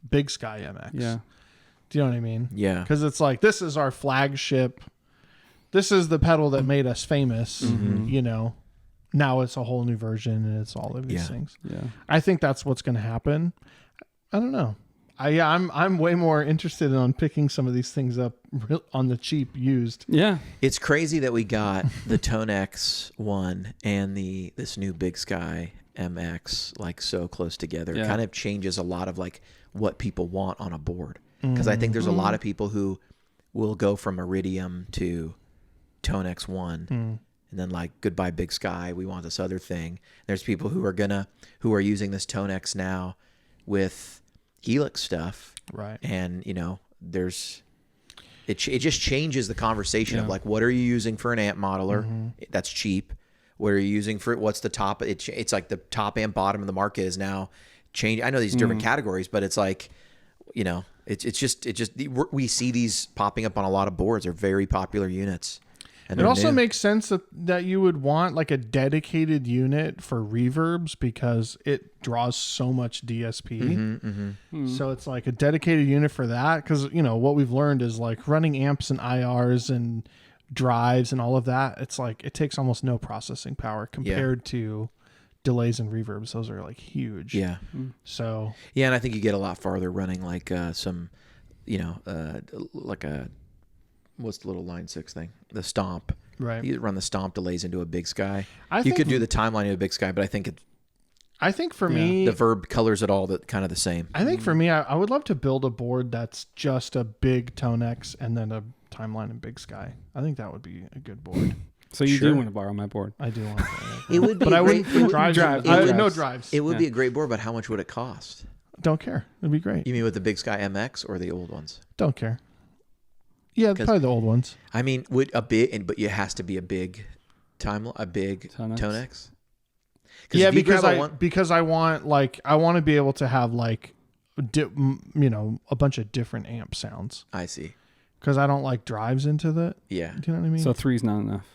S3: Big Sky MX.
S1: Yeah.
S3: Do you know what I mean?
S2: Yeah.
S3: Because it's like, this is our flagship. This is the pedal that made us famous. You know, now it's a whole new version and it's all of these things.
S1: Yeah.
S3: I think that's what's going to happen. I don't know. I'm way more interested in picking some of these things up on the cheap used.
S1: Yeah.
S2: It's crazy that we got the Tonex one and this new Big Sky MX like so close together.
S1: Yeah.
S2: It kind of changes a lot of like what people want on a board. Because I think there's a lot of people who will go from Iridium to Tonex one and then like goodbye Big Sky, we want this other thing. There's people who are using this Tonex now with Helix stuff,
S3: right?
S2: And you know, it just changes the conversation of like, what are you using for an amp modeler that's cheap? What are you using for what's the top? It's like the top and bottom of the market is now changing. I know these different categories, but it's like, you know, it's just we see these popping up on a lot of boards. They're very popular units. And
S3: it also makes sense that you would want like a dedicated unit for reverbs because it draws so much DSP. So it's like a dedicated unit for that. Because, you know, what we've learned is like running amps and IRs and drives and all of that. It's like it takes almost no processing power compared to delays and reverbs. Those are like huge.
S2: Yeah.
S3: So.
S2: Yeah. And I think you get a lot farther running like some, you know, like a, what's the little line 6 thing? The Stomp.
S3: Right.
S2: You run the Stomp delays into a Big Sky.
S3: You
S2: could do the Timeline into a Big Sky, but I think
S3: for me,
S2: the Verb colors it all kind of the same.
S3: I think for me, I would love to build a board that's just a big Tonex and then a Timeline and Big Sky. I think that would be a good board.
S1: So you do want to borrow my board?
S3: I do want to.
S2: It would be,
S3: but I wouldn't put drives. No drives.
S2: It would be a great board, but how much would it cost?
S3: Don't care. It'd be great.
S2: You mean with the Big Sky MX or the old ones?
S3: Don't care. Yeah, probably the old ones.
S2: I mean, but it has to be a big Tonex.
S3: Yeah, because I want to be able to have like, you know, a bunch of different amp sounds.
S2: I see.
S3: Because I don't like drives into that.
S2: Yeah.
S3: Do you know what I mean?
S1: So 3's not enough.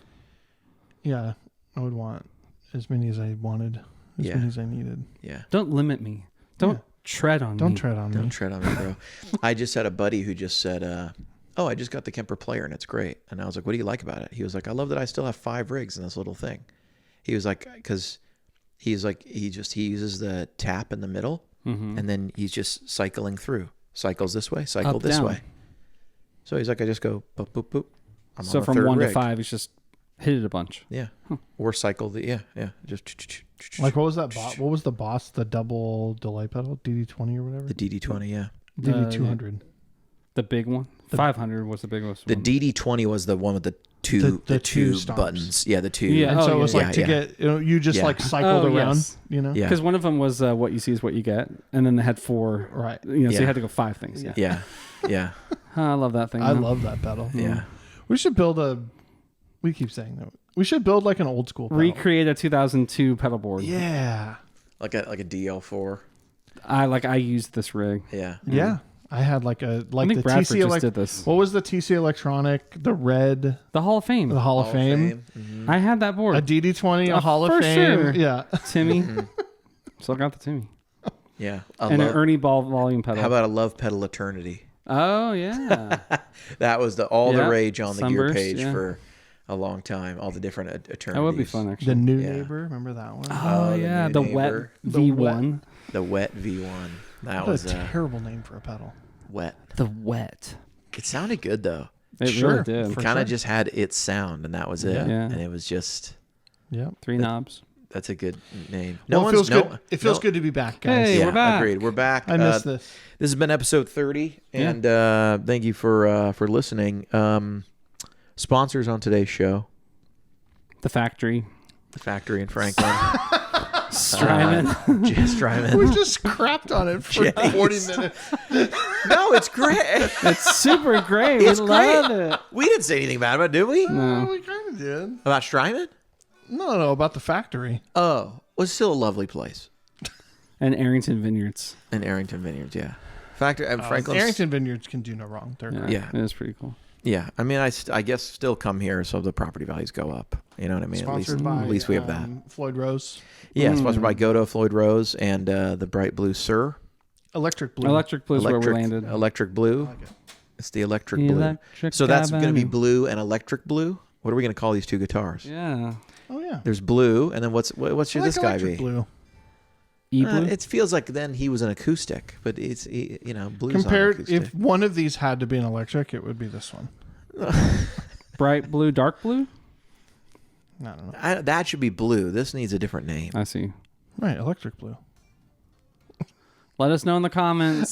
S3: Yeah, I would want as many as I wanted, as many as I needed.
S2: Yeah.
S1: Don't limit me. Don't tread on me.
S3: Don't tread on me.
S2: Don't tread on me, bro. I just had a buddy who just said, oh, I just got the Kemper Player and it's great. And I was like, what do you like about it? He was like, I love that I still have 5 rigs in this little thing. He was like, because he's like, he uses the tap in the middle and then he's just cycling through. Cycles this way, cycle this way. So he's like, I just go boop, boop, boop.
S1: So from 1 to 5, he's just hit it a bunch.
S2: Yeah. Or cycle just.
S3: Like what was that? What was the Boss? The double delay pedal, DD20 or whatever.
S2: The DD20, yeah.
S3: DD200.
S1: The big one. 500 was the big one.
S2: The DD20 was the one with the two buttons. Yeah, the two.
S3: Yeah, and so it was like to get you just like cycled around. You know,
S1: because one of them was what you see is what you get, and then they had 4.
S3: Right.
S1: You know, so you had to go 5 things.
S2: Yeah.
S1: I love that thing.
S3: I love that pedal.
S2: Yeah.
S3: We should build we keep saying that. We should build like an old school pedal.
S1: Recreate a 2002 pedal board.
S3: Yeah.
S2: Like a DL4.
S1: I used this rig.
S2: Yeah.
S3: Yeah. I had like the
S1: Bradford
S3: TC
S1: just did this.
S3: What was the TC Electronic? The red.
S1: The Hall of Fame.
S3: The Hall of Fame.
S2: Mm-hmm.
S1: I had that board.
S3: A DD20, a Hall of Fame.
S1: Sure.
S3: Yeah.
S1: Timmy. Still got the Timmy.
S2: Yeah.
S1: And an Ernie Ball volume pedal.
S2: How about a Love Pedal Eternity?
S1: Oh, yeah.
S2: That was the rage on the
S1: Sunburst,
S2: gear page for a long time. All the different eternities.
S1: That would be fun, actually.
S3: The New Neighbor. Remember that one?
S1: Oh, yeah. The Wet V1.
S2: The Wet V1. That
S3: was a terrible name for a pedal.
S2: Wet.
S1: The Wet.
S2: It sounded good, though.
S1: It really did.
S2: It kind of just had its sound, and that was it.
S1: Yeah.
S2: And it was just...
S3: Yeah.
S1: 3 knobs.
S2: That's a good name.
S3: It feels good to be back, guys.
S1: Hey,
S2: Yeah,
S1: we're back.
S2: agreed. We're back.
S3: I missed this.
S2: This has been episode 30, and thank you for listening. Sponsors on today's show:
S1: The Factory,
S2: in Franklin.
S1: Strymon.
S2: Strymon.
S3: We just crapped on it for 40 minutes.
S2: No, it's great.
S1: It's super great.
S2: It's
S1: we
S2: great.
S1: love it.
S2: We didn't say anything bad about it, did we?
S3: No, we kind of did.
S2: About Strymon?
S3: No, about the factory.
S2: Oh, it's still a lovely place.
S1: And Arrington Vineyards.
S2: In Arrington Vineyards, yeah. Franklin.
S3: Arrington Vineyards can do no wrong. They're great.
S2: Yeah.
S1: It is pretty cool.
S2: Yeah, I mean, I guess still come here so the property values go up. You know what I mean?
S3: Sponsored by,
S2: at least we have that.
S3: Floyd Rose.
S2: Yeah, sponsored by Godo, Floyd Rose, and the Bright Blue Sir.
S3: Electric Blue.
S1: Electric Blue is where we landed.
S2: Electric Blue.
S3: I like it.
S2: It's the electric blue.
S1: Electric
S2: So that's going to be
S1: Cabin.
S2: blue and electric blue. What are we going to call these two guitars?
S1: Yeah.
S3: Oh, yeah.
S2: There's blue, and then what should
S3: I like
S2: this guy
S3: Electric
S2: be?
S3: Blue.
S1: E-Blue.
S2: It feels like then he was an acoustic, but it's blues
S3: Compared,
S2: on acoustic.
S3: if one of these had to be an electric, it would be this one.
S1: Bright Blue, Dark Blue?
S3: I don't know.
S2: That should be blue. This needs a different name.
S1: I see.
S3: Right, Electric Blue.
S1: Let us know in the comments.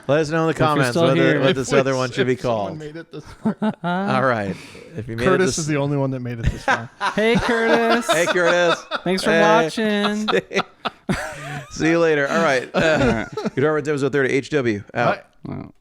S2: Let us know in the comments
S1: still here.
S2: what this other one should be
S3: If someone
S2: called.
S3: made it this far.
S2: All right. If you made
S3: Curtis
S2: it
S3: is the only one that made it this far.
S1: Hey, Curtis.
S2: Hey, Curtis.
S1: Thanks for
S2: Hey.
S1: watching.
S2: See you later. All right. Guitar Rides episode 30. HW. Out.
S3: Bye.
S1: Wow.